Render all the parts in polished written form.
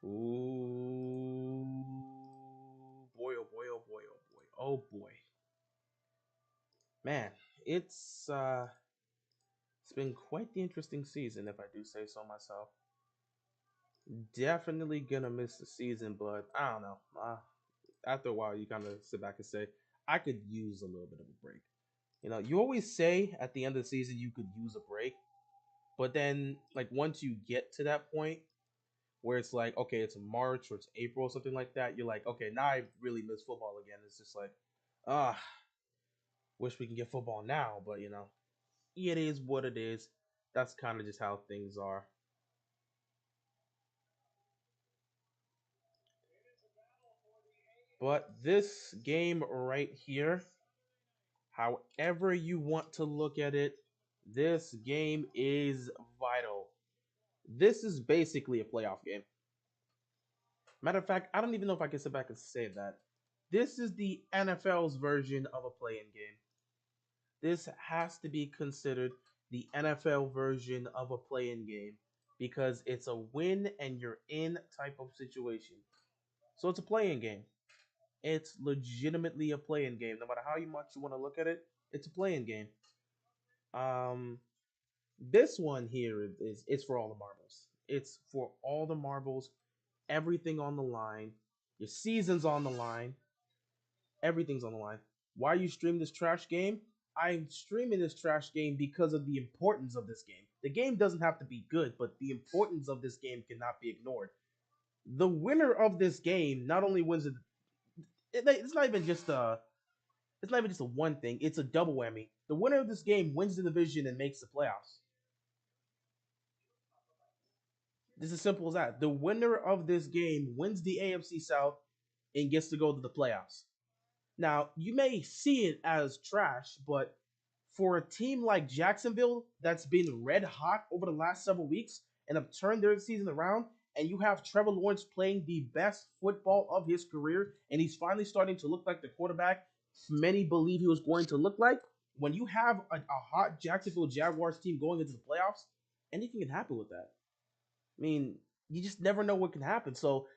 Ooh, boy, oh boy, oh boy, oh boy, oh boy, man, it's uh, it's been quite the interesting season, if I do say so myself. Definitely gonna miss the season, but I don't know. After a while, you kind of sit back and say, I could use a little bit of a break. You always say at the end of the season you could use a break, but then like once you get to that point where it's like, okay, it's March or it's April or something like that, you're like, okay, now I really miss football again. It's just like, ah, wish we can get football now, but it is what it is. That's kind of just how things are. But this game right here, however you want to look at it, this game is vital. This is basically a playoff game. Matter of fact, I don't even know if I can sit back and say that. This is the NFL's version of a playing game. This has to be considered the NFL version of a playing game because it's a win and you're in type of situation. So it's a playing game. It's legitimately a playing game. No matter how much you want to look at it, it's a playing game. Um, this one here is it's for all the marbles. It's for all the marbles. Everything on the line. Your season's on the line. Everything's on the line. Why are you streaming this trash game? I'm streaming this trash game because of the importance of this game. The game doesn't have to be good, but the importance of this game cannot be ignored. The winner of this game not only wins it's not even just a one thing. It's a double whammy. The winner of this game wins the division and makes the playoffs. This is as simple as that. The winner of this game wins the AFC South and gets to go to the playoffs. Now, you may see it as trash, but for a team like Jacksonville that's been red hot over the last several weeks and have turned their season around, and you have Trevor Lawrence playing the best football of his career, and he's finally starting to look like the quarterback many believe he was going to look like. When you have a hot Jacksonville Jaguars team going into the playoffs, anything can happen with that. I mean, you just never know what can happen. So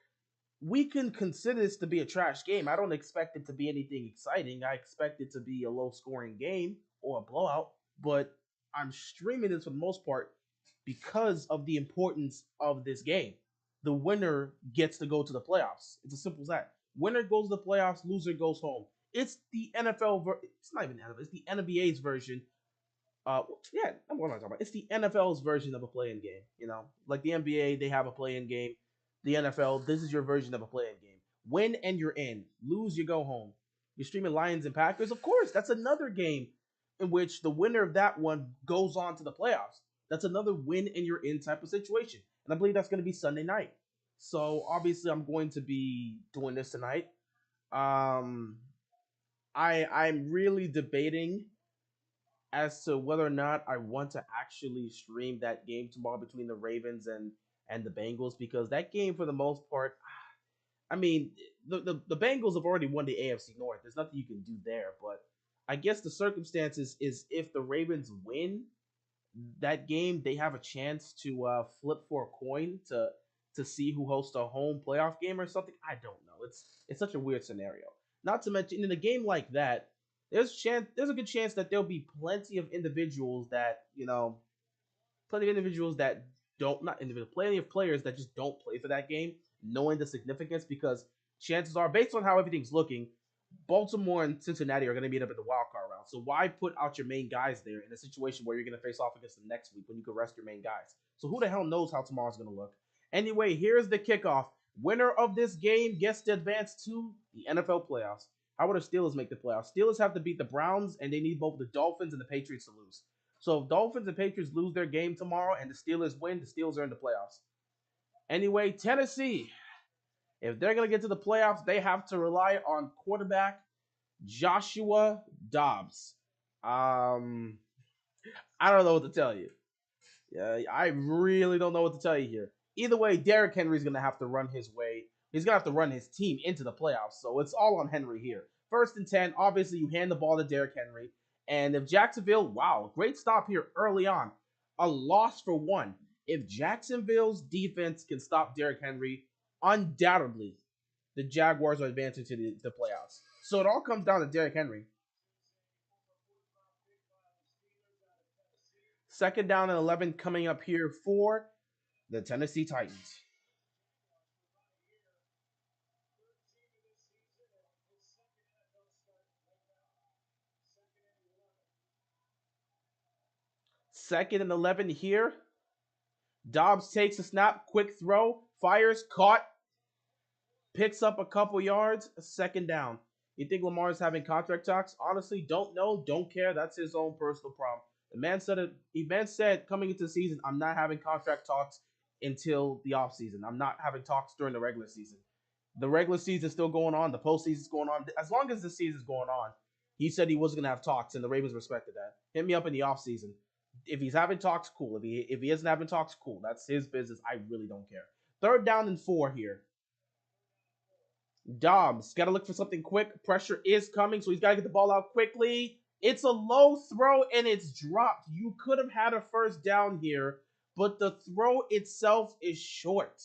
we can consider this to be a trash game. I don't expect it to be anything exciting. I expect it to be a low scoring game or a blowout, but I'm streaming this for the most part because of the importance of this game. The winner gets to go to the playoffs. It's as simple as that. Winner goes to the playoffs, loser goes home. It's the it's not even NFL, it's the NBA's version. Yeah, I'm what am I talking about? It's the NFL's version of a playing game. Like the NBA, they have a playing game. The NFL, this is your version of a playing game. Win and you're in. Lose, you go home. You're streaming Lions and Packers, of course. That's another game in which the winner of that one goes on to the playoffs. That's another win and you're in type of situation. And I believe that's going to be Sunday night. So obviously, I'm going to be doing this tonight. Um, I'm really debating as to whether or not I want to actually stream that game tomorrow between the Ravens and the Bengals because that game for the most part, I mean, the Bengals have already won the AFC North. There's nothing you can do there, but I guess the circumstances is if the Ravens win that game, they have a chance to flip for a coin to see who hosts a home playoff game or something. I don't know. It's such a weird scenario. Not to mention in a game like that, there's a good chance that there'll be plenty of individuals that plenty of individuals that don't not individual plenty of players that just don't play for that game, knowing the significance because chances are based on how everything's looking, Baltimore and Cincinnati are going to meet up in the wild card round. So why put out your main guys there in a situation where you're going to face off against them next week when you could rest your main guys? So who the hell knows how tomorrow's going to look? Anyway, here's the kickoff. Winner of this game gets to advance to the NFL playoffs. How would the Steelers make the playoffs? Steelers have to beat the Browns, and they need both the Dolphins and the Patriots to lose. So if Dolphins and Patriots lose their game tomorrow and the Steelers win, the Steelers are in the playoffs. Anyway, Tennessee, if they're going to get to the playoffs, they have to rely on quarterback Joshua Dobbs. Um, I don't know what to tell you. Yeah, I really don't know what to tell you here. Either way, Derrick Henry's gonna have to run his way. He's gonna have to run his team into the playoffs. So it's all on Henry here. 1st and 10. Obviously, you hand the ball to Derrick Henry. And if Jacksonville, wow, great stop here early on. A loss for one. If Jacksonville's defense can stop Derrick Henry, undoubtedly, the Jaguars are advancing to the playoffs. So it all comes down to Derrick Henry. Second down and 11 coming up here for the Tennessee Titans. Second and 11 here. Dobbs takes a snap, quick throw, fires, caught, picks up a couple yards, second down. You think Lamar's having contract talks? Honestly, don't know, don't care. That's his own personal problem. The man said it. The man said coming into the season, I'm not having contract talks until the offseason. I'm not having talks during the regular season. The regular season is still going on. The postseason is going on. As long as the season is going on, he said he wasn't going to have talks, and the Ravens respected that. Hit me up in the offseason. If he's having talks, cool. If he isn't having talks, cool. That's his business. I really don't care. Third down and 4 here. Dobbs got to look for something quick. Pressure is coming, so he's got to get the ball out quickly. It's a low throw, and it's dropped. You could have had a first down here, but the throw itself is short.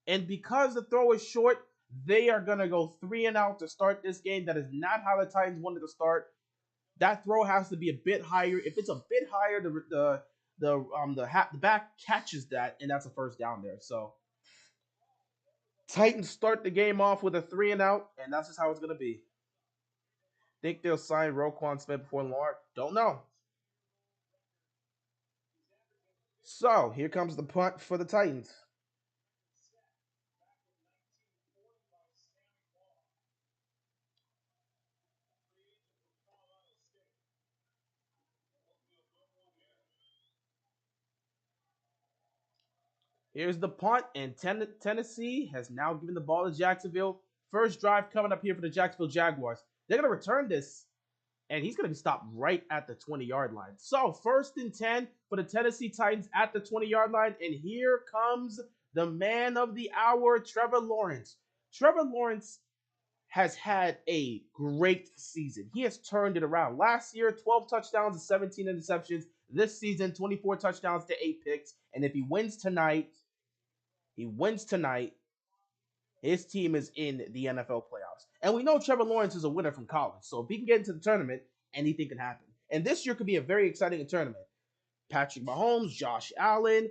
And because the throw is short, they are going to go 3 and out to start this game. That is not how the Titans wanted to start. That throw has to be a bit higher. If it's a bit higher, the back catches that, and that's a first down there. So Titans start the game off with a 3 and out, and that's just how it's gonna be. Think they'll sign Roquan Smith before Lamar? Don't know. So here comes the punt for the Titans. Here's the punt, and Tennessee has now given the ball to Jacksonville. First drive coming up here for the Jacksonville Jaguars. They're gonna return this, and he's going to be stopped right at the 20-yard line. So first and 10 for the Tennessee Titans at the 20-yard line, and here comes the man of the hour, Trevor Lawrence. Trevor Lawrence has had a great season. He has turned it around. Last year, 12 touchdowns and 17 interceptions. This season, 24 touchdowns to 8 picks. And if he wins tonight, his team is in the NFL playoffs. And we know Trevor Lawrence is a winner from college. So if he can get into the tournament, anything can happen. And this year could be a very exciting tournament. Patrick Mahomes, Josh Allen,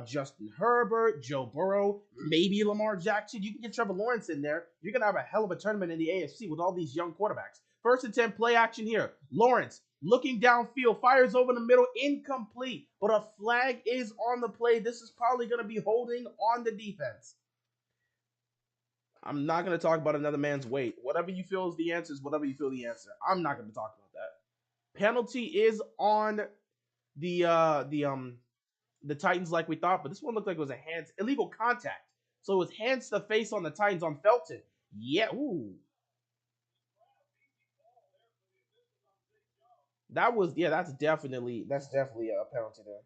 Justin Herbert, Joe Burrow, maybe Lamar Jackson. You can get Trevor Lawrence in there. You're going to have a hell of a tournament in the AFC with all these young quarterbacks. First and 10, play action here. Lawrence looking downfield, fires over the middle, incomplete. But a flag is on the play. This is probably going to be holding on the defense. I'm not going to talk about another man's weight. Whatever you feel is the answer is whatever you feel the answer. I'm not going to talk about that. Penalty is on the Titans like we thought, but this one looked like it was a hands illegal contact. So it was hands to face on the Titans on Felton. Yeah, ooh. That's definitely a penalty there.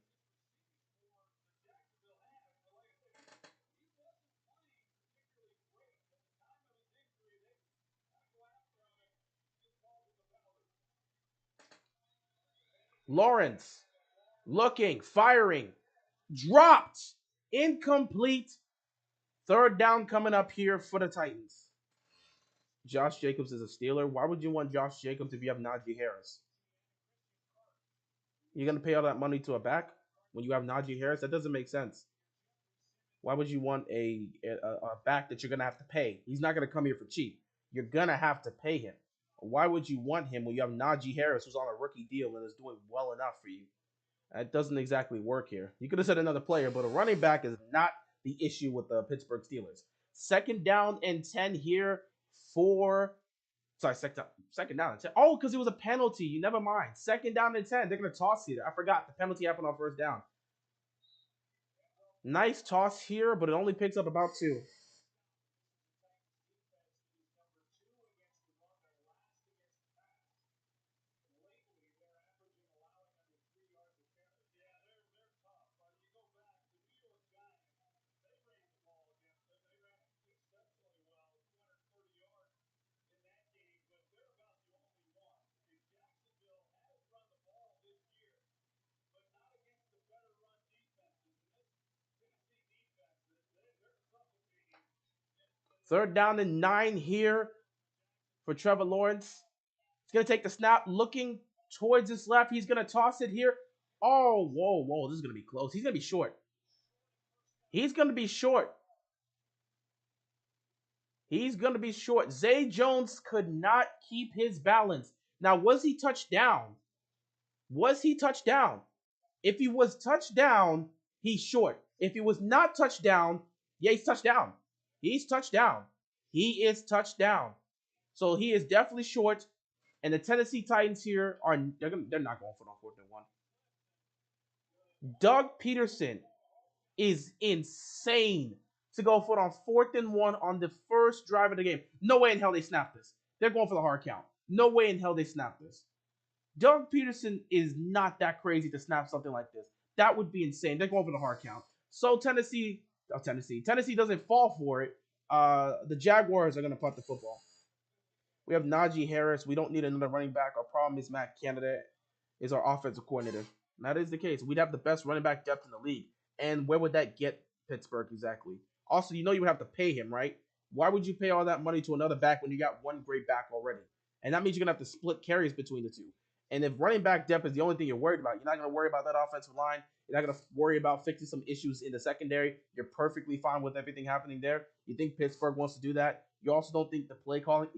Lawrence looking, firing, dropped, incomplete. Third down coming up here for the Titans. Josh Jacobs is a Steeler. Why would you want Josh Jacobs if you have Najee Harris? You're gonna pay all that money to a back when you have Najee Harris? That doesn't make sense. Why would you want a back that you're gonna have to pay? He's not gonna come here for cheap. You're gonna have to pay him. Why would you want him when you have Najee Harris, who's on a rookie deal and is doing well enough for you? That doesn't exactly work here. You could have said another player, but a running back is not the issue with the Pittsburgh Steelers. Second down and 10 here for. Sorry, second down and 10. Oh, because it was a penalty. You never mind. Second down and 10. They're going to toss here. I forgot. The penalty happened on first down. Nice toss here, but it only picks up about 2. Third down and 9 here for Trevor Lawrence. He's going to take the snap, looking towards his left. He's going to toss it here. Oh, whoa, whoa. This is going to be close. He's going to be short. He's going to be short. He's going to be short. Zay Jones could not keep his balance. Now, was he touched down? Was he touched down? If he was touched down, he's short. If he was not touched down, yeah, he's touched down. He's touched down. He is touched down. So he is definitely short. And the Tennessee Titans here they're not going for it on 4th and 1. Doug Peterson is insane to go for it on 4th and 1 on the first drive of the game. No way in hell they snap this. They're going for the hard count. No way in hell they snap this. Doug Peterson is not that crazy to snap something like this. That would be insane. They're going for the hard count. So Tennessee doesn't fall for it. The Jaguars are going to punt the football. We have Najee Harris. We don't need another running back. Our problem is Matt Canada is our offensive coordinator. And that is the case. We'd have the best running back depth in the league. And where would that get Pittsburgh exactly? Also, you would have to pay him, right? Why would you pay all that money to another back when you got one great back already? And that means you're going to have to split carries between the two. And if running back depth is the only thing you're worried about, you're not going to worry about that offensive line. You're not going to worry about fixing some issues in the secondary. You're perfectly fine with everything happening there. You think Pittsburgh wants to do that? You also don't think the play calling,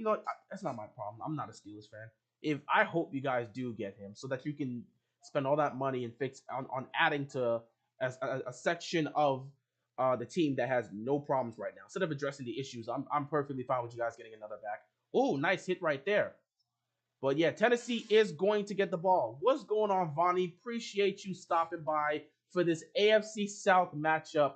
that's not my problem. I'm not a Steelers fan. I hope you guys do get him so that you can spend all that money and fix on adding to a section of the team that has no problems right now. Instead of addressing the issues, I'm perfectly fine with you guys getting another back. Oh, nice hit right there. But yeah, Tennessee is going to get the ball. What's going on, Vonnie? Appreciate you stopping by for this AFC South matchup.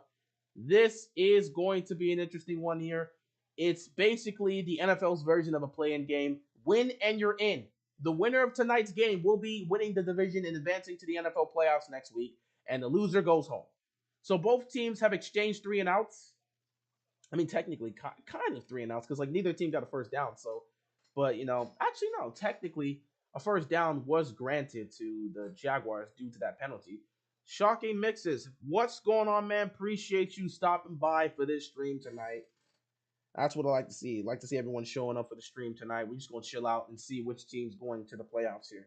This is going to be an interesting one here. It's basically the NFL's version of a play-in game. Win and you're in. The winner of tonight's game will be winning the division and advancing to the NFL playoffs next week, and the loser goes home. So both teams have exchanged 3 and outs. I mean, technically, kind of 3 and outs, because neither team got a first down. So, but actually no, technically a first down was granted to the Jaguars due to that penalty. Shocking mixes. What's going on, man? Appreciate you stopping by for this stream tonight. That's what I like to see. I like to see everyone showing up for the stream tonight. We're just going to chill out and see which team's going to the playoffs here.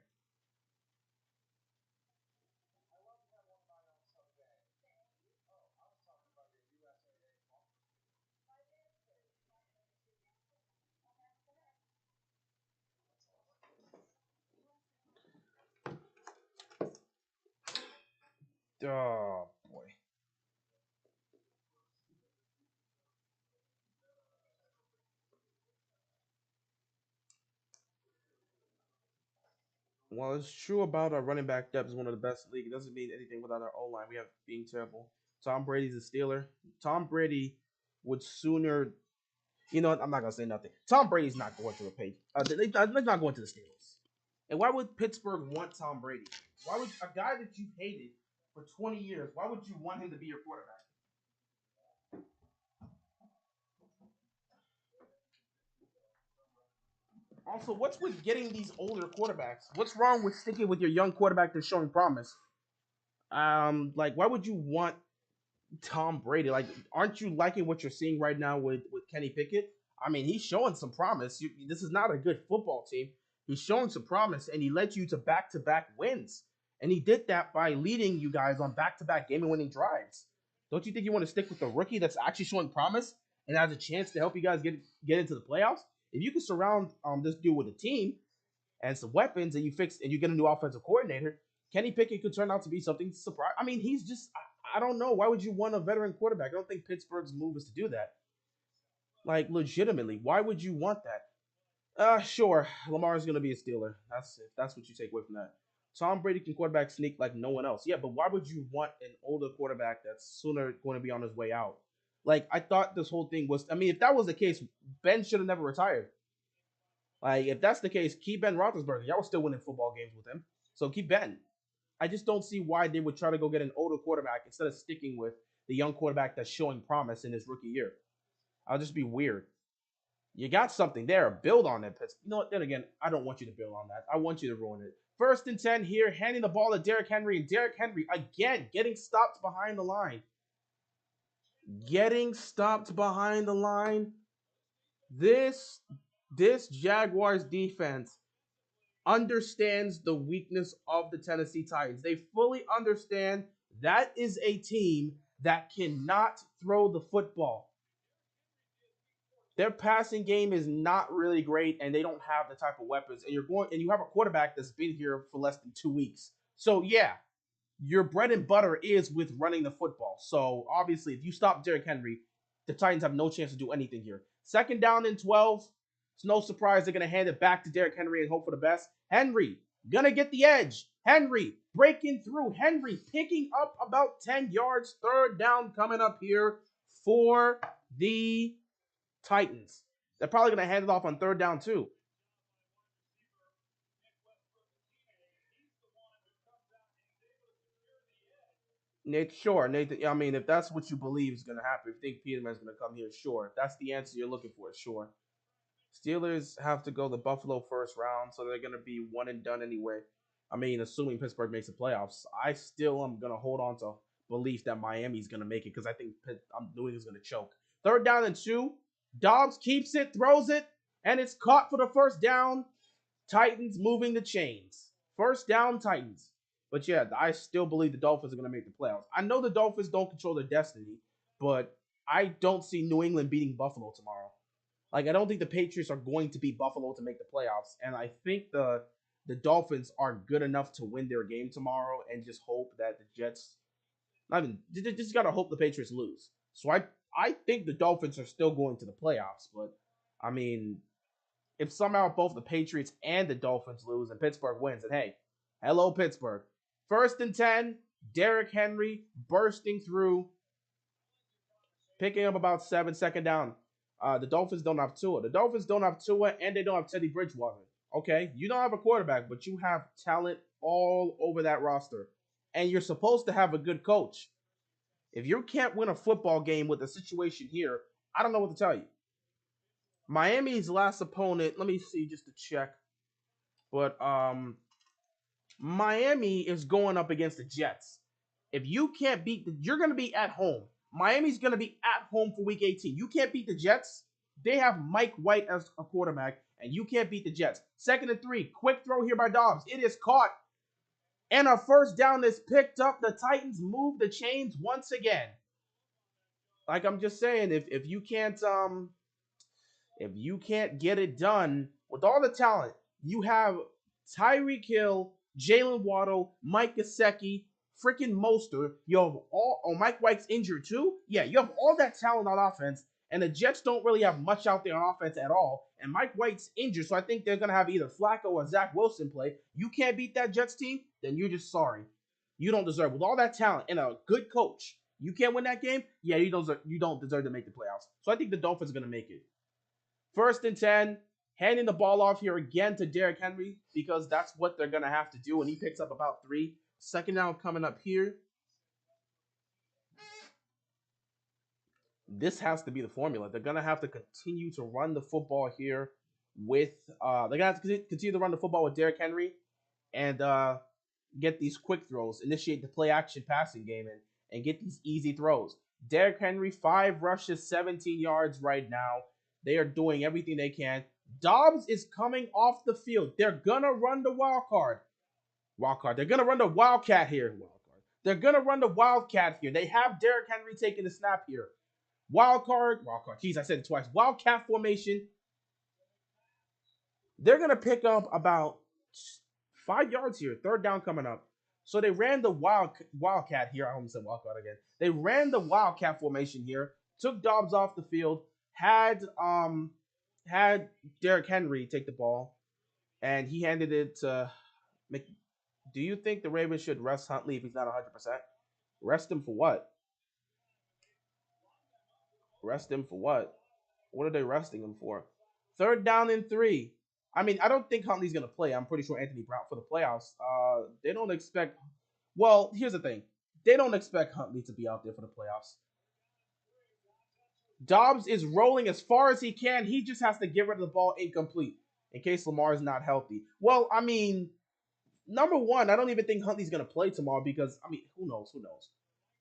Oh, boy. Well, it's true about our running back depth is one of the best in the league. It doesn't mean anything without our O-line. We have being terrible. Tom Brady's a Steeler. Tom Brady would sooner... I'm not going to say nothing. Tom Brady's not going to a page. They're not going to the Steelers. And why would Pittsburgh want Tom Brady? Why would a guy that you've hated for 20 years, why would you want him to be your quarterback? Also, what's with getting these older quarterbacks? What's wrong with sticking with your young quarterback that's showing promise? Why would you want Tom Brady? Aren't you liking what you're seeing right now with Kenny Pickett? I mean, he's showing some promise. This is not a good football team. He's showing some promise, and he led you to back-to-back wins. And he did that by leading you guys on back-to-back game-winning drives. Don't you think you want to stick with the rookie that's actually showing promise and has a chance to help you guys get into the playoffs? If you can surround this dude with a team and some weapons, and you get a new offensive coordinator, Kenny Pickett could turn out to be something surprising. I mean, he's just I don't know. Why would you want a veteran quarterback? I don't think Pittsburgh's move is to do that. Legitimately, why would you want that? Sure, Lamar's gonna be a Steeler. That's what you take away from that. Tom Brady can quarterback sneak like no one else. Yeah, but why would you want an older quarterback that's sooner going to be on his way out? I thought this whole thing was. I mean, if that was the case, Ben should have never retired. If that's the case, keep Ben Roethlisberger. Y'all were still winning football games with him, so keep Ben. I just don't see why they would try to go get an older quarterback instead of sticking with the young quarterback that's showing promise in his rookie year. I'll just be weird. You got something there. Build on it. You know what? Then again, I don't want you to build on that. I want you to ruin it. 1st and 10 here, handing the ball to Derrick Henry. And Derrick Henry, again, getting stopped behind the line. Getting stopped behind the line. This Jaguars defense understands the weakness of the Tennessee Titans. They fully understand that is a team that cannot throw the football. Their passing game is not really great, and they don't have the type of weapons. And you have a quarterback that's been here for less than 2 weeks. So yeah, your bread and butter is with running the football. So obviously, if you stop Derrick Henry, the Titans have no chance to do anything here. Second down and 12. It's no surprise they're going to hand it back to Derrick Henry and hope for the best. Henry going to get the edge. Henry breaking through. Henry picking up about 10 yards. Third down coming up here for the Titans. They're probably going to hand it off on third down too. Nate, sure, Nathan. I mean, if that's what you believe is going to happen, if you think Peterman's going to come here, sure. If that's the answer you're looking for, sure. Steelers have to go the Buffalo first round, so they're going to be one and done anyway. I mean, assuming Pittsburgh makes the playoffs, I still am going to hold on to belief that Miami's going to make it because I think New England's going to choke. Third down and 2. Dobbs keeps it, throws it, and it's caught for the first down. Titans moving the chains. First down, Titans. But yeah, I still believe the Dolphins are going to make the playoffs. I know the Dolphins don't control their destiny, but I don't see New England beating Buffalo tomorrow. Like, I don't think the Patriots are going to beat Buffalo to make the playoffs, and I think the Dolphins are good enough to win their game tomorrow and just hope that the Jets, I mean, just got to hope the Patriots lose. So I think the Dolphins are still going to the playoffs, but I mean, if somehow both the Patriots and the Dolphins lose and Pittsburgh wins, then hey, hello Pittsburgh. First and 10, Derrick Henry bursting through, picking up about 7, second down. The Dolphins don't have Tua. The Dolphins don't have Tua, and they don't have Teddy Bridgewater. Okay, you don't have a quarterback, but you have talent all over that roster, and you're supposed to have a good coach. If you can't win a football game with the situation here, I don't know what to tell you. Miami's last opponent, let me see just to check. But Miami is going up against the Jets. If you can't beat you're going to be at home. Miami's going to be at home for week 18. You can't beat the Jets. They have Mike White as a quarterback, and you can't beat the Jets. Second and 3, quick throw here by Dobbs. It is caught, and a first down is picked up. The Titans move the chains once again. Like I'm just saying, if you can't get it done with all the talent, you have Tyreek Hill, Jalen Waddle, Mike Gesicki, freaking Mostert. You have Mike White's injured too. Yeah, you have all that talent on offense, and the Jets don't really have much out there on offense at all. And Mike White's injured, so I think they're gonna have either Flacco or Zach Wilson play. You can't beat that Jets team, then you're just sorry. You don't deserve, with all that talent and a good coach, you can't win that game. Yeah, you don't deserve to make the playoffs. So I think the Dolphins are gonna make it. First and 10, handing the ball off here again to Derrick Henry because that's what they're going to have to do, and he picks up about 3. Second down coming up here. This has to be the formula. They're going to have to continue to run the football here with they're going to have to continue to run the football with Derrick Henry and get these quick throws, initiate the play action passing game, and get these easy throws. Derrick Henry, 5 rushes, 17 yards right now. They are doing everything they can. Dobbs is coming off the field. They're going to run the wild card. They're going to run the wildcat here. They're going to run the wildcat here. They have Derrick Henry taking the snap here. Wildcard. Jeez, I said it twice. Wildcat formation. They're going to pick up about 5 yards here. Third down coming up. So they ran the wildcat here. I almost said wildcard again. They ran the wildcat formation here. Took Dobbs off the field. Had Derrick Henry take the ball, and he handed it to do you think the Ravens should rest Huntley if he's not 100%? Rest him for what? Rest him for what? What are they resting him for? Third down and 3. I mean, I don't think Huntley's going to play. I'm pretty sure Anthony Brown for the playoffs. They don't expect. Well, here's the thing. They don't expect Huntley to be out there for the playoffs. Dobbs is rolling as far as he can. He just has to get rid of the ball incomplete in case Lamar is not healthy. Well, I mean, number one, I don't even think Huntley's going to play tomorrow because, I mean, who knows?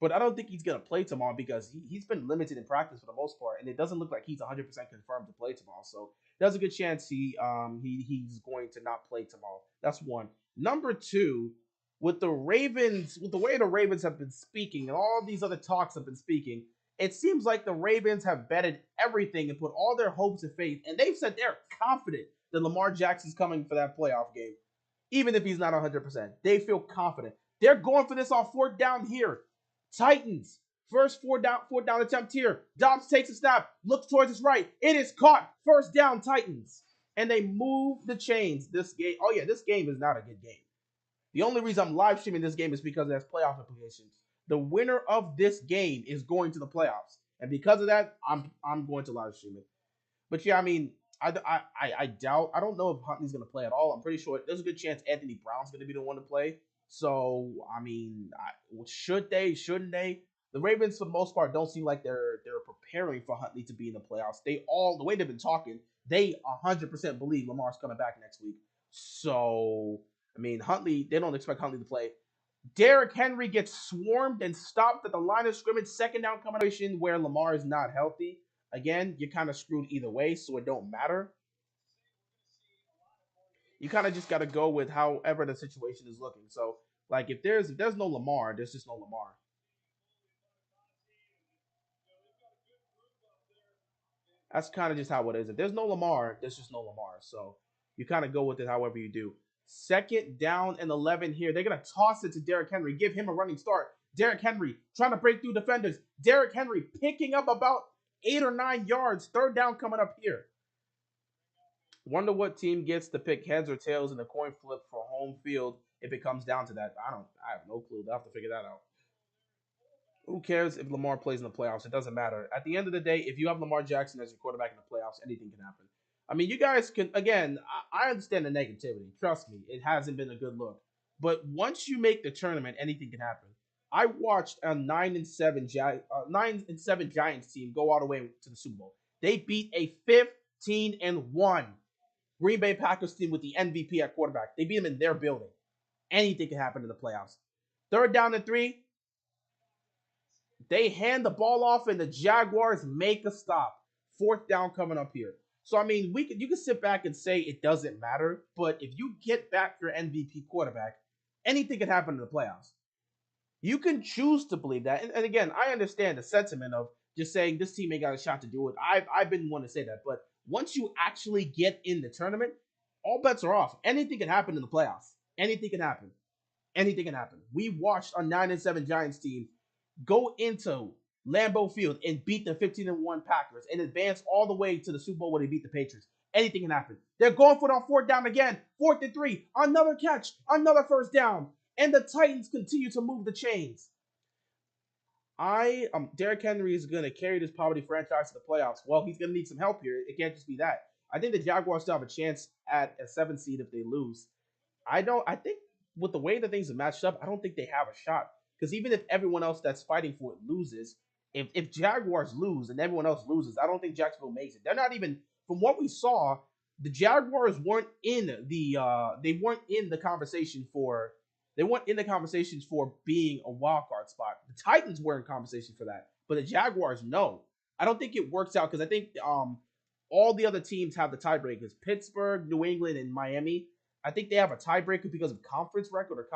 But I don't think he's gonna play tomorrow because he's been limited in practice for the most part, and it doesn't look like he's 100% confirmed to play tomorrow. So there's a good chance he's going to not play tomorrow. That's one. Number two, with the Ravens, with the way the Ravens have been speaking and all these other talks have been speaking, it seems like the Ravens have betted everything and put all their hopes and faith, and they've said they're confident that Lamar Jackson's coming for that playoff game, even if he's not 100%. They feel confident. They're going for this on fourth down here. Titans, first fourth down attempt here. Dobbs takes a snap, looks towards his right. It is caught. First down, Titans. And they move the chains. This game, oh yeah, this game is not a good game. The only reason I'm live streaming this game is because it has playoff implications. The winner of this game is going to the playoffs. And because of that, I'm going to live stream it. But yeah, I mean, I doubt. I don't know if Huntley's going to play at all. I'm pretty sure there's a good chance Anthony Brown's going to be the one to play. So I mean, should they? Shouldn't they? The Ravens, for the most part, don't seem like they're preparing for Huntley to be in the playoffs. They all, the way they've been talking, they 100% believe Lamar's coming back next week. So I mean, Huntley, they don't expect Huntley to play. Derrick Henry gets swarmed and stopped at the line of scrimmage, second down combination where Lamar is not healthy. Again, you're kind of screwed either way, so it don't matter. You kind of just got to go with however the situation is looking. So, like, if there's no Lamar, there's just no Lamar. That's kind of just how it is. If there's no Lamar, there's just no Lamar. So you kind of go with it however you do. Second down and 11 here. They're gonna toss it to Derrick Henry, give him a running start. Derrick Henry trying to break through defenders. Derrick Henry picking up about 8 or 9 yards. Third down coming up here. Wonder what team gets to pick heads or tails in the coin flip for home field if it comes down to that. I have no clue. They'll have to figure that out. Who cares if Lamar plays in the playoffs? It doesn't matter. At the end of the day, if you have Lamar Jackson as your quarterback in the playoffs, anything can happen. I mean, you guys can, again, I understand the negativity. Trust me, it hasn't been a good look. But once you make the tournament, anything can happen. I watched a 9-7 Giants team go all the way to the Super Bowl. They beat a 15-1 Green Bay Packers team with the MVP at quarterback. They beat them in their building. Anything can happen in the playoffs. Third down and 3, they hand the ball off and the Jaguars make a stop. Fourth down coming up here. So I mean, you can sit back and say it doesn't matter, but if you get back your MVP quarterback, anything can happen in the playoffs. You can choose to believe that. And again, I understand the sentiment of just saying this team ain't got a shot to do it. I've been one to say that, but once you actually get in the tournament, all bets are off. Anything can happen in the playoffs. Anything can happen. Anything can happen. We watched a 9-7 Giants team go into Lambeau Field and beat the 15-1 Packers and advance all the way to the Super Bowl where they beat the Patriots. Anything can happen. They're going for it on fourth down again. 4th and 3. Another catch. Another first down. And the Titans continue to move the chains. Derrick Henry is going to carry this poverty franchise to the playoffs. Well, he's going to need some help here. It can't just be that. I think the Jaguars still have a chance at a 7 seed if they lose. I think with the way that things are matched up, I don't think they have a shot. Because even if everyone else that's fighting for it loses, if Jaguars lose and everyone else loses, I don't think Jacksonville makes it. They're not even, from what we saw, the Jaguars weren't in the conversation for being a wild card spot. The Titans were in conversation for that, but the Jaguars no. I don't think it works out because I think all the other teams have the tiebreakers. Pittsburgh, New England, and Miami. I think they have a tiebreaker because of conference record or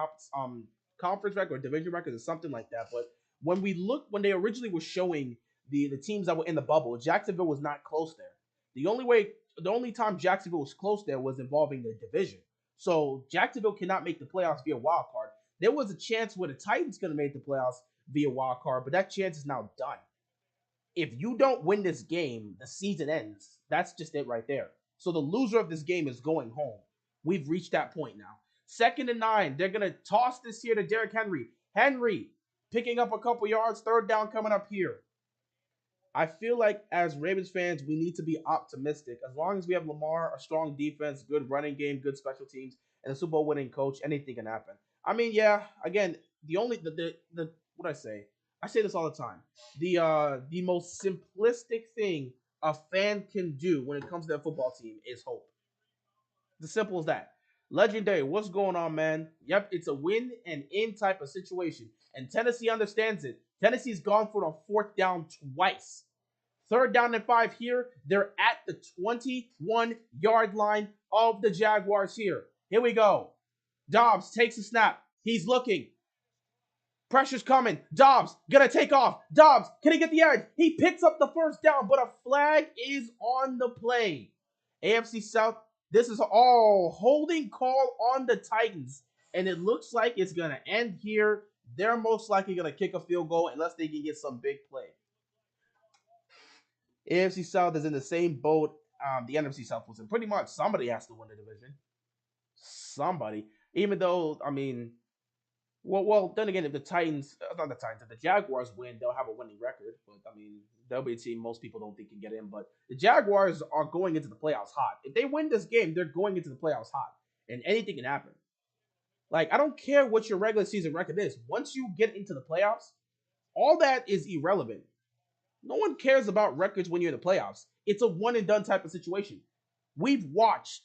conference record or division record or something like that. But when they originally were showing the teams that were in the bubble, Jacksonville was not close there. The only time Jacksonville was close there was involving the division. So Jacksonville cannot make the playoffs via wild card. There was a chance where the Titans could have made the playoffs via wild card, but that chance is now done. If you don't win this game, the season ends. That's just it right there. So the loser of this game is going home. We've reached that point now. 2nd and 9. They're going to toss this here to Derrick Henry. Henry picking up a couple yards. Third down coming up here. I feel like as Ravens fans, we need to be optimistic. As long as we have Lamar, a strong defense, good running game, good special teams, and a Super Bowl winning coach, anything can happen. I mean, yeah, again, what I say? I say this all the time. The most simplistic thing a fan can do when it comes to their football team is hope. It's as simple as that. Legendary, what's going on, man? Yep, it's a win and in type of situation. And Tennessee understands it. Tennessee's gone for the fourth down twice. Third down and 5 here. They're at the 21-yard line of the Jaguars here. Here we go. Dobbs takes a snap. He's looking. Pressure's coming. Dobbs gonna take off. Dobbs, can he get the edge? He picks up the first down, but a flag is on the play. AFC South, this is all holding call on the Titans, and it looks like it's gonna end here. They're most likely gonna kick a field goal unless they can get some big play. AFC South is in the same boat the NFC South was in. Pretty much somebody has to win the division. Somebody. Even though, I mean, well, then again, if the Titans, not the Titans, if the Jaguars win, they'll have a winning record. But, I mean, they'll be a team most people don't think can get in. But the Jaguars are going into the playoffs hot. If they win this game, they're going into the playoffs hot. And anything can happen. Like, I don't care what your regular season record is. Once you get into the playoffs, all that is irrelevant. No one cares about records when you're in the playoffs. It's a one and done type of situation. We've watched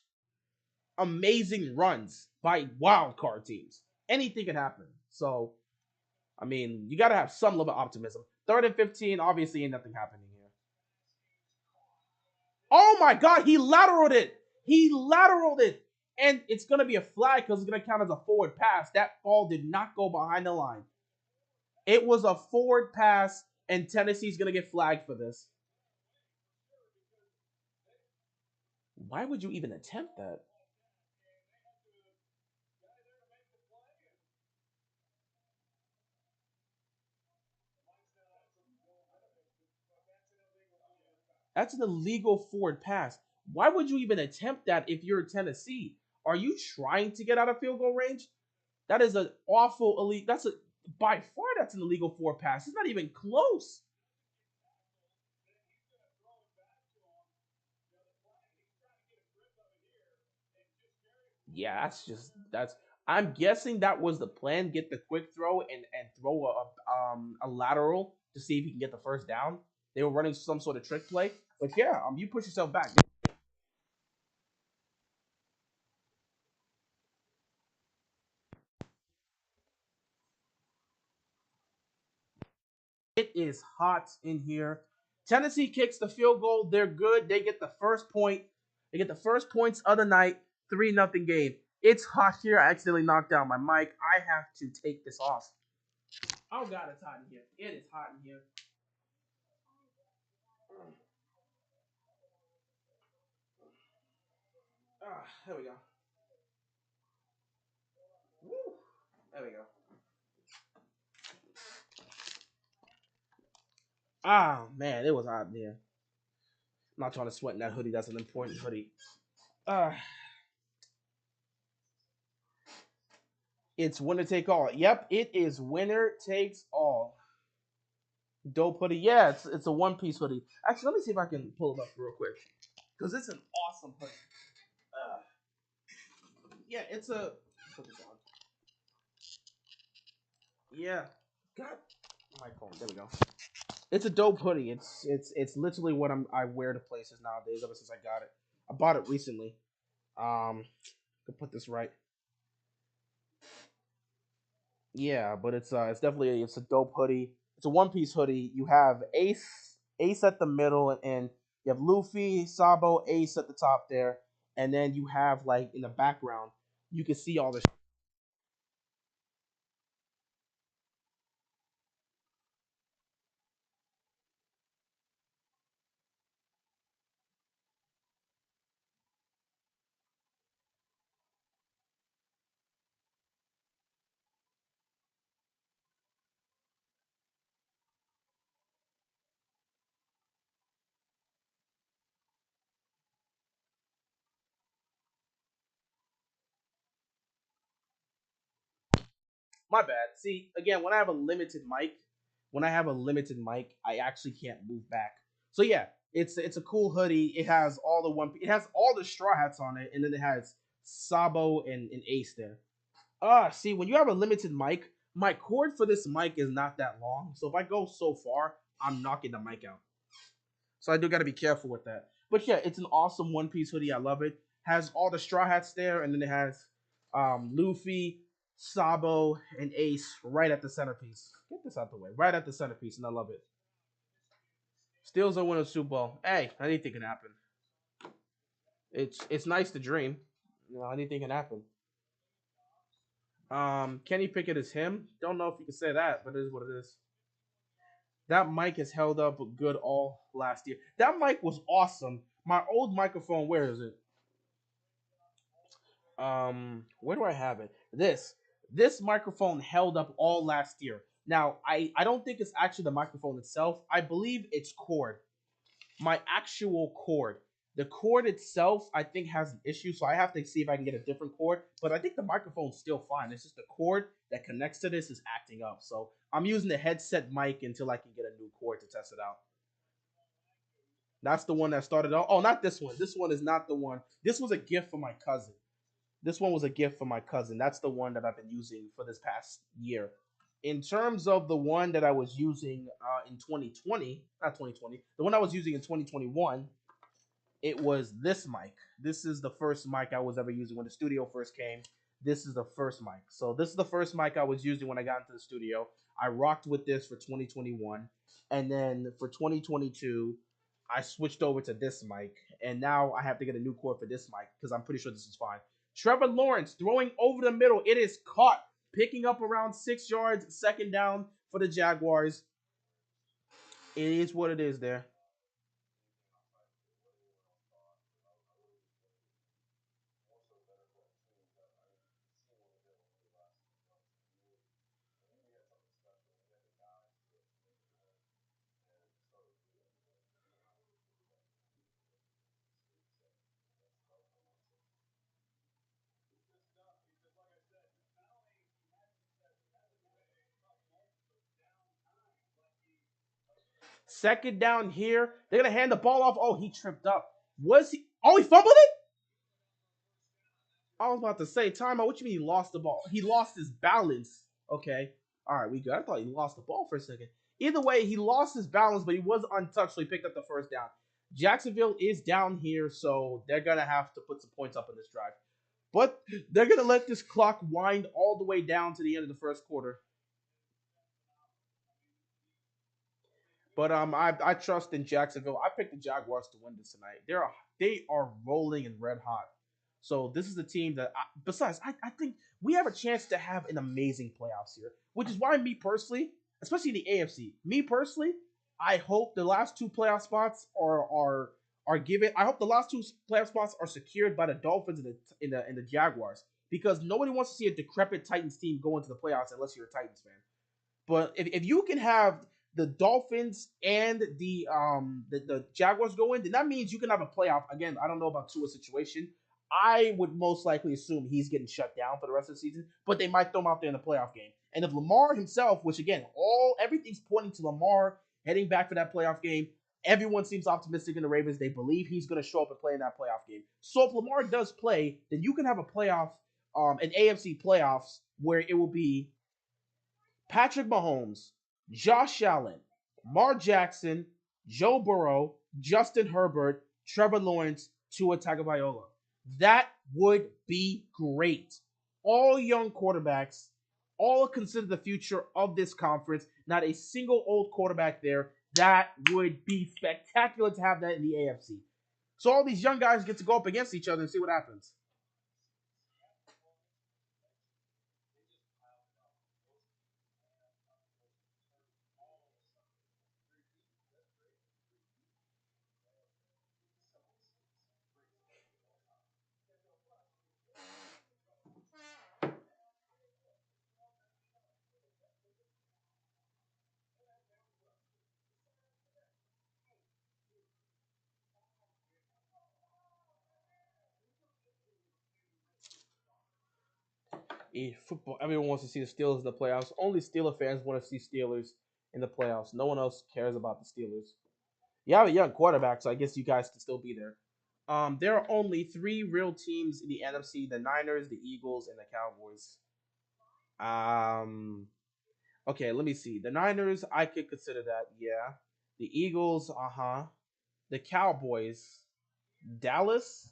amazing runs by wild card teams. Anything can happen. So, I mean, you got to have some level of optimism. 3rd and 15, obviously ain't nothing happening here. Oh my God, he lateraled it. He lateraled it. And it's going to be a flag because it's going to count as a forward pass. That ball did not go behind the line. It was a forward pass, and Tennessee's going to get flagged for this. Why would you even attempt that? That's an illegal forward pass. Why would you even attempt that if you're Tennessee? Are you trying to get out of field goal range? That is an awful elite. That's a by far that's an illegal forward pass. It's not even close. Yeah, that's. I'm guessing that was the plan. Get the quick throw and throw a lateral to see if you can get the first down. They were running some sort of trick play, but yeah, you push yourself back. It is hot in here. Tennessee kicks the field goal. They're good. They get the first point. They get the first points of the night. 3-0 game. It's hot here. I accidentally knocked down my mic. I have to take this off. Oh God, it's hot in here. It is hot in here. There we go. Woo. There we go. Ah, man, it was hot in here. I'm not trying to sweat in that hoodie. That's an important hoodie. Ah. It's winner take all. Yep, it is winner takes all. Dope hoodie. Yeah, it's a one piece hoodie. Actually, let me see if I can pull it up real quick because it's an awesome hoodie. Uh, yeah, it's a. Put this on. Yeah, God, my phone. There we go. It's a dope hoodie. It's literally what I wear to places nowadays. Ever since I got it, I bought it recently. To put this right. Yeah, but it's definitely it's a dope hoodie. It's a one piece hoodie. You have Ace at the middle, and you have Luffy, Sabo, Ace at the top there, and then you have like in the background, you can see all the. My bad. See, again, when I have a limited mic, I actually can't move back. So yeah, it's a cool hoodie. It has all the one. It has all the straw hats on it, and then it has Sabo and Ace there. See, when you have a limited mic, my cord for this mic is not that long. So if I go so far, I'm knocking the mic out. So I do got to be careful with that. But yeah, it's an awesome one piece hoodie. I love it. Has all the straw hats there, and then it has Luffy, Sabo, and Ace right at the centerpiece. Get this out the way. Right at the centerpiece, and I love it. Steals a win of Super Bowl. Hey, anything can happen. It's nice to dream. You know, anything can happen. Kenny Pickett is him. Don't know if you can say that, but it is what it is. That mic has held up good all last year. That mic was awesome. My old microphone, where is it? Where do I have it? This microphone held up all last year. Now, I don't think it's actually the microphone itself. I believe it's cord. My actual cord. The cord itself, I think, has an issue, so I have to see if I can get a different cord. But I think the microphone's still fine. It's just the cord that connects to this is acting up. So I'm using the headset mic until I can get a new cord to test it out. That's the one that started out. Oh, not this one. This one is not the one. This was a gift for my cousin. This one was a gift for my cousin. That's the one that I've been using for this past year. In terms of the one that I was using in 2020, not 2020, the one I was using in 2021, it was this mic. This is the first mic I was ever using when the studio first came. This is the first mic. So this is the first mic I was using when I got into the studio. I rocked with this for 2021. And then for 2022, I switched over to this mic. And now I have to get a new cord for this mic because I'm pretty sure this is fine. Trevor Lawrence throwing over the middle. It is caught. Picking up around 6 yards. Second down for the Jaguars. It is what it is there. Second down here. They're going to hand the ball off. Oh, he tripped up. Was he? Oh, he fumbled it? I was about to say, timeout. What you mean he lost the ball? He lost his balance. Okay. All right, we good. I thought he lost the ball for a second. Either way, he lost his balance, but he was untouched, so he picked up the first down. Jacksonville is down here, so they're going to have to put some points up in this drive. But they're going to let this clock wind all the way down to the end of the first quarter. But I trust in Jacksonville. I picked the Jaguars to win this tonight. They are rolling and red hot. So this is a team that, besides, I think we have a chance to have an amazing playoffs here, which is why me personally, especially in the AFC, me personally, I hope the last two playoff spots are given. I hope the last two playoff spots are secured by the Dolphins and the Jaguars because nobody wants to see a decrepit Titans team go into the playoffs unless you're a Titans fan. But if you can have the Dolphins and the Jaguars go in, then that means you can have a playoff. Again, I don't know about Tua's situation. I would most likely assume he's getting shut down for the rest of the season, but they might throw him out there in the playoff game. And if Lamar himself, which again, everything's pointing to Lamar heading back for that playoff game, everyone seems optimistic in the Ravens. They believe he's going to show up and play in that playoff game. So if Lamar does play, then you can have a playoff, an AFC playoffs where it will be Patrick Mahomes, Josh Allen, Lamar Jackson, Joe Burrow, Justin Herbert, Trevor Lawrence, Tua Tagovailoa. That would be great. All young quarterbacks, all consider the future of this conference. Not a single old quarterback there. That would be spectacular to have that in the AFC. So all these young guys get to go up against each other and see what happens. Football, everyone wants to see the Steelers in the playoffs. Only Steeler fans want to see Steelers in the playoffs. No one else cares about the Steelers. You have a young quarterback, so I guess you guys can still be there. There are only three real teams in the NFC: the Niners, the Eagles, and the Cowboys. Um, okay, let me see. The Niners, I could consider that. Yeah. The Eagles, uh huh. The Cowboys, Dallas.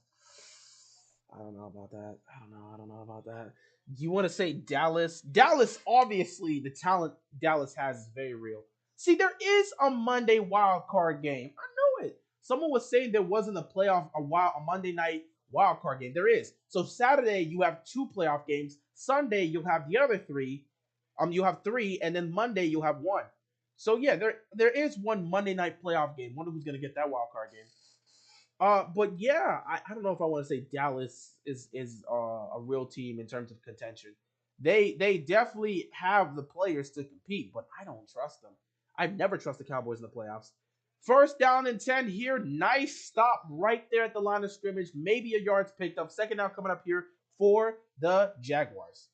I don't know about that. I don't know about that. You want to say Dallas? Dallas, obviously, the talent Dallas has is very real. See, there is a Monday wild card game. I know it. Someone was saying there wasn't a Monday night wild card game. There is. So Saturday you have two playoff games. Sunday you'll have the other three. You have three, and then Monday you'll have one. So yeah, there is one Monday night playoff game. Wonder who's gonna get that wild card game. But yeah, I don't know if I want to say Dallas is a real team in terms of contention. They definitely have the players to compete, but I don't trust them. I've never trusted the Cowboys in the playoffs. First down and 10 here. Nice stop right there at the line of scrimmage. Maybe a yard's picked up. Second down coming up here for the Jaguars.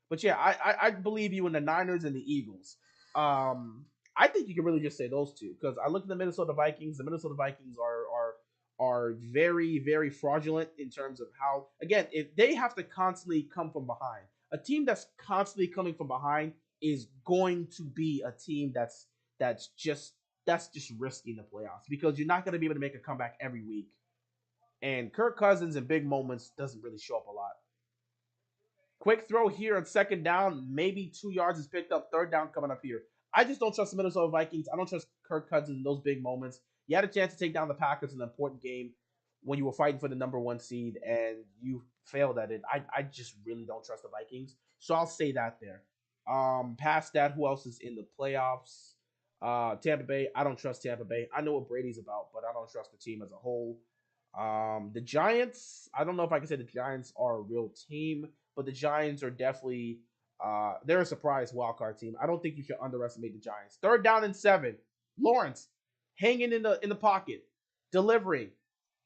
But yeah, I believe you in the Niners and the Eagles. I think you can really just say those two because I look at the Minnesota Vikings. The Minnesota Vikings are very, very fraudulent in terms of how, again, if they have to constantly come from behind, a team that's constantly coming from behind is going to be a team that's just risky in the playoffs because you're not going to be able to make a comeback every week. And Kirk Cousins in big moments doesn't really show up a lot. Quick throw here on second down, maybe 2 yards is picked up. Third down coming up here. I just don't trust the Minnesota Vikings. I don't trust Kirk Cousins in those big moments. You had a chance to take down the Packers in an important game when you were fighting for the number one seed, and you failed at it. I just really don't trust the Vikings. So I'll say that there. Past that, who else is in the playoffs? Tampa Bay. I don't trust Tampa Bay. I know what Brady's about, but I don't trust the team as a whole. The Giants. I don't know if I can say the Giants are a real team, but the Giants are definitely they're a surprise wild card team. I don't think you should underestimate the Giants. Third down and 7. Lawrence hanging in the pocket, delivering.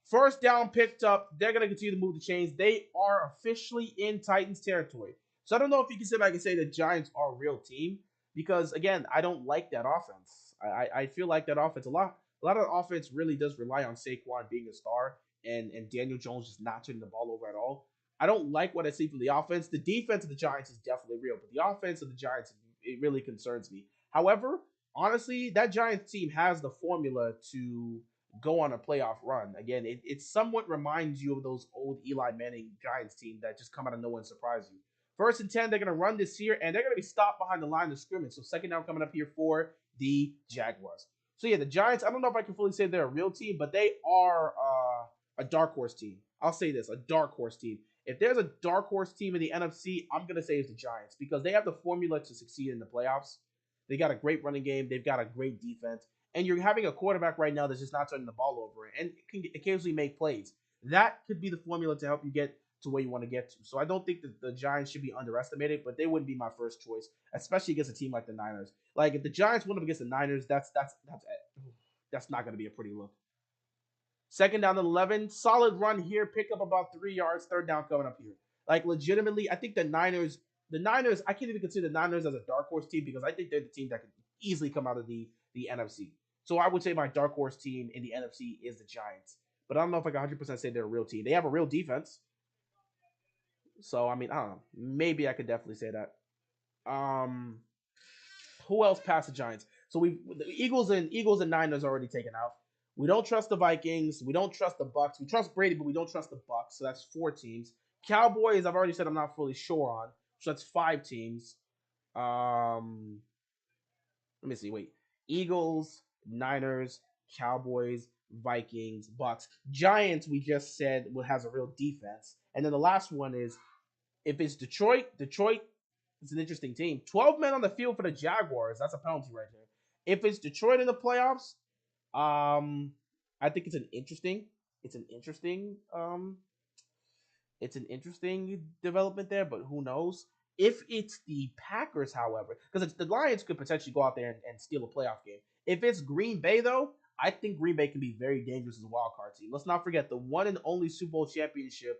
First down picked up. They're gonna continue to move the chains. They are officially in Titans territory. So I don't know if you can sit back and say the Giants are a real team because again, I don't like that offense. I feel like that offense a lot of the offense really does rely on Saquon being a star and Daniel Jones just not turning the ball over at all. I don't like what I see from the offense. The defense of the Giants is definitely real, but the offense of the Giants, it really concerns me. However, honestly, that Giants team has the formula to go on a playoff run. Again, it somewhat reminds you of those old Eli Manning Giants team that just come out of nowhere and surprise you. First and 10, they're going to run this here, and they're going to be stopped behind the line of scrimmage. So second down coming up here for the Jaguars. So yeah, the Giants, I don't know if I can fully say they're a real team, but they are a dark horse team. I'll say this, a dark horse team. If there's a dark horse team in the NFC, I'm going to say it's the Giants because they have the formula to succeed in the playoffs. They got a great running game. They've got a great defense. And you're having a quarterback right now that's just not turning the ball over and can occasionally make plays. That could be the formula to help you get to where you want to get to. So I don't think that the Giants should be underestimated, but they wouldn't be my first choice, especially against a team like the Niners. Like if the Giants went up against the Niners, that's not going to be a pretty look. Second down and 11, solid run here, pick up about 3 yards. Third down coming up here. Like legitimately, I think the Niners, I can't even consider the Niners as a dark horse team because I think they're the team that could easily come out of the NFC. So I would say my dark horse team in the NFC is the Giants. But I don't know if I can 100% say they're a real team. They have a real defense. So, I mean, I don't know. Maybe I could definitely say that. Who else passed the Giants? So the Eagles and Niners already taken out. We don't trust the Vikings. We don't trust the Bucks. We trust Brady, but we don't trust the Bucks. So that's 4 teams. Cowboys, I've already said I'm not fully sure on. So that's 5 teams. Let me see. Wait. Eagles, Niners, Cowboys, Vikings, Bucks. Giants, we just said, has a real defense. And then the last one is, if it's Detroit is an interesting team. 12 men on the field for the Jaguars. That's a penalty right here. If it's Detroit in the playoffs, I think it's an interesting development there, but who knows? If it's the Packers, however, because the Lions could potentially go out there and steal a playoff game. If it's Green Bay, though, I think Green Bay can be very dangerous as a wild card team. Let's not forget the one and only Super Bowl championship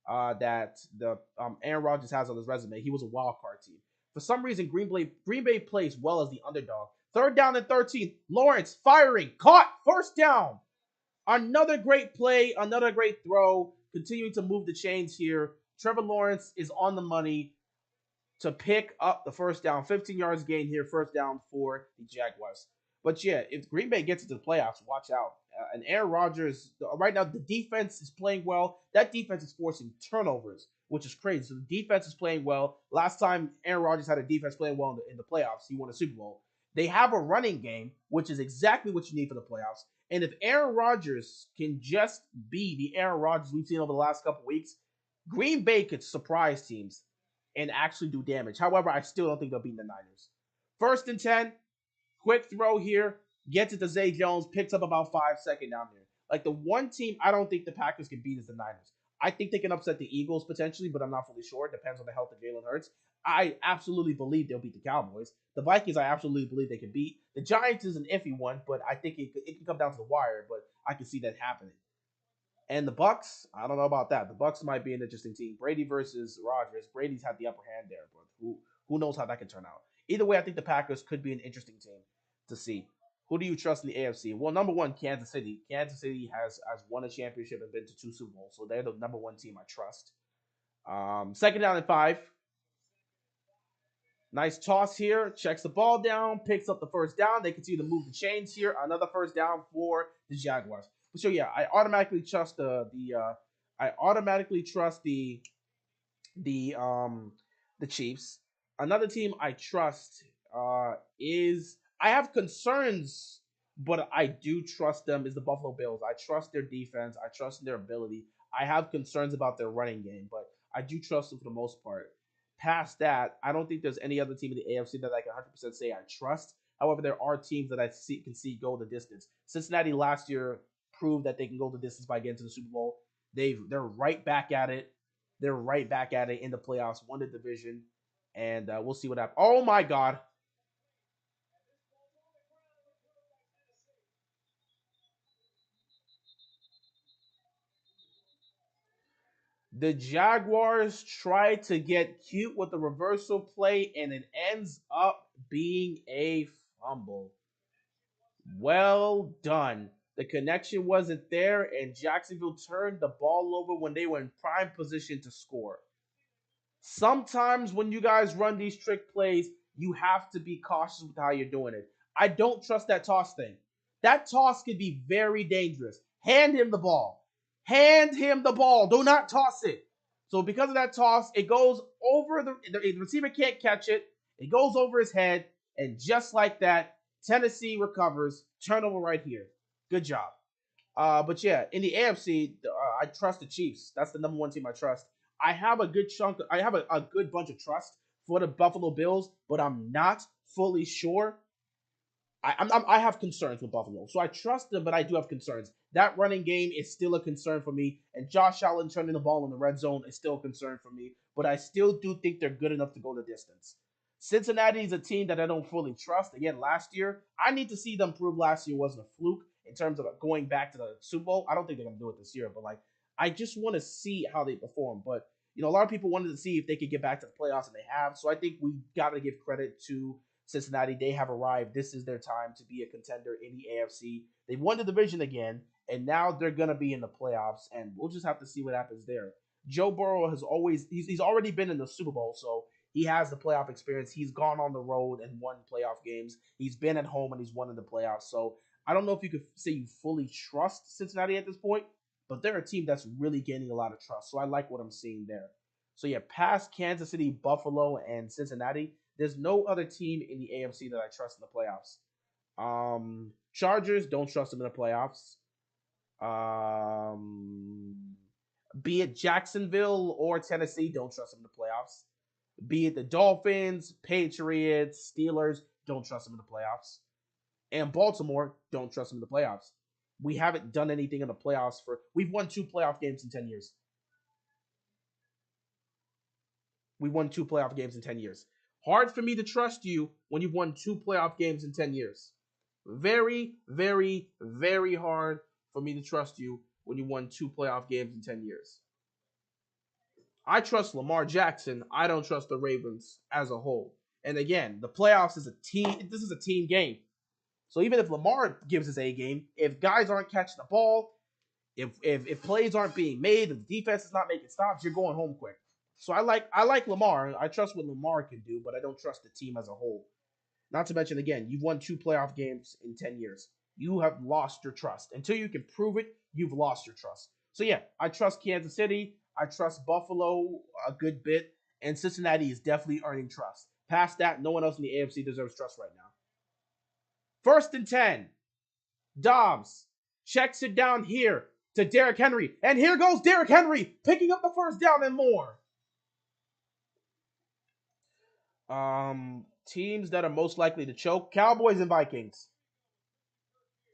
that the Aaron Rodgers has on his resume. He was a wild card team. For some reason, Green Bay plays well as the underdog. Third down and 13. Lawrence firing, caught, first down. Another great play, another great throw. Continuing to move the chains here. Trevor Lawrence is on the money to pick up the first down. 15 yards gain here, first down for the Jaguars. But yeah, if Green Bay gets into the playoffs, watch out. and Aaron Rodgers right now the defense is playing well. That defense is forcing turnovers, which is crazy. So the defense is playing well. Last time Aaron Rodgers had a defense playing well in the playoffs, he won a Super Bowl. They have a running game, which is exactly what you need for the playoffs. And if Aaron Rodgers can just be the Aaron Rodgers we've seen over the last couple weeks, Green Bay could surprise teams and actually do damage. However, I still don't think they'll beat the Niners. First and 10, quick throw here, gets it to Zay Jones, picks up about 5 seconds down there. Like the one team I don't think the Packers can beat is the Niners. I think they can upset the Eagles potentially, but I'm not fully sure. It depends on the health of Jalen Hurts. I absolutely believe they'll beat the Cowboys. The Vikings, I absolutely believe they can beat. The Giants is an iffy one, but I think it can come down to the wire, but I can see that happening. And the Bucks, I don't know about that. The Bucks might be an interesting team. Brady versus Rodgers. Brady's had the upper hand there, but who knows how that can turn out. Either way, I think the Packers could be an interesting team to see. Who do you trust in the AFC? Well, number one, Kansas City. Kansas City has won a championship and been to 2 Super Bowls, so they're the number one team I trust. Second down and 5. Nice toss here. Checks the ball down. Picks up the first down. They continue to move the chains here. Another first down for the Jaguars. So yeah, I automatically trust the Chiefs. Another team I trust is I have concerns, but I do trust them is the Buffalo Bills. I trust their defense. I trust their ability. I have concerns about their running game, but I do trust them for the most part. Past that, I don't think there's any other team in the AFC that I can 100% say I trust. However, there are teams that I can see go the distance. Cincinnati last year proved that they can go the distance by getting to the Super Bowl. They're right back at it. They're right back at it in the playoffs, won the division, and we'll see what happens. Oh my God. The Jaguars try to get cute with the reversal play, and it ends up being a fumble. Well done. The connection wasn't there, and Jacksonville turned the ball over when they were in prime position to score. Sometimes when you guys run these trick plays, you have to be cautious with how you're doing it. I don't trust that toss thing. That toss could be very dangerous. Hand him the ball. Hand him the ball. Do not toss it. So because of that toss, it goes over the receiver can't catch it. It goes over his head, and just like that, Tennessee recovers. Turnover right here. Good job. But yeah, in the AFC, I trust the Chiefs. That's the number one team I trust. I have a good chunk. I have a good bunch of trust for the Buffalo Bills, but I'm not fully sure. I have concerns with Buffalo, so I trust them, but I do have concerns. That running game is still a concern for me, and Josh Allen turning the ball in the red zone is still a concern for me. But I still do think they're good enough to go the distance. Cincinnati is a team that I don't fully trust. Again, last year, I need to see them prove last year wasn't a fluke in terms of going back to the Super Bowl. I don't think they're going to do it this year, but like I just want to see how they perform. But a lot of people wanted to see if they could get back to the playoffs, and they have. So I think we got to give credit to Cincinnati. They have arrived. This is their time to be a contender in the AFC. They won the division again, and now they're going to be in the playoffs, and we'll just have to see what happens there. Joe Burrow has always he's already been in the Super Bowl, so he has the playoff experience. He's gone on the road and won playoff games. He's been at home and he's won in the playoffs. So I don't know if you could say you fully trust Cincinnati at this point, but they're a team that's really gaining a lot of trust. So I like what I'm seeing there. So yeah, past Kansas City, Buffalo, and Cincinnati, there's no other team in the AFC that I trust in the playoffs. Chargers, don't trust them in the playoffs. Be it Jacksonville or Tennessee, don't trust them in the playoffs. Be it the Dolphins, Patriots, Steelers, don't trust them in the playoffs. And Baltimore, don't trust them in the playoffs. We haven't done anything in the playoffs we've won 2 playoff games in 10 years. We won 2 playoff games in 10 years. Hard for me to trust you when you've won 2 playoff games in 10 years. Very, very, very hard for me to trust you when you won 2 playoff games in 10 years. I trust Lamar Jackson. I don't trust the Ravens as a whole. And again, the playoffs is a team. This is a team game. So even if Lamar gives his A game, if guys aren't catching the ball, if plays aren't being made, if the defense is not making stops, you're going home quick. So I like Lamar. I trust what Lamar can do, but I don't trust the team as a whole. Not to mention, again, you've won 2 playoff games in 10 years. you have lost your trust. Until you can prove it, you've lost your trust. So yeah, I trust Kansas City. I trust Buffalo a good bit, and Cincinnati is definitely earning trust. Past that, no one else in the AFC deserves trust right now. 1st and 10. Dobbs checks it down here to Derrick Henry. And here goes Derrick Henry picking up the first down and more. Teams that are most likely to choke: Cowboys and Vikings.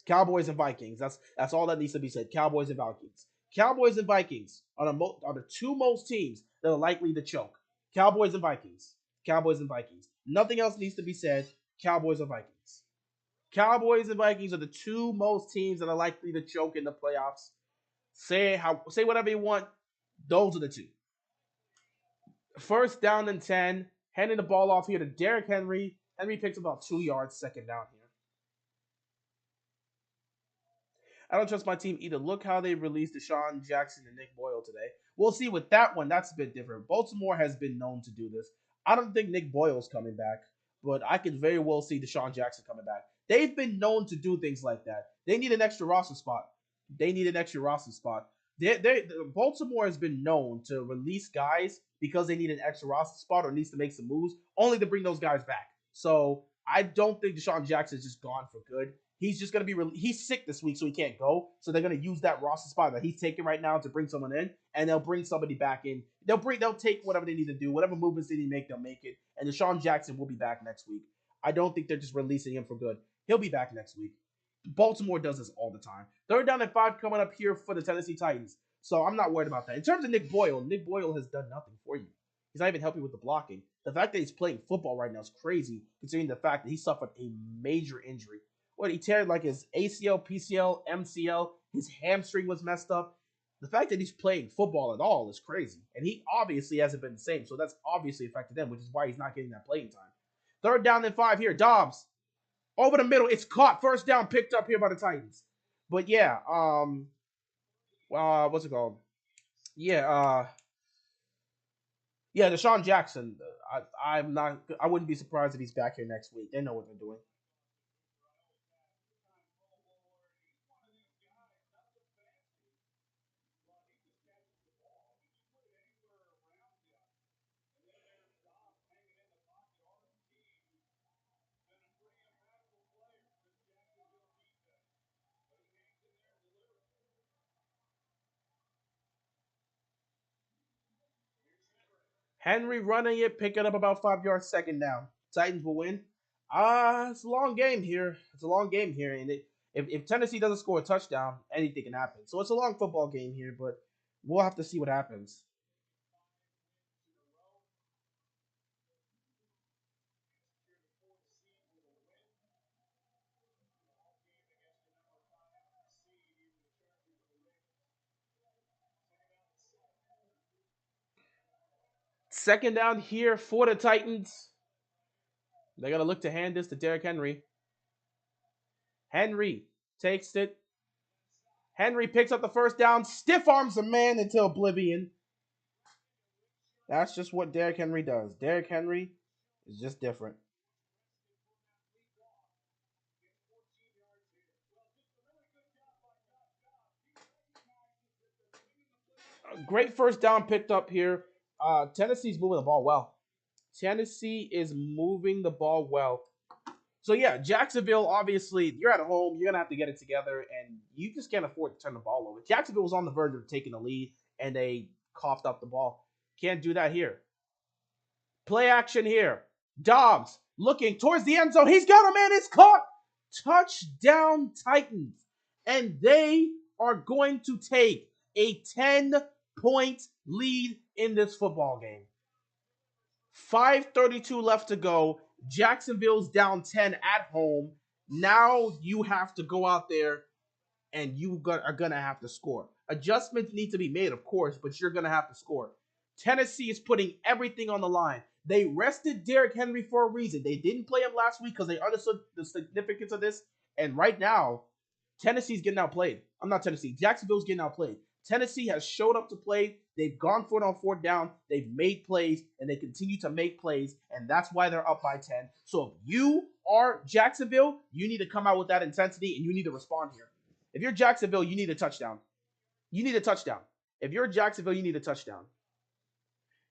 Cowboys and Vikings. That's all that needs to be said. Cowboys and Vikings. Cowboys and Vikings are the two most teams that are likely to choke. Cowboys and Vikings. Cowboys and Vikings. Nothing else needs to be said. Cowboys and Vikings. Cowboys and Vikings are the two most teams that are likely to choke in the playoffs. Say whatever you want. Those are the two. 1st down and 10. Handing the ball off here to Derrick Henry. Henry picks about 2 yards, 2nd down here. I don't trust my team either. Look how they released Deshaun Jackson and Nick Boyle today. We'll see with that one. That's a bit different. Baltimore has been known to do this. I don't think Nick Boyle's coming back, but I could very well see Deshaun Jackson coming back. They've been known to do things like that. They need an extra roster spot. Baltimore has been known to release guys because they need an extra roster spot or needs to make some moves, only to bring those guys back. So I don't think Deshaun Jackson is just gone for good. He's just going to be he's sick this week, so he can't go. So they're going to use that roster spot that he's taking right now to bring someone in, and they'll bring somebody back in. They'll take whatever they need to do, whatever movements they need to make, they'll make it. And Deshaun Jackson will be back next week. I don't think they're just releasing him for good. He'll be back next week. Baltimore does this all the time. 3rd down and 5 coming up here for the Tennessee Titans. So I'm not worried about that. In terms of Nick Boyle has done nothing for you. He's not even helping with the blocking. The fact that he's playing football right now is crazy, considering the fact that he suffered a major injury. He teared like his ACL, PCL, MCL. His hamstring was messed up. The fact that he's playing football at all is crazy. And he obviously hasn't been the same. So that's obviously affected him, which is why he's not getting that playing time. 3rd down and 5 here. Dobbs. Over the middle. It's caught. 1st down picked up here by the Titans. But yeah, what's it called? Yeah, Deshaun Jackson. I wouldn't be surprised if he's back here next week. They know what they're doing. Henry running it, picking up about 5 yards, 2nd down. Titans will win. It's a long game here. And if Tennessee doesn't score a touchdown, anything can happen. So it's a long football game here, but we'll have to see what happens. Second down here for the Titans. They're going to look to hand this to Derrick Henry. Henry takes it. Henry picks up the 1st down, stiff arms a man into oblivion. That's just what Derrick Henry does. Derrick Henry is just different. Great 1st down picked up here. Tennessee's moving the ball well. Tennessee is moving the ball well. So yeah, Jacksonville, obviously, you're at home. You're going to have to get it together, and you just can't afford to turn the ball over. Jacksonville was on the verge of taking the lead, and they coughed up the ball. Can't do that here. Play action here. Dobbs looking towards the end zone. He's got a man. It's caught. Touchdown Titans. And they are going to take a 10-point lead in this football game. 5:32 left to go. Jacksonville's down 10 at home. Now you have to go out there and you are going to have to score. Adjustments need to be made, of course, but you're going to have to score. Tennessee is putting everything on the line. They rested Derrick Henry for a reason. They didn't play him last week because they understood the significance of this. And right now, Tennessee's getting outplayed. I'm not Tennessee. Jacksonville's getting outplayed. Tennessee has showed up to play. They've gone for it on 4th down. They've made plays, and they continue to make plays, and that's why they're up by 10. So if you are Jacksonville, you need to come out with that intensity and you need to respond here. If you're Jacksonville, you need a touchdown. You need a touchdown. If you're Jacksonville, you need a touchdown.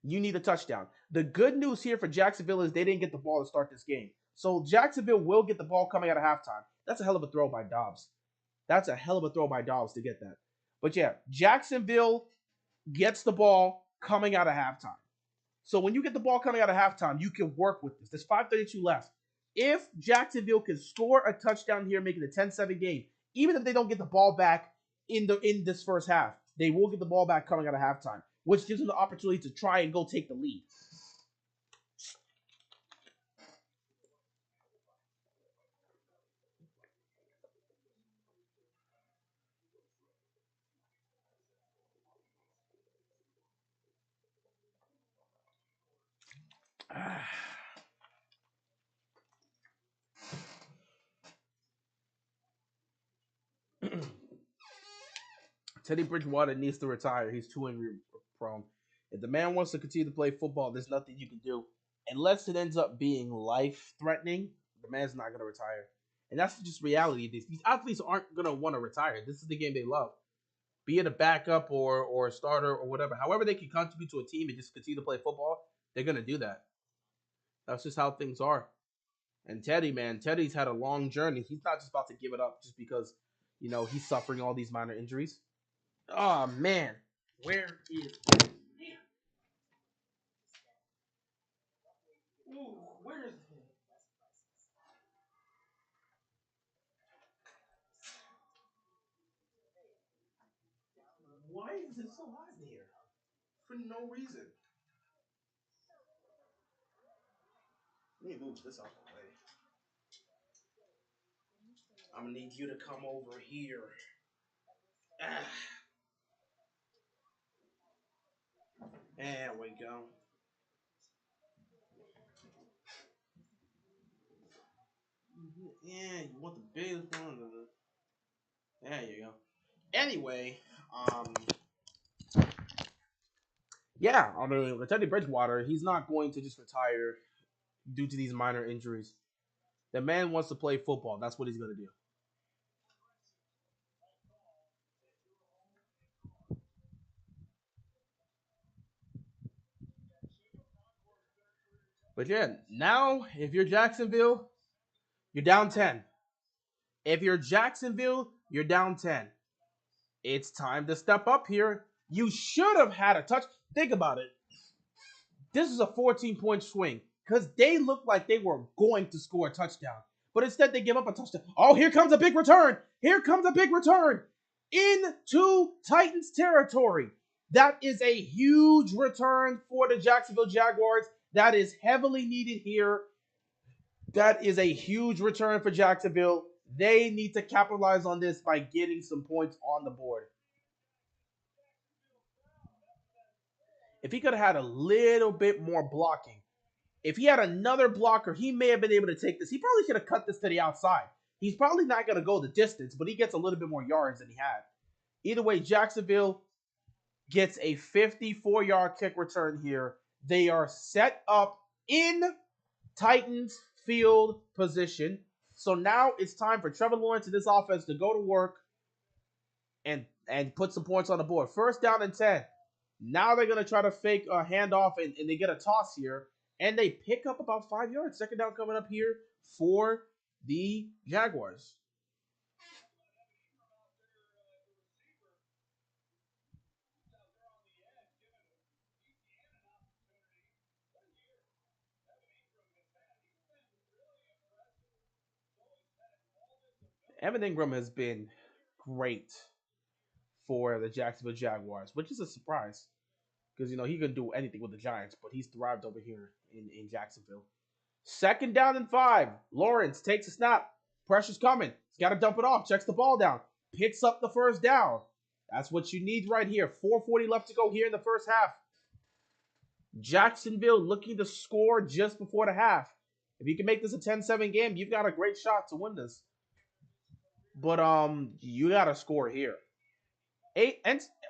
You need a touchdown. The good news here for Jacksonville is they didn't get the ball to start this game. So Jacksonville will get the ball coming out of halftime. That's a hell of a throw by Dobbs. That's a hell of a throw by Dobbs to get that. But yeah, Jacksonville gets the ball coming out of halftime. So when you get the ball coming out of halftime, you can work with this. There's 5:32 left. If Jacksonville can score a touchdown here, making it a 10-7 game, even if they don't get the ball back in this first half, they will get the ball back coming out of halftime, which gives them the opportunity to try and go take the lead. Teddy Bridgewater needs to retire. He's too injury prone. If the man wants to continue to play football, there's nothing you can do. Unless it ends up being life threatening, the man's not going to retire. And that's just reality. These athletes aren't going to want to retire. This is the game they love. Be it a backup or a starter or whatever. However they can contribute to a team and just continue to play football, they're going to do that. That's just how things are. And Teddy, man, Teddy's had a long journey. He's not just about to give it up just because, he's suffering all these minor injuries. Oh, man. Where is it? Ooh, where is it? Why is it so hot in here? For no reason. Let me move this out the way. I'm going to need you to come over here. Ah. There we go. Yeah, you want the biggest one. There you go. Anyway, yeah, I mean, with Teddy Bridgewater, he's not going to just retire due to these minor injuries. The man wants to play football. That's what he's going to do. But yeah, now if you're Jacksonville, you're down 10. If you're Jacksonville, you're down 10. It's time to step up here. You should have had a touch. Think about it. This is a 14-point swing because they looked like they were going to score a touchdown. But instead, they give up a touchdown. Oh, here comes a big return. Here comes a big return into Titans territory. That is a huge return for the Jacksonville Jaguars. That is heavily needed here. That is a huge return for Jacksonville. They need to capitalize on this by getting some points on the board. If he could have had a little bit more blocking, if he had another blocker, he may have been able to take this. He probably should have cut this to the outside. He's probably not going to go the distance, but he gets a little bit more yards than he had. Either way, Jacksonville gets a 54-yard kick return here. They are set up in Titans field position. So now it's time for Trevor Lawrence and this offense to go to work and put some points on the board. First down and 10. Now they're going to try to fake a handoff and they get a toss here. And they pick up about 5 yards. Second down coming up here for the Jaguars. Evan Ingram has been great for the Jacksonville Jaguars, which is a surprise because, he can do anything with the Giants, but he's thrived over here in Jacksonville. Second down and 5. Lawrence takes a snap. Pressure's coming. He's got to dump it off. Checks the ball down. Picks up the first down. That's what you need right here. 4:40 left to go here in the first half. Jacksonville looking to score just before the half. If you can make this a 10-7 game, you've got a great shot to win this. But you got to score here.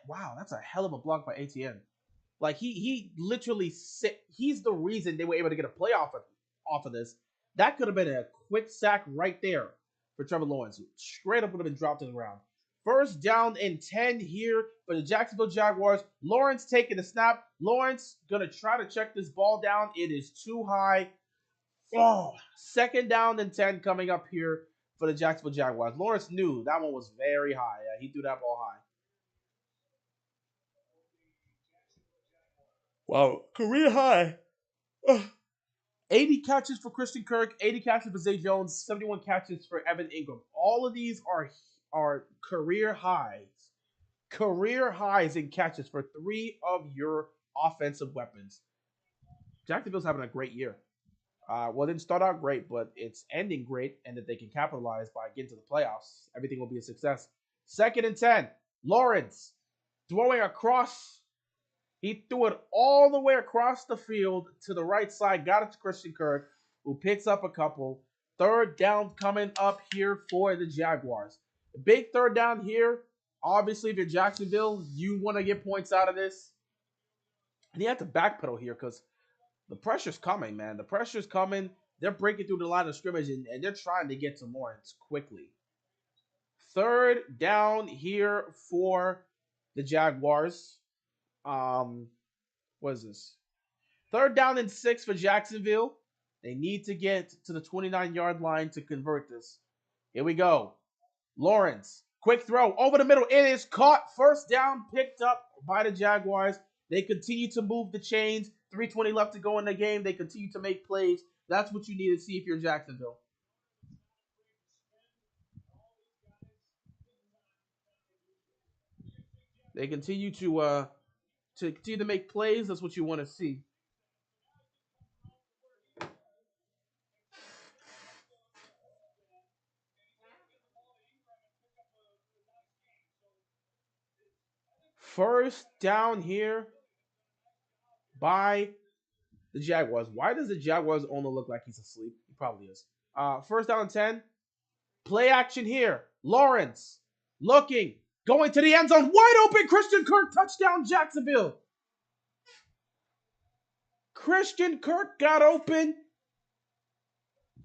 Wow, that's a hell of a block by ATN. Like he literally he's the reason they were able to get a playoff off of this. That could have been a quick sack right there for Trevor Lawrence. Straight up would have been dropped to the ground. First down and 10 here for the Jacksonville Jaguars. Lawrence taking the snap. Lawrence going to try to check this ball down. It is too high. Oh, second down and 10 coming up here for the Jacksonville Jaguars. Lawrence knew that one was very high. He threw that ball high. Wow, career high. 80 catches for Christian Kirk, 80 catches for Zay Jones, 71 catches for Evan Ingram. All of these are career highs. Career highs in catches for three of your offensive weapons. Jacksonville's having a great year. Well, it didn't start out great, but it's ending great, and if they can capitalize by getting to the playoffs, everything will be a success. Second and 10. Lawrence throwing across. He threw it all the way across the field to the right side, got it to Christian Kirk, who picks up a couple. Third down coming up here for the Jaguars. The big third down here. Obviously, if you're Jacksonville, you want to get points out of this. And you have to backpedal here because the pressure's coming, man. The pressure's coming. They're breaking through the line of scrimmage, and they're trying to get to Lawrence quickly. Third down here for the Jaguars. What is this? Third down and 6 for Jacksonville. They need to get to the 29-yard line to convert this. Here we go. Lawrence, quick throw over the middle. It is caught. First down picked up by the Jaguars. They continue to move the chains. 3:20 left to go in the game. They continue to make plays. That's what you need to see if you're Jacksonville. They continue to continue to make plays. That's what you want to see. First down here by the Jaguars. Why does the Jaguars owner look like he's asleep? He probably is. First down and 10. Play action here. Lawrence looking, going to the end zone. Wide open. Christian Kirk, touchdown Jacksonville. Christian Kirk got open.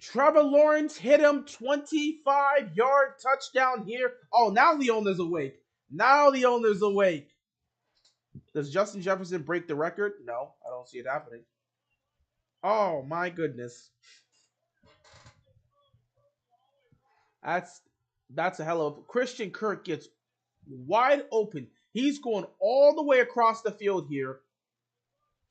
Trevor Lawrence hit him. 25-yard touchdown here. Oh, now the owner's awake. Now the owner's awake. Does Justin Jefferson break the record? No, I don't see it happening. Oh, my goodness. That's a hell of... Christian Kirk gets wide open. He's going all the way across the field here.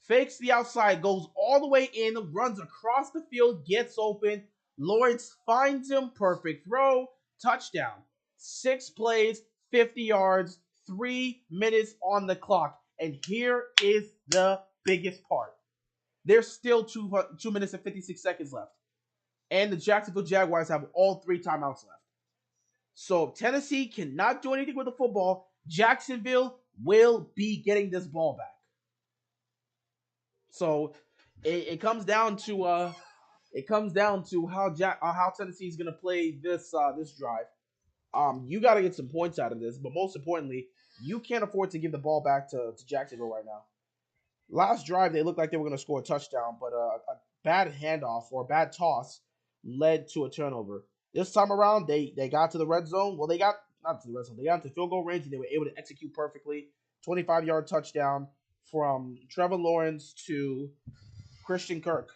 Fakes the outside, goes all the way in, runs across the field, gets open. Lawrence finds him, perfect throw, touchdown. 6 plays, 50 yards, 3 minutes on the clock. And here is the biggest part. There's still 2 minutes and 56 seconds left. And the Jacksonville Jaguars have all 3 timeouts left. So Tennessee cannot do anything with the football. Jacksonville will be getting this ball back. So it comes down to how Tennessee is gonna play this drive. You got to get some points out of this, but most importantly, you can't afford to give the ball back to Jacksonville right now. Last drive, they looked like they were gonna score a touchdown, but a bad handoff or a bad toss led to a turnover. This time around, they got to the red zone. Well, they got not to the red zone. They got to field goal range, and they were able to execute perfectly. 25-yard touchdown from Trevor Lawrence to Christian Kirk.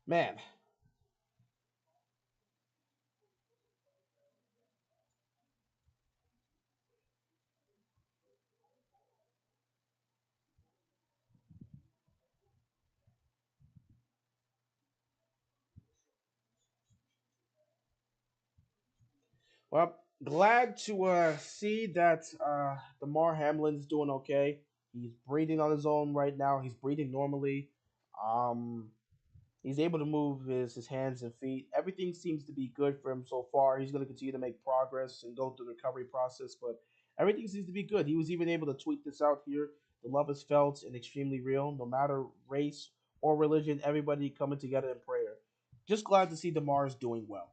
Man. Well, glad to see that Damar Hamlin's doing okay. He's breathing on his own right now. He's breathing normally. Um, he's able to move his hands and feet. Everything seems to be good for him so far. He's going to continue to make progress and go through the recovery process, but everything seems to be good. He was even able to tweet this out here. The love is felt and extremely real, no matter race or religion, everybody coming together in prayer. Just glad to see Damar's doing well.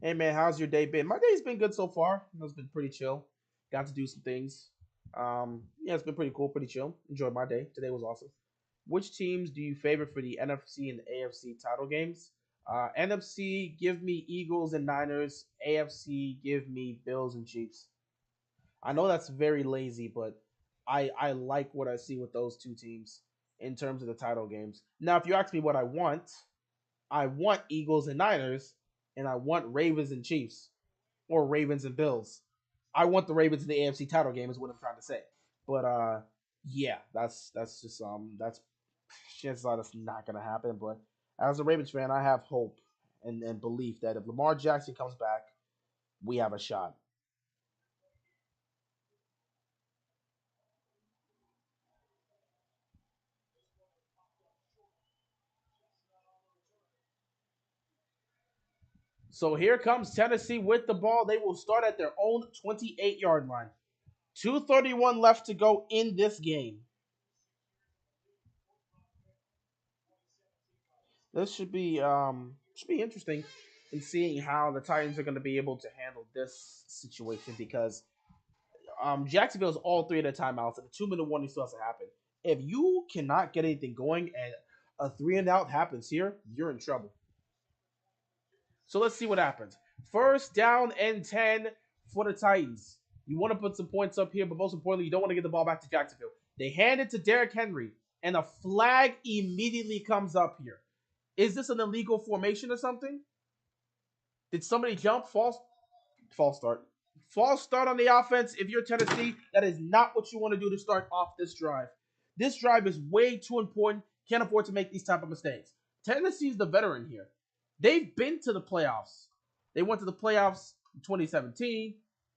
Hey man, how's your day been? My day's been good so far. It's been pretty chill. Got to do some things. Yeah, it's been pretty cool, pretty chill. Enjoyed my day. Today was awesome. Which teams do you favor for the NFC and AFC title games? NFC, give me Eagles and Niners. AFC, give me Bills and Chiefs. I know that's very lazy, but I like what I see with those two teams in terms of the title games. Now, if you ask me what I want Eagles and Niners, and I want Ravens and Chiefs, or Ravens and Bills. I want the Ravens in the AFC title game is what I'm trying to say. But yeah, that's just that's chances are that's not gonna happen. But as a Ravens fan, I have hope and belief that if Lamar Jackson comes back, we have a shot. So here comes Tennessee with the ball. They will start at their own 28-yard line. 2:31 left to go in this game. This should be interesting in seeing how the Titans are going to be able to handle this situation because Jacksonville's all three of their timeouts and the 2 minute warning still has to happen. If you cannot get anything going and a three and out happens here, you're in trouble. So let's see what happens. First down and 10 for the Titans. You want to put some points up here, but most importantly, you don't want to get the ball back to Jacksonville. They hand it to Derrick Henry, and a flag immediately comes up here. Is this an illegal formation or something? Did somebody jump? False start. False start on the offense. If you're Tennessee, that is not what you want to do to start off this drive. This drive is way too important. Can't afford to make these type of mistakes. Tennessee's the veteran here. They've been to the playoffs. They went to the playoffs in 2017.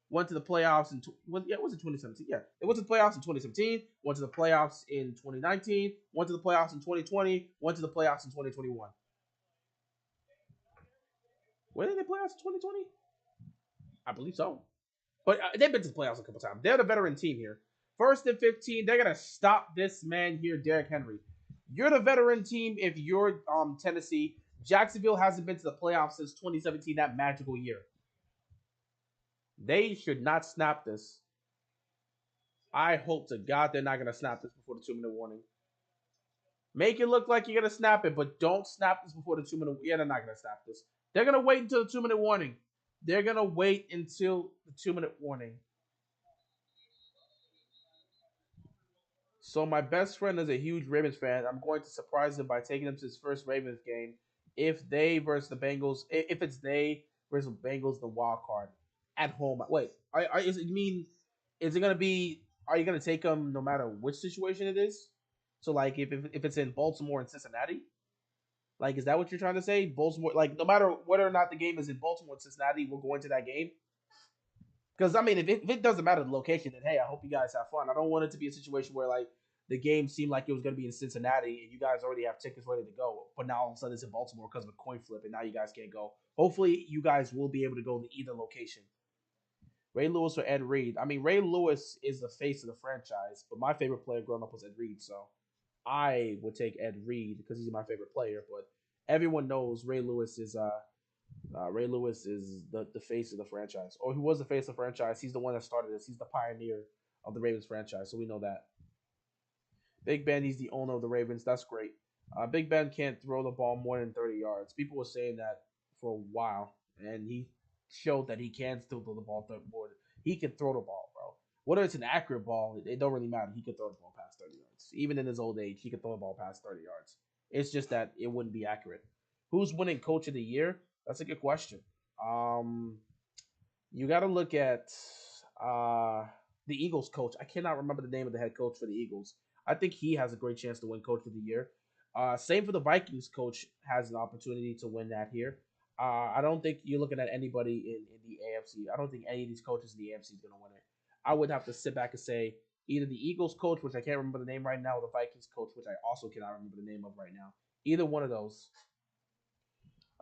Went to the playoffs in yeah, it was in 2017. Yeah, they went to the playoffs in 2017. Went to the playoffs in 2019. Went to the playoffs in 2020. Went to the playoffs in 2021. When did they playoffs in 2020? I believe so. But they've been to the playoffs a couple times. They're the veteran team here. First and 15, they're gonna stop this man here, Derrick Henry. You're the veteran team if you're Tennessee. Jacksonville hasn't been to the playoffs since 2017, that magical year. They should not snap this. I hope to God they're not gonna snap this before the 2 minute warning. Make it look like you're gonna snap it, but don't snap this before the 2 minute. Yeah, they're not gonna snap this. They're gonna wait until the 2 minute warning. They're gonna wait until the 2 minute warning. So my best friend is a huge Ravens fan. I'm going to surprise him by taking him to his first Ravens game. If they versus the Bengals, if it's they versus the Bengals, the wild card at home. Wait, is it mean? Is it gonna be? Are you gonna take them no matter which situation it is? So like if it's in Baltimore and Cincinnati, like is that what you're trying to say? Baltimore, like no matter whether or not the game is in Baltimore and Cincinnati, we'll go into that game. Because I mean, if it doesn't matter the location, then hey, I hope you guys have fun. I don't want it to be a situation where like the game seemed like it was going to be in Cincinnati and you guys already have tickets ready to go, but now all of a sudden it's in Baltimore because of a coin flip, and now you guys can't go. Hopefully, you guys will be able to go to either location. Ray Lewis or Ed Reed? I mean, Ray Lewis is the face of the franchise, but my favorite player growing up was Ed Reed, so I would take Ed Reed because he's my favorite player. But everyone knows Ray Lewis is the face of the franchise, or he was the face of the franchise. He's the one that started this. He's the pioneer of the Ravens franchise, so we know that. Big Ben, he's the owner of the Ravens. That's great. Big Ben can't throw the ball more than 30 yards. People were saying that for a while, and he showed that he can still throw the ball more. He can throw the ball, bro. Whether it's an accurate ball, it don't really matter. He can throw the ball past 30 yards. Even in his old age, he can throw the ball past 30 yards. It's just that it wouldn't be accurate. Who's winning Coach of the Year? That's a good question. Um, you got to look at uh, the Eagles coach. I cannot remember the name of the head coach for the Eagles. I think he has a great chance to win Coach of the Year. Same for the Vikings coach has an opportunity to win that here. I don't think you're looking at anybody in the AFC. I don't think any of these coaches in the AFC is going to win it. I would have to sit back and say either the Eagles coach, which I can't remember the name right now, or the Vikings coach, which I also cannot remember the name of right now. Either one of those.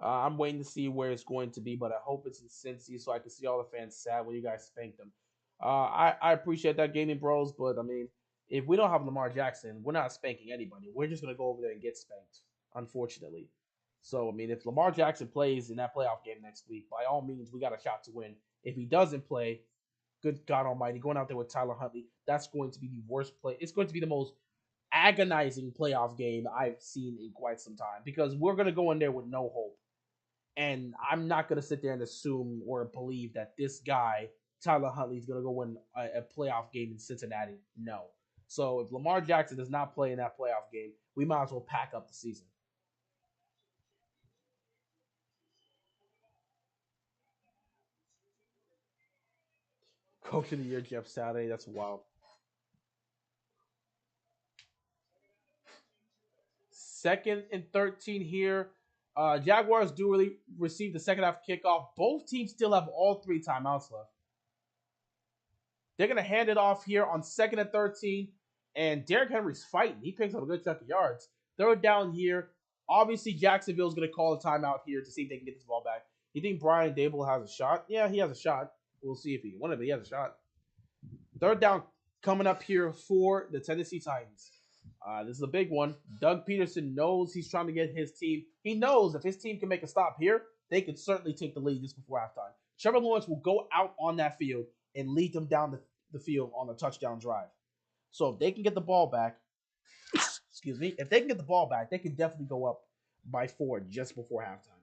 I'm waiting to see where it's going to be, but I hope it's in Cincy so I can see all the fans sad when you guys spank them. I appreciate that, gaming bros, but I mean, if we don't have Lamar Jackson, we're not spanking anybody. We're just gonna go over there and get spanked, unfortunately. So, I mean, if Lamar Jackson plays in that playoff game next week, by all means, we got a shot to win. If he doesn't play, good God Almighty, going out there with Tyler Huntley, that's going to be the worst play. It's going to be the most agonizing playoff game I've seen in quite some time because we're going to go in there with no hope. And I'm not going to sit there and assume or believe that this guy, Tyler Huntley, is going to go win a playoff game in Cincinnati. No. So if Lamar Jackson does not play in that playoff game, we might as well pack up the season. Coach of the year, Jeff Saturday. That's wild. Second and 13 here. Jaguars do really receive the second half kickoff. Both teams still have all 3 timeouts left. They're going to hand it off here on second and 13. And Derrick Henry's fighting. He picks up a good chunk of yards. Third down here. Obviously, Jacksonville's going to call a timeout here to see if they can get this ball back. You think Brian Dable has a shot? Yeah, he has a shot. We'll see if he won it, but he has a shot. Third down coming up here for the Tennessee Titans. This is a big one. Doug Peterson knows he's trying to get his team. He knows if his team can make a stop here, they could certainly take the lead just before halftime. Trevor Lawrence will go out on that field and lead them down the field on a touchdown drive. So if they can get the ball back, excuse me, if they can get the ball back, they can definitely go up by 4 just before halftime.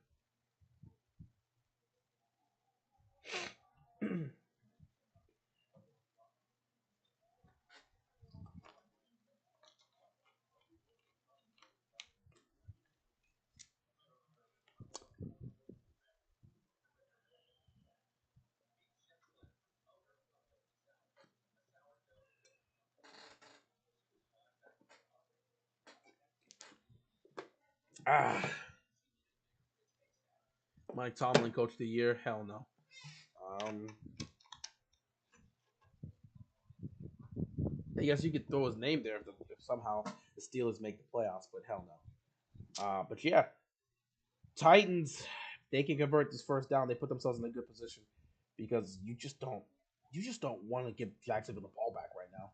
Mike Tomlin, coach of the year? Hell no. I guess you could throw his name there if somehow the Steelers make the playoffs, but hell no. But yeah, Titans, they can convert this first down. They put themselves in a good position because you just don't want to give Jacksonville the ball back right now.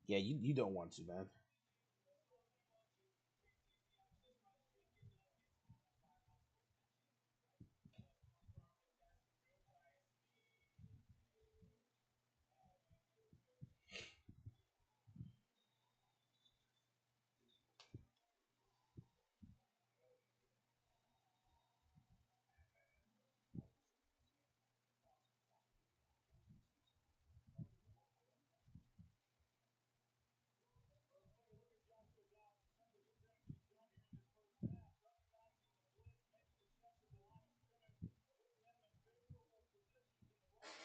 Yeah, you don't want to, man.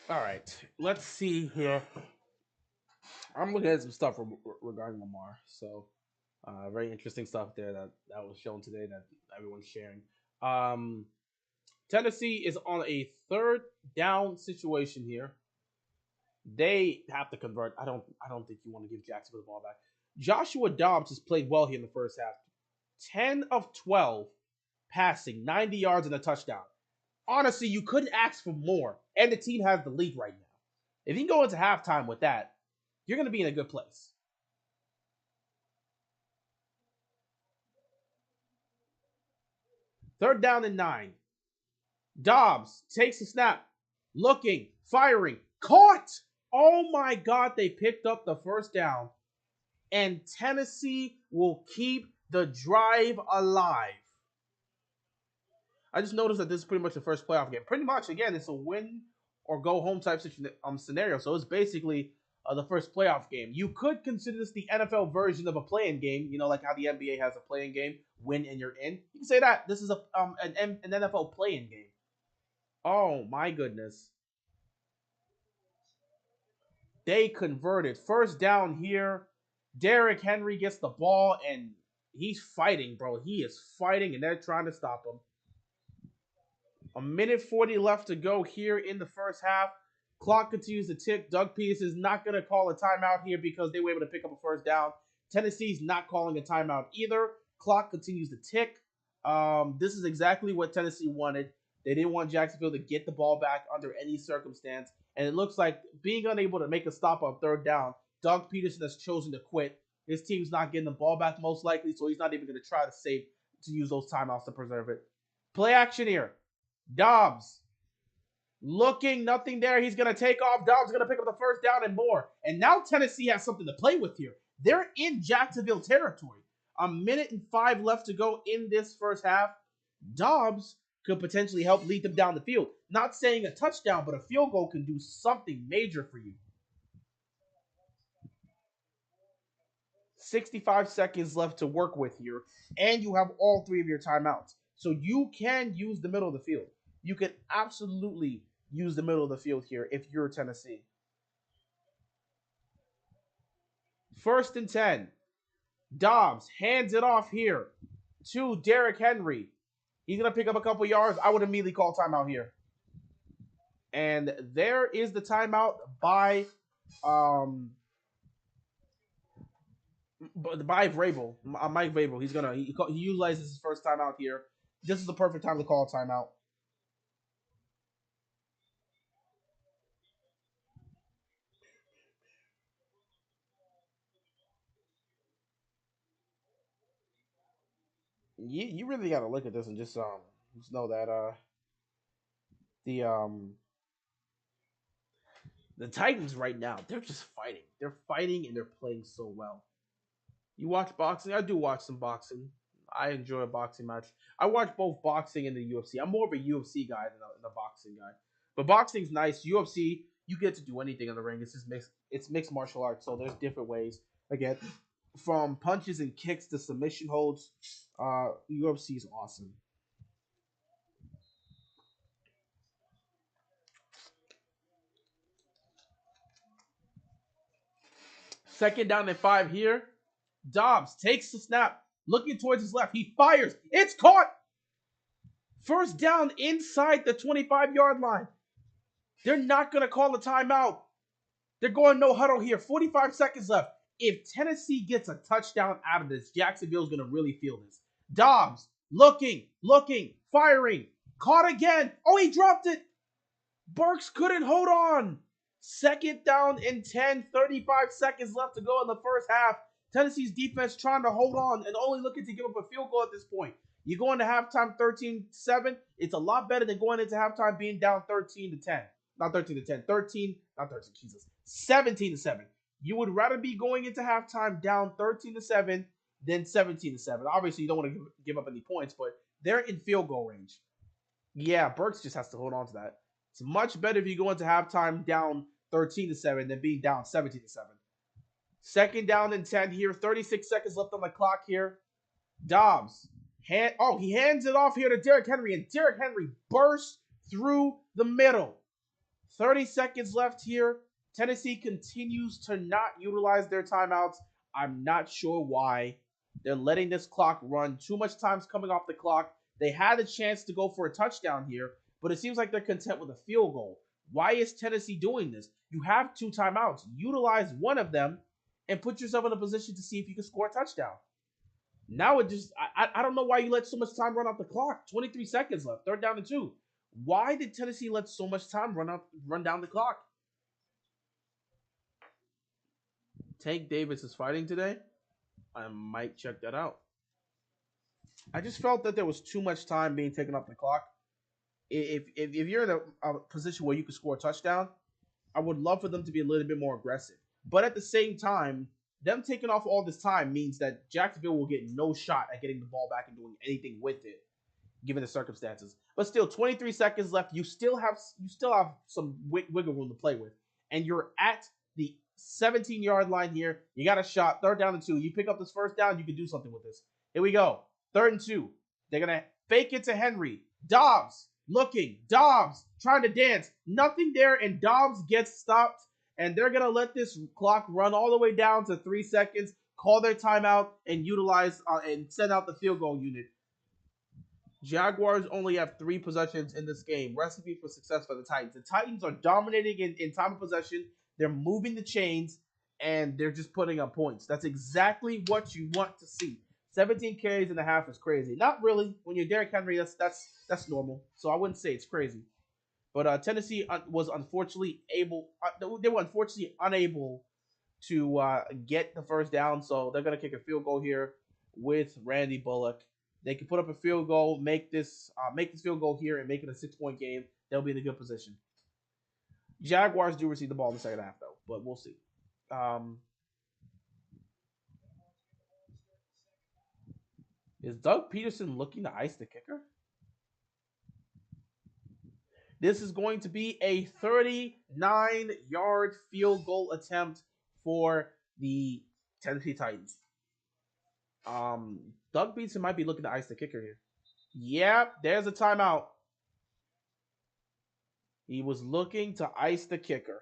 All right, let's see here. I'm looking at some stuff regarding Lamar. So, very interesting stuff there that was shown today that everyone's sharing. Um, Tennessee is on a third down situation here. They have to convert. I don't think you want to give Jacksonville the ball back. Joshua Dobbs has played well here in the first half. 10 of 12 passing, 90 yards and a touchdown. Honestly, you couldn't ask for more. And the team has the lead right now. If you can go into halftime with that, you're going to be in a good place. Third down and 9. Dobbs takes the snap, looking, firing, caught. Oh my God, they picked up the first down. And Tennessee will keep the drive alive. I just noticed that this is pretty much the first playoff game. Pretty much, again, it's a win or go home type scenario. So it's basically the first playoff game. You could consider this the NFL version of a play-in game. You know, like how the NBA has a play-in game, win and you're in. You can say that this is an NFL play-in game. Oh my goodness. They converted. First down here. Derrick Henry gets the ball and he's fighting, bro. He is fighting and they're trying to stop him. A minute 40 left to go here in the first half. Clock continues to tick. Doug Peterson is not going to call a timeout here because they were able to pick up a first down. Tennessee's not calling a timeout either. Clock continues to tick. This is exactly what Tennessee wanted. They didn't want Jacksonville to get the ball back under any circumstance. And it looks like being unable to make a stop on third down, Doug Peterson has chosen to quit. His team's not getting the ball back most likely, so he's not even going to try to use those timeouts to preserve it. Play action here. Dobbs. Looking, nothing there. He's going to take off. Dobbs going to pick up the first down and more. And now Tennessee has something to play with here. They're in Jacksonville territory. 1:05 left to go in this first half. Dobbs could potentially help lead them down the field. Not saying a touchdown, but a field goal can do something major for you. 65 seconds left to work with here, and you have all 3 of your timeouts. So you can use the middle of the field. You can absolutely use the middle of the field here if you're Tennessee. 1st and 10. Dobbs hands it off here to Derrick Henry. He's going to pick up a couple yards. I would immediately call timeout here. And there is the timeout by Vrabel. Mike Vrabel. He utilizes his first timeout here. This is the perfect time to call a timeout. You really got to look at this and just know that the Titans right now, they're just fighting. They're fighting and they're playing so well. You watch boxing? I do watch some boxing. I enjoy a boxing match. I watch both boxing and the UFC. I'm more of a UFC guy than a boxing guy. But boxing's nice. UFC, you get to do anything in the ring. It's just mixed martial arts, so there's different ways. Again, from punches and kicks to submission holds, UFC is awesome. Second down and 5 here. Dobbs takes the snap, looking towards his left. He fires. It's caught. First down inside the 25-yard line. They're not going to call a timeout. They're going no huddle here. 45 seconds left. If Tennessee gets a touchdown out of this, Jacksonville's going to really feel this. Dobbs looking, firing. Caught again. Oh, he dropped it. Burks couldn't hold on. Second down and 10. 35 seconds left to go in the first half. Tennessee's defense trying to hold on and only looking to give up a field goal at this point. You go into halftime 13-7. It's a lot better than going into halftime being down 13-10. Not 13-10. 17-7. You would rather be going into halftime down 13-7 than 17-7. Obviously, you don't want to give up any points, but they're in field goal range. Yeah, Burks just has to hold on to that. It's much better if you go into halftime down 13-7 than being down 17-7. Second down and 10 here. 36 seconds left on the clock here. Dobbs. He hands it off here to Derrick Henry, and Derrick Henry bursts through the middle. 30 seconds left here. Tennessee continues to not utilize their timeouts. I'm not sure why. They're letting this clock run. Too much time's coming off the clock. They had a chance to go for a touchdown here, but it seems like they're content with a field goal. Why is Tennessee doing this? You have 2 timeouts. Utilize one of them and put yourself in a position to see if you can score a touchdown. Now it just, I don't know why you let so much time run off the clock. 23 seconds left, 3rd down and 2. Why did Tennessee let so much time run down the clock? Tank Davis is fighting today. I might check that out. I just felt that there was too much time being taken off the clock. If you're in a position where you can score a touchdown, I would love for them to be a little bit more aggressive. But at the same time, them taking off all this time means that Jacksonville will get no shot at getting the ball back and doing anything with it, given the circumstances. But still, 23 seconds left. You still have some wiggle room to play with, and you're at the 17-yard line here. You got a shot. 3rd down and 2. You pick up this first down, you can do something with this. Here we go. 3rd and 2. They're gonna fake it to Henry. Dobbs looking. Dobbs trying to dance. Nothing there, and Dobbs gets stopped. And they're going to let this clock run all the way down to 3 seconds, call their timeout, and utilize and send out the field goal unit. Jaguars only have 3 possessions in this game. Recipe for success for the Titans. The Titans are dominating in time of possession. They're moving the chains, and they're just putting up points. That's exactly what you want to see. 17 carries in a half is crazy. Not really. When you're Derrick Henry, that's normal. So I wouldn't say it's crazy. But Tennessee was unfortunately able. They were unfortunately unable to get the first down, so they're gonna kick a field goal here with Randy Bullock. They can put up a field goal, make this field goal here, and make it a 6-point game. They'll be in a good position. Jaguars do receive the ball in the second half, though, but we'll see. Um, is Doug Peterson looking to ice the kicker? This is going to be a 39-yard field goal attempt for the Tennessee Titans. Doug Peterson might be looking to ice the kicker here. Yep, there's a timeout. He was looking to ice the kicker.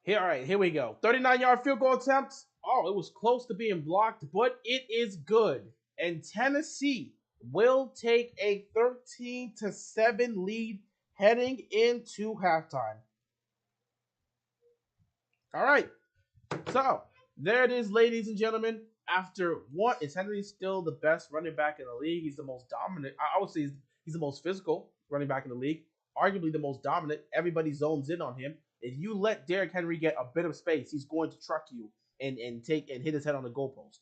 Here, all right, here we go. 39-yard field goal attempt. Oh, it was close to being blocked, but it is good. And Tennessee will take a 13-7 lead heading into halftime. All right. So there it is, ladies and gentlemen. After what is Henry still the best running back in the league? He's the most dominant. I would say he's the most physical running back in the league. Arguably the most dominant. Everybody zones in on him. If you let Derrick Henry get a bit of space, he's going to truck you and hit his head on the goalpost.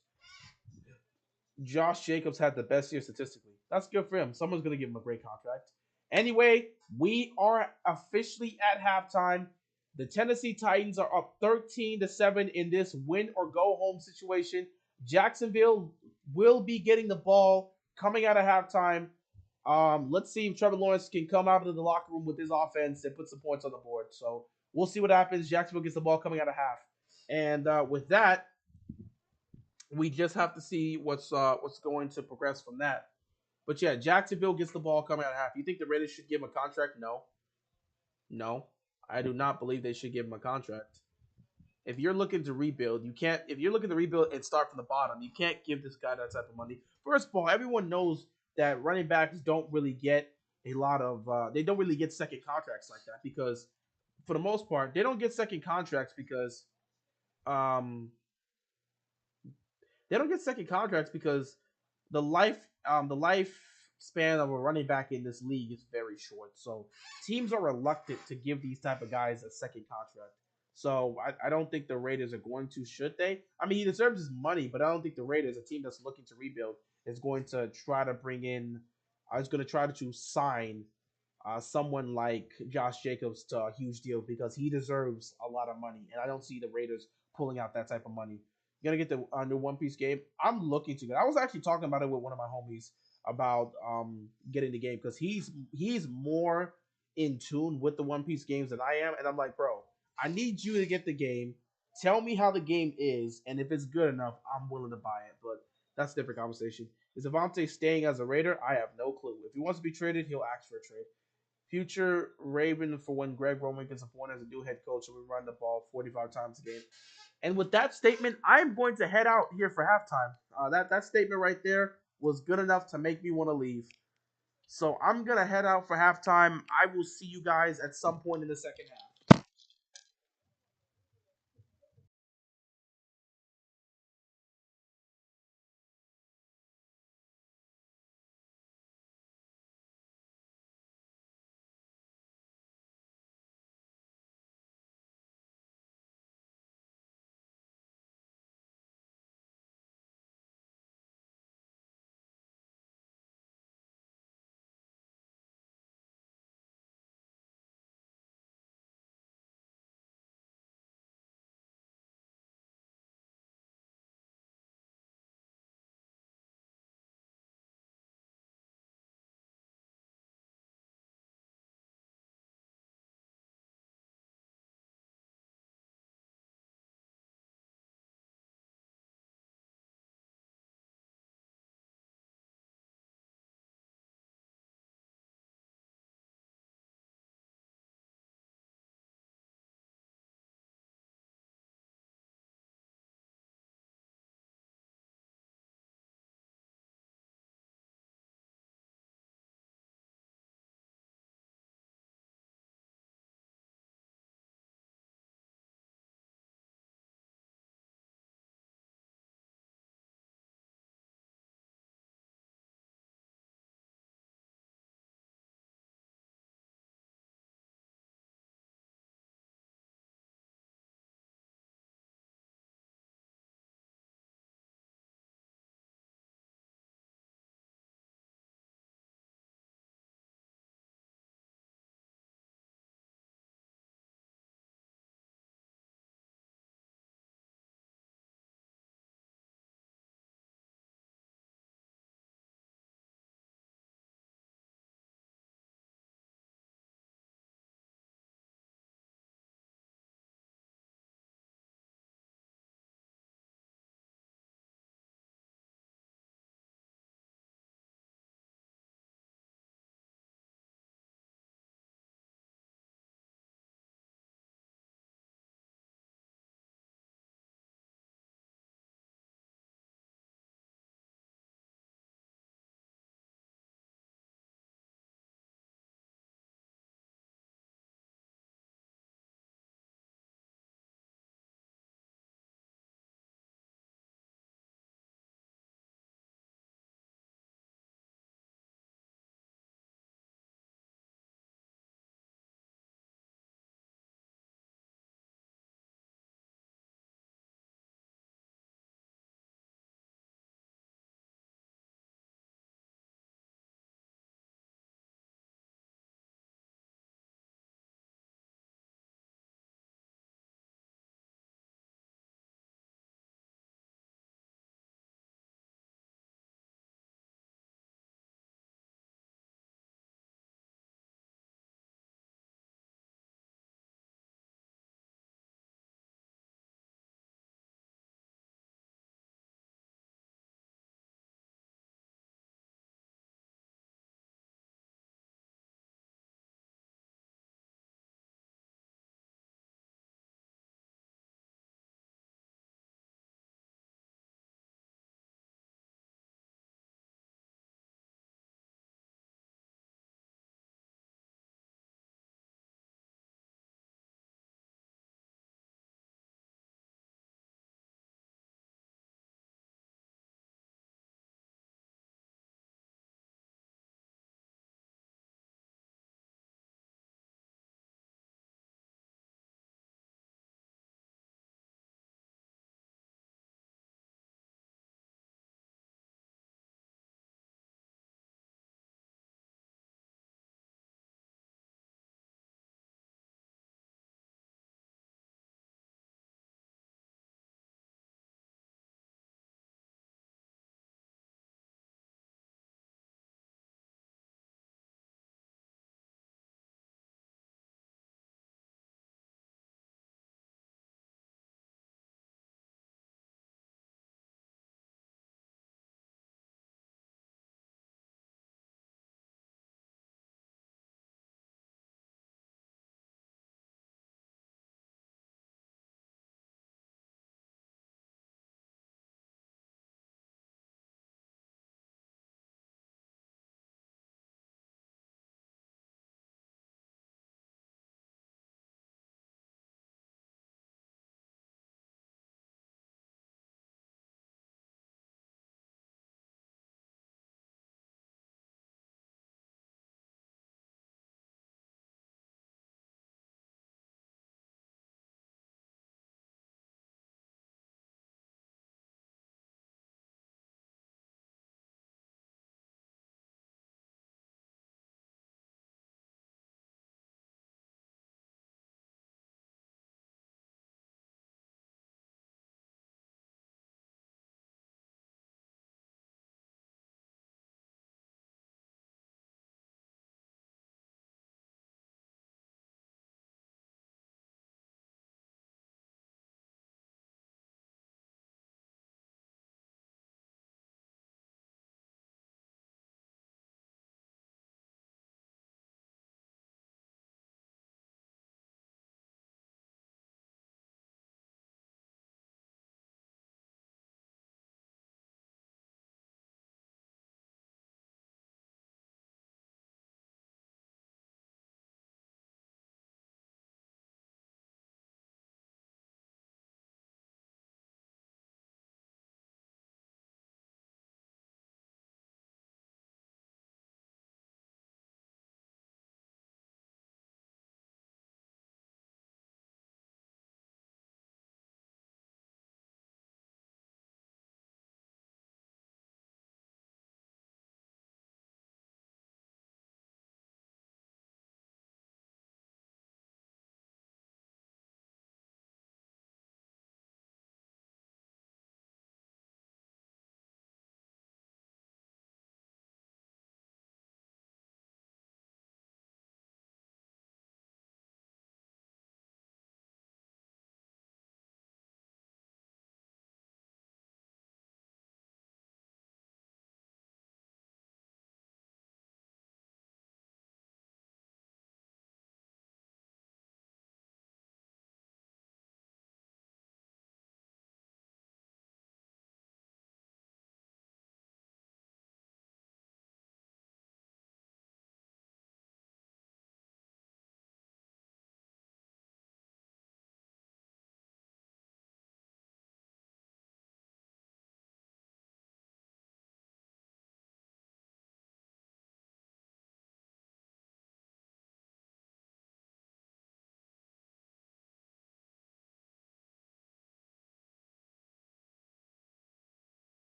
Josh Jacobs had the best year statistically. That's good for him. Someone's going to give him a great contract. Anyway, we are officially at halftime. The Tennessee Titans are up 13-7 in this win or go home situation. Jacksonville will be getting the ball coming out of halftime. Let's see if Trevor Lawrence can come out of the locker room with his offense and put some points on the board. So we'll see what happens. Jacksonville gets the ball coming out of half. And with that, we just have to see what's going to progress from that. But yeah, Jacksonville gets the ball coming out of half. You think the Raiders should give him a contract? No. I do not believe they should give him a contract. If you're looking to rebuild, you can't. If you're looking to rebuild and start from the bottom, you can't give this guy that type of money. First of all, everyone knows that running backs don't really get a lot of. They don't really get second contracts like that because, for the most part, they don't get second contracts because, um, they don't get second contracts because the lifespan of a running back in this league is very short. So teams are reluctant to give these type of guys a second contract. So I don't think the Raiders are going to. Should they? I mean, he deserves his money, but I don't think the Raiders, a team that's looking to rebuild, is going to try to bring in. I was going to try to sign someone like Josh Jacobs to a huge deal because he deserves a lot of money, and I don't see the Raiders pulling out that type of money. You're gonna get the new One Piece game. I'm looking to get. I was actually talking about it with one of my homies about getting the game because he's more in tune with the One Piece games than I am, and I'm like, bro, I need you to get the game. Tell me how the game is, and if it's good enough, I'm willing to buy it. But that's a different conversation. Is Avante staying as a Raider? I have no clue. If he wants to be traded, he'll ask for a trade. Future Raven for when Greg Roman gets appointed as a new head coach and we run the ball 45 times a game. And with that statement, I'm going to head out here for halftime. That statement right there was good enough to make me want to leave. So I'm going to head out for halftime. I will see you guys at some point in the second half.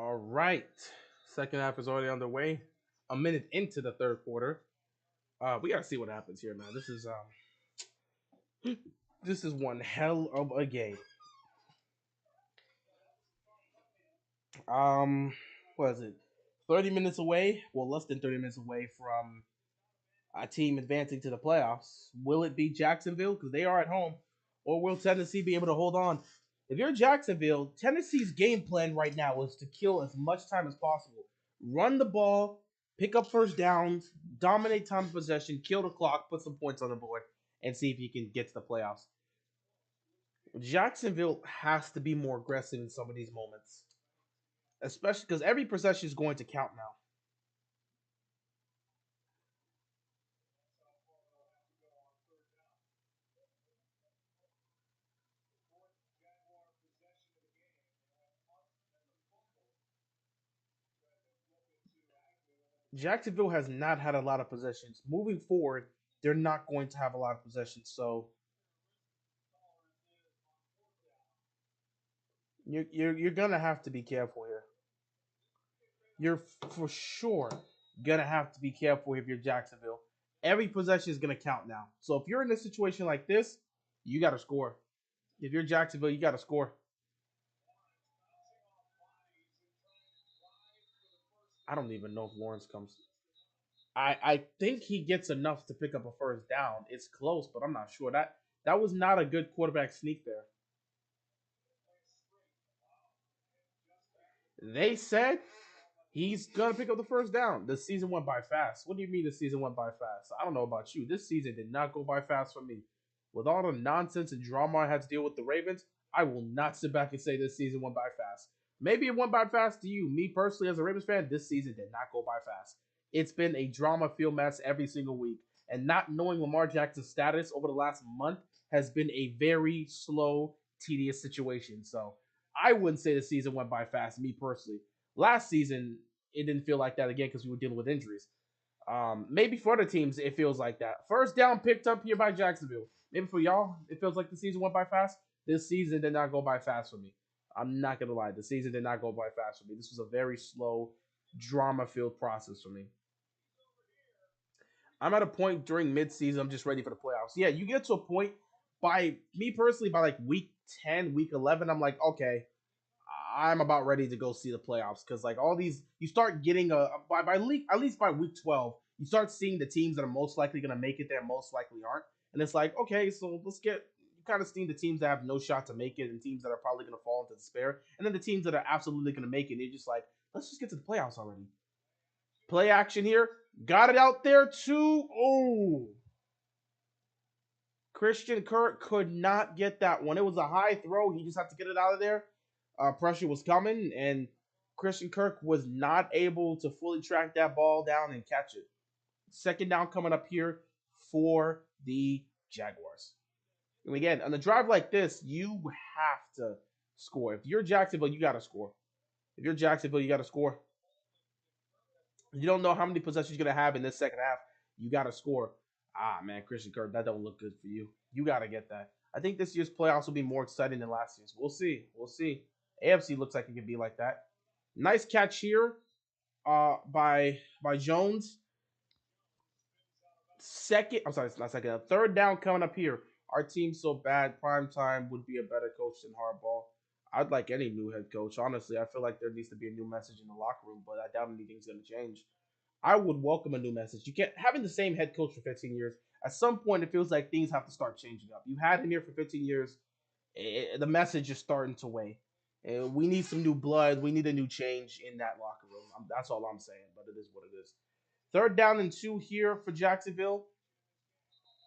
All right. Second half is already underway. A minute into the third quarter. We gotta see what happens here, man. This is one hell of a game. What is it? 30 minutes away? Well, less than 30 minutes away from a team advancing to the playoffs. Will it be Jacksonville because they are at home, or will Tennessee be able to hold on? If you're Jacksonville, Tennessee's game plan right now is to kill as much time as possible. Run the ball, pick up first downs, dominate time of possession, kill the clock, put some points on the board, and see if you can get to the playoffs. Jacksonville has to be more aggressive in some of these moments, especially because every possession is going to count now. Jacksonville has not had a lot of possessions. Moving forward, they're not going to have a lot of possessions. So you're gonna have to be careful here. You're for sure gonna have to be careful if you're Jacksonville. Every possession is gonna count now. So if you're in a situation like this, you gotta score. If you're Jacksonville, you gotta score. I don't even know if Lawrence comes. I think he gets enough to pick up a first down. It's close, but I'm not sure. That was not a good quarterback sneak there. They said he's gonna pick up the first down. The season went by fast. What do you mean the season went by fast? I don't know about you. This season did not go by fast for me. With all the nonsense and drama I had to deal with the Ravens, I will not sit back and say this season went by fast. Maybe it went by fast to you. Me personally, as a Ravens fan, this season did not go by fast. It's been a drama-filled mess every single week. And not knowing Lamar Jackson's status over the last month has been a very slow, tedious situation. So I wouldn't say the season went by fast, me personally. Last season, it didn't feel like that again because we were dealing with injuries. Maybe for other teams, it feels like that. First down picked up here by Jacksonville. Maybe for y'all, it feels like the season went by fast. This season did not go by fast for me. I'm not gonna lie, the season did not go by fast for me. This was a very slow, drama-filled process for me. I'm at a point during midseason, I'm just ready for the playoffs. Yeah, you get to a point by me personally by like week 10, week 11, I'm like, okay, I'm about ready to go see the playoffs because like all these, you start getting by league at least by week 12, you start seeing the teams that are most likely going to make it there, most likely aren't, and it's like okay, so let's get you kind of seeing the teams that have no shot to make it and teams that are probably going to fall into despair, and then the teams that are absolutely going to make it. And you're just like, let's just get to the playoffs already. Play action here, got it out there too. Oh, Christian Kirk could not get that one. It was a high throw. He just had to get it out of there. Pressure was coming, and Christian Kirk was not able to fully track that ball down and catch it. Second down coming up here for the Jaguars. And again, on a drive like this, you have to score. If you're Jacksonville, you got to score. If you're Jacksonville, you got to score. You don't know how many possessions you're going to have in this second half. You got to score. Ah, man, Christian Kirk, that don't look good for you. You got to get that. I think this year's playoffs will be more exciting than last year's. We'll see. We'll see. AFC looks like it could be like that. Nice catch here by Jones. Second, I'm sorry, it's not second. Third down coming up here. Our team's so bad. Prime time would be a better coach than Harbaugh. I'd like any new head coach. Honestly, I feel like there needs to be a new message in the locker room, but I doubt anything's going to change. I would welcome a new message. You can't having the same head coach for 15 years. At some point, it feels like things have to start changing up. You had him here for 15 years. The message is starting to weigh. We need some new blood. We need a new change in that locker room. That's all I'm saying, but it is what it is. Third down and 2 here for Jacksonville.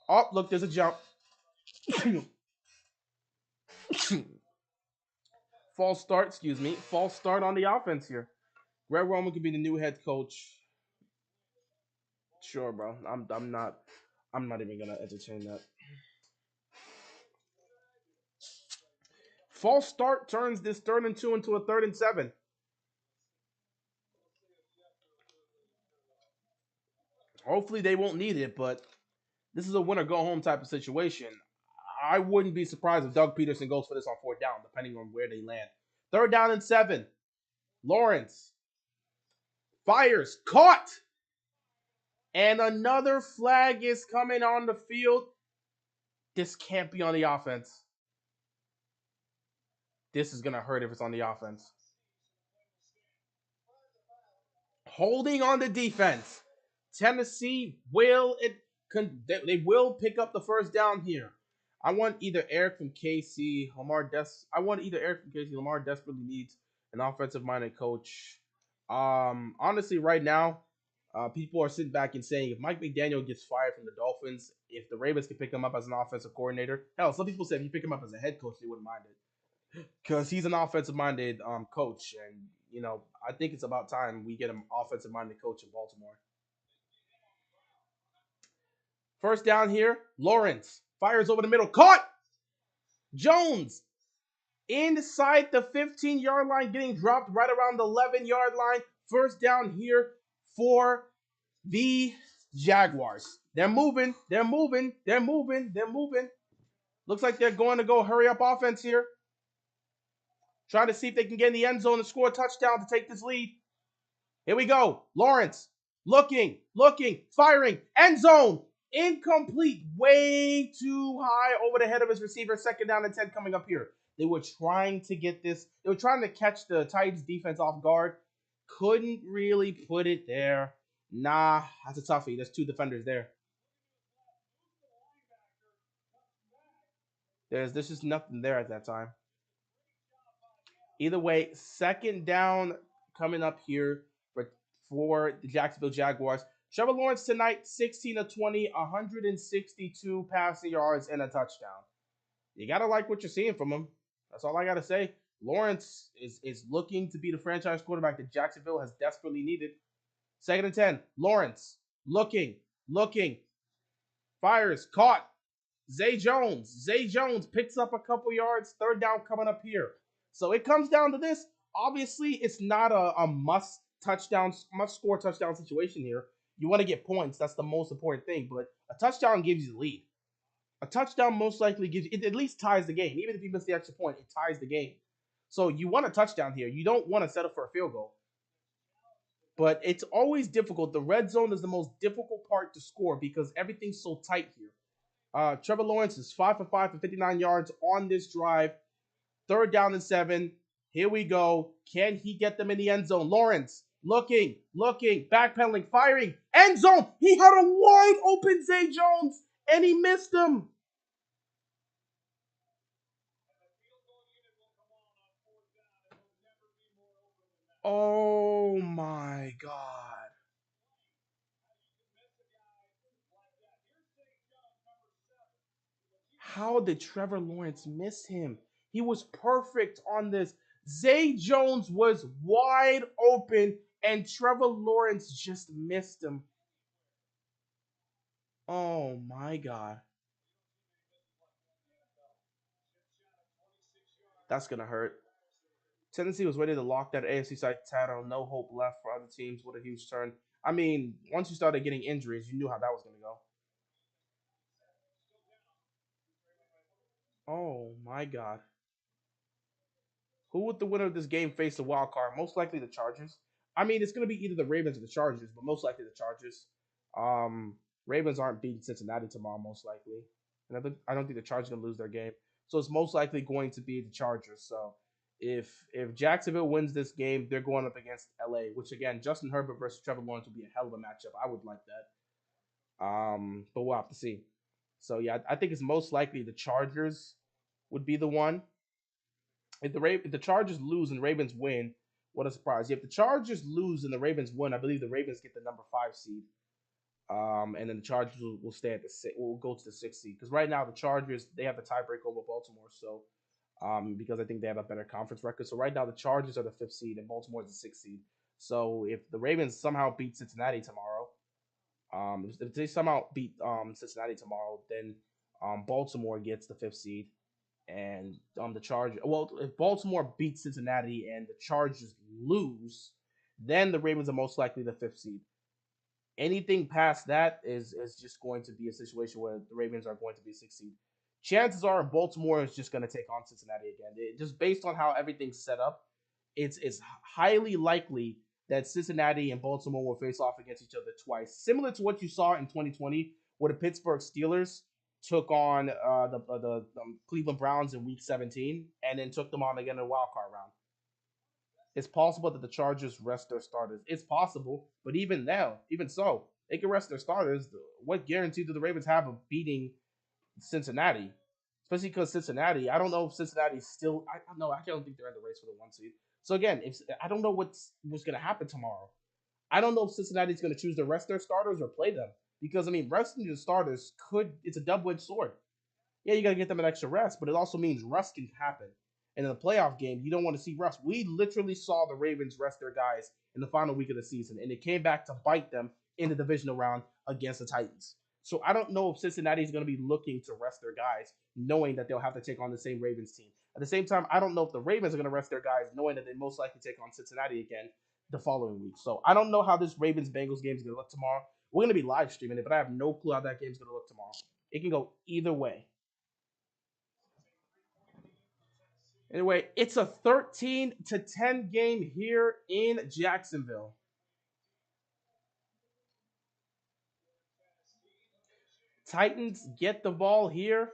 Oh, look, there's a jump. False start, excuse me. False start on the offense here. Greg Roman could be the new head coach. Sure, bro. I'm not even gonna entertain that. False start turns this third and 2 into a third and 7. Hopefully they won't need it, but this is a win or go home type of situation. I wouldn't be surprised if Doug Peterson goes for this on fourth down, depending on where they land. Third down and 7. Lawrence fires, caught, and another flag is coming on the field. This can't be on the offense. This is gonna hurt if it's on the offense. Holding on the defense. Tennessee will they will pick up the first down here. I want either Eric from KC, Lamar desperately needs an offensive minded coach. Honestly, right now, people are sitting back and saying if Mike McDaniel gets fired from the Dolphins, if the Ravens can pick him up as an offensive coordinator, hell, some people said if you pick him up as a head coach, they wouldn't mind it because he's an offensive minded coach, and I think it's about time we get an offensive minded coach in Baltimore. First down here, Lawrence fires over the middle, caught. Jones inside the 15-yard line, getting dropped right around the 11-yard line. First down here for the Jaguars. They're moving. Looks like they're going to go hurry up offense here. Trying to see if they can get in the end zone and score a touchdown to take this lead. Here we go. Lawrence looking, firing, end zone. Incomplete, way too high over the head of his receiver. Second down and 10 coming up here. They were trying to get this. They were trying to catch the Titans defense off guard. Couldn't really put it there. Nah, that's a toughie. There's two defenders there. There's just nothing there at that time. Either way, second down coming up here for the Jacksonville Jaguars. Trevor Lawrence tonight, 16 of 20, 162 passing yards, and a touchdown. You got to like what you're seeing from him. That's all I got to say. Lawrence is looking to be the franchise quarterback that Jacksonville has desperately needed. Second and 10. Lawrence looking, fires, caught. Zay Jones picks up a couple yards. Third down coming up here. So it comes down to this. Obviously, it's not a must score touchdown situation here. You want to get points. That's the most important thing. But a touchdown gives you the lead. A touchdown most likely gives you, it at least ties the game. Even if you miss the extra point, it ties the game. So you want a touchdown here. You don't want to settle for a field goal. But it's always difficult. The red zone is the most difficult part to score because everything's so tight here. Trevor Lawrence is 5 for 5 for 59 yards on this drive. Third down and 7. Here we go. Can he get them in the end zone? Lawrence looking, backpedaling, firing, end zone. He had a wide open Zay Jones, and he missed him. Oh my God. How did Trevor Lawrence miss him? He was perfect on this. Zay Jones was wide open, and Trevor Lawrence just missed him. Oh my God. That's going to hurt. Tennessee was ready to lock that AFC side title. No hope left for other teams. What a huge turn. I mean, once you started getting injuries, you knew how that was going to go. Oh my God. Who would the winner of this game face the wild card? Most likely the Chargers. I mean, it's going to be either the Ravens or the Chargers, but most likely the Chargers. Ravens aren't beating Cincinnati tomorrow, most likely. And I don't think the Chargers are going to lose their game. So it's most likely going to be the Chargers. So if Jacksonville wins this game, they're going up against LA, which again, Justin Herbert versus Trevor Lawrence would be a hell of a matchup. I would like that. But we'll have to see. So yeah, I think it's most likely the Chargers would be the one. If the Chargers lose and the Ravens win, what a surprise! If the Chargers lose and the Ravens win, I believe the Ravens get the number 5 seed. And then the Chargers will stay at the will go to the 6th seed because right now the Chargers they have the tiebreak over Baltimore. So because I think they have a better conference record. So right now the Chargers are the 5th seed and Baltimore is the 6th seed. So if the Ravens somehow beat Cincinnati tomorrow, if they somehow beat Cincinnati tomorrow, then Baltimore gets the 5th seed. And the Chargers. Well, if Baltimore beats Cincinnati and the Chargers lose, then the Ravens are most likely the 5th seed. Anything past that is just going to be a situation where the Ravens are going to be a 6th seed. Chances are Baltimore is just going to take on Cincinnati again. Just based on how everything's set up, it's highly likely that Cincinnati and Baltimore will face off against each other twice, similar to what you saw in 2020, where the Pittsburgh Steelers took on the Cleveland Browns in Week 17, and then took them on again in the wild card round. It's possible that the Chargers rest their starters. It's possible, but even now, even so, they can rest their starters. What guarantee do the Ravens have of beating Cincinnati? Especially because Cincinnati, I don't know if Cincinnati's still. I don't know. I don't think they're in the race for the 1 seed. So again, if I don't know what's going to happen tomorrow. I don't know if Cincinnati's going to choose to rest their starters or play them, because I mean, resting your starters it's a double-edged sword. Yeah, you got to get them an extra rest, but it also means rust can happen. And in a playoff game, you don't want to see rust. We literally saw the Ravens rest their guys in the final week of the season, and it came back to bite them in the divisional round against the Titans. So I don't know if Cincinnati is going to be looking to rest their guys, knowing that they'll have to take on the same Ravens team. At the same time, I don't know if the Ravens are going to rest their guys, knowing that they most likely take on Cincinnati again the following week. So I don't know how this Ravens-Bengals game is going to look tomorrow. We're going to be live streaming it, but I have no clue how that game is going to look tomorrow. It can go either way. Anyway, it's a 13-10 game here in Jacksonville. Titans get the ball here,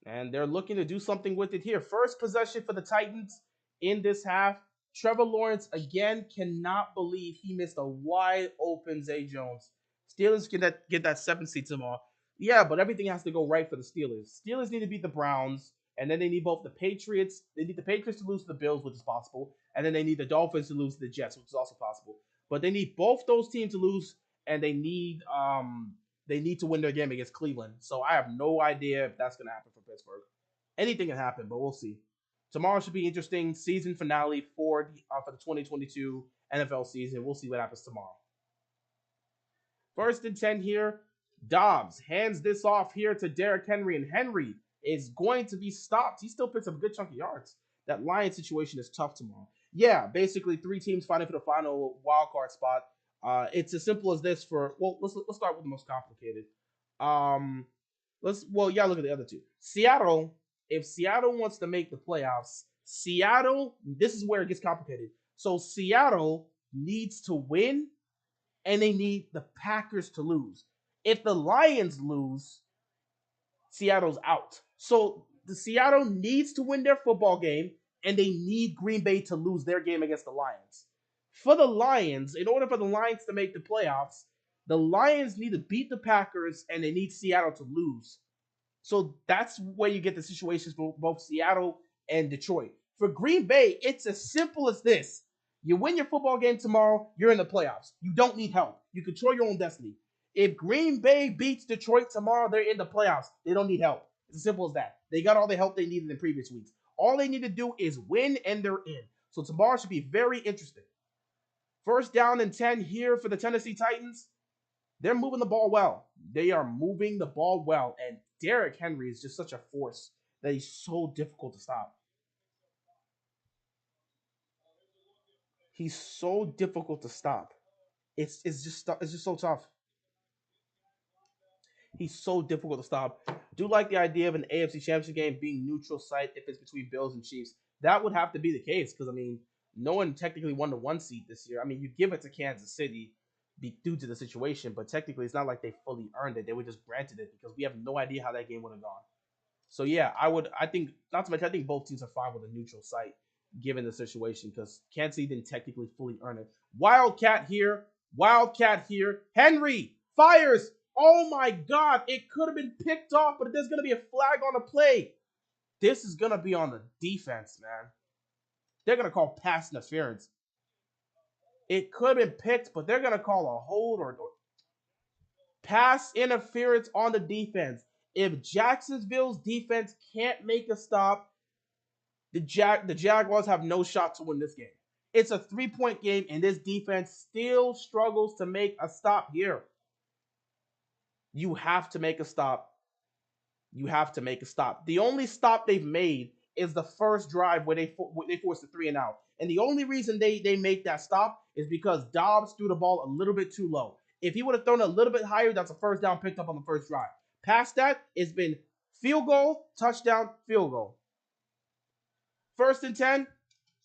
and they're looking to do something with it here. First possession for the Titans in this half. Trevor Lawrence again cannot believe he missed a wide open Zay Jones. Steelers get that 7th seed tomorrow. Yeah, but everything has to go right for the Steelers. Steelers need to beat the Browns, and then they need both the Patriots. They need the Patriots to lose to the Bills, which is possible, and then they need the Dolphins to lose to the Jets, which is also possible. But they need both those teams to lose, and they need to win their game against Cleveland. So I have no idea if that's going to happen for Pittsburgh. Anything can happen, but we'll see. Tomorrow should be interesting. Season finale for the 2022 NFL season. We'll see what happens tomorrow. 1st and 10 here. Dobbs hands this off here to Derrick Henry, and Henry is going to be stopped. He still picks up a good chunk of yards. That Lions situation is tough tomorrow. Yeah, basically 3 teams fighting for the final wild card spot. It's as simple as this. Let's start with the most complicated. Look at the other two. Seattle. If Seattle wants to make the playoffs, this is where it gets complicated. So Seattle needs to win, and they need the Packers to lose. If the Lions lose, Seattle's out. So the Seattle needs to win their football game, and they need Green Bay to lose their game against the Lions. For the Lions, in order for the Lions to make the playoffs, the Lions need to beat the Packers, and they need Seattle to lose. So that's where you get the situations for both Seattle and Detroit. For Green Bay, it's as simple as this. You win your football game tomorrow, you're in the playoffs. You don't need help. You control your own destiny. If Green Bay beats Detroit tomorrow, they're in the playoffs. They don't need help. It's as simple as that. They got all the help they needed in previous weeks. All they need to do is win, and they're in. So tomorrow should be very interesting. 1st down and 10 here for the Tennessee Titans. They're moving the ball well. They are moving the ball well, and Derrick Henry is just such a force that he's so difficult to stop. He's so difficult to stop. It's just so tough. He's so difficult to stop. Do like the idea of an AFC Championship game being neutral site if it's between Bills and Chiefs. That would have to be the case because, I mean, no one technically won the 1 seed this year. I mean, you give it to Kansas City due to the situation, but technically it's not like they fully earned it. They were just granted it because we have no idea how that game would have gone. So yeah, I think both teams are fine with a neutral site given the situation because Kansas City didn't technically fully earn it. Wildcat here. Henry fires. Oh my God, it could have been picked off, but there's going to be a flag on the play. This is going to be on the defense, man. They're going to call pass interference. It could have been picked, but they're going to call a hold or pass interference on the defense. If Jacksonville's defense can't make a stop, the Jaguars have no shot to win this game. It's a 3-point game, and this defense still struggles to make a stop here. You have to make a stop. The only stop they've made is the first drive where they forced a 3 and out. And the only reason they made that stop is because Dobbs threw the ball a little bit too low. If he would have thrown a little bit higher, that's a 1st down picked up on the first drive. Past that, it's been field goal, touchdown, field goal. First and 10.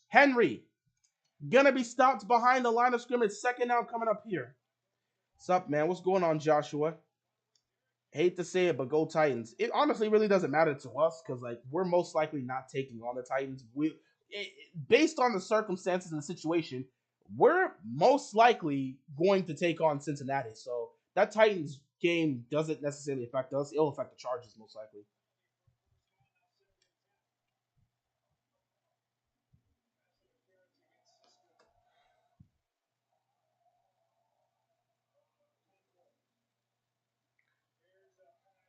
Henry. Gonna be stopped behind the line of scrimmage. Second down coming up here. What's up, man? What's going on, Joshua? Hate to say it, but go Titans. It honestly really doesn't matter to us because like we're most likely not taking on the Titans. Based on the circumstances and the situation, we're most likely going to take on Cincinnati. So that Titans game doesn't necessarily affect us. It'll affect the Chargers most likely.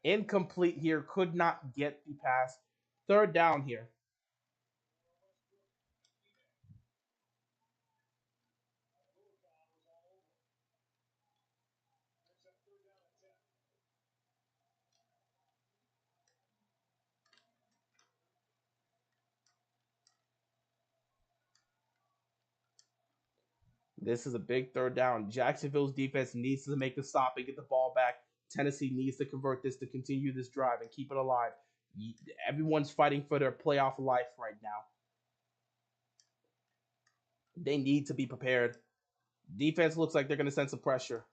Incomplete here. Could not get the pass. Third down here. This is a big third down. Jacksonville's defense needs to make the stop and get the ball back. Tennessee needs to convert this to continue this drive and keep it alive. Everyone's fighting for their playoff life right now. They need to be prepared. Defense looks like they're going to send some pressure.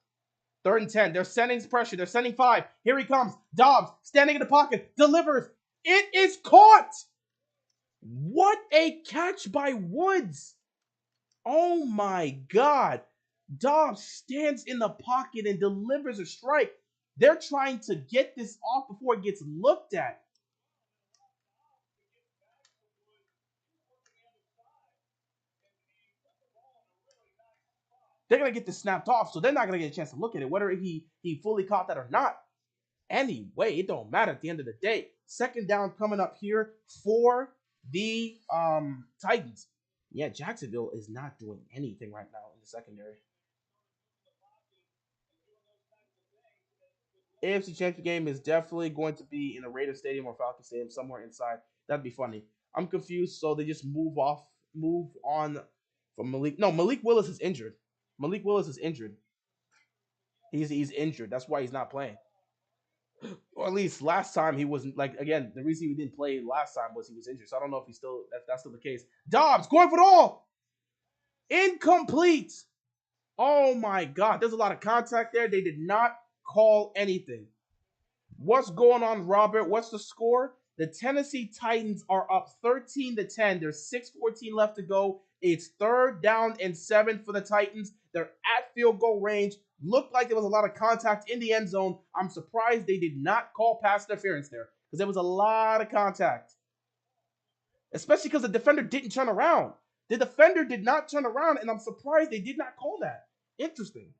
Third and 10. They're sending pressure. They're sending 5. Here he comes. Dobbs standing in the pocket. Delivers. It is caught. What a catch by Woods. Oh my God. Dobbs stands in the pocket and delivers a strike. They're trying to get this off before it gets looked at. They're going to get this snapped off, so they're not going to get a chance to look at it, whether he fully caught that or not. Anyway, it don't matter at the end of the day. Second down coming up here for the Titans. Yeah, Jacksonville is not doing anything right now in the secondary. AFC Championship game is definitely going to be in a Raider Stadium or Falcon Stadium, somewhere inside. That'd be funny. I'm confused, so they just move on from Malik. No, Malik Willis is injured. Malik Willis is injured. He's injured. That's why he's not playing. Or at least last time he wasn't, like, again, the reason he didn't play last time was he was injured. So I don't know if that's still the case. Dobbs going for the all. Incomplete. Oh my God. There's a lot of contact there. They did not call anything. What's going on, Robert? What's the score? The Tennessee Titans are up 13-10. There's 6:14 left to go. It's third down and 7 for the Titans. They're at field goal range. Looked like there was a lot of contact in the end zone. I'm surprised they did not call pass interference there because there was a lot of contact, especially because the defender didn't turn around. The defender did not turn around, and I'm surprised they did not call that. Interesting.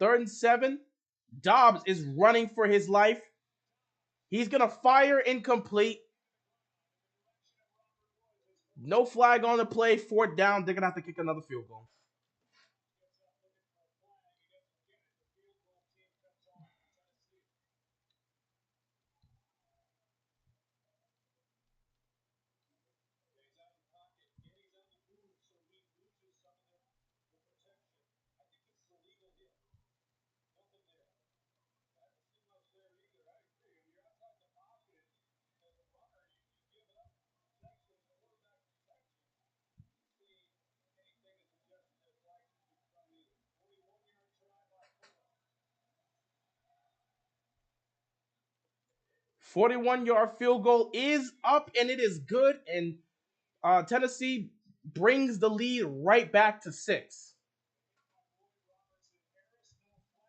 Third and 7. Dobbs is running for his life. He's going to fire incomplete. No flag on the play. Fourth down. They're going to have to kick another field goal. "41-yard field goal is up, and it is good. And Tennessee brings the lead right back to 6.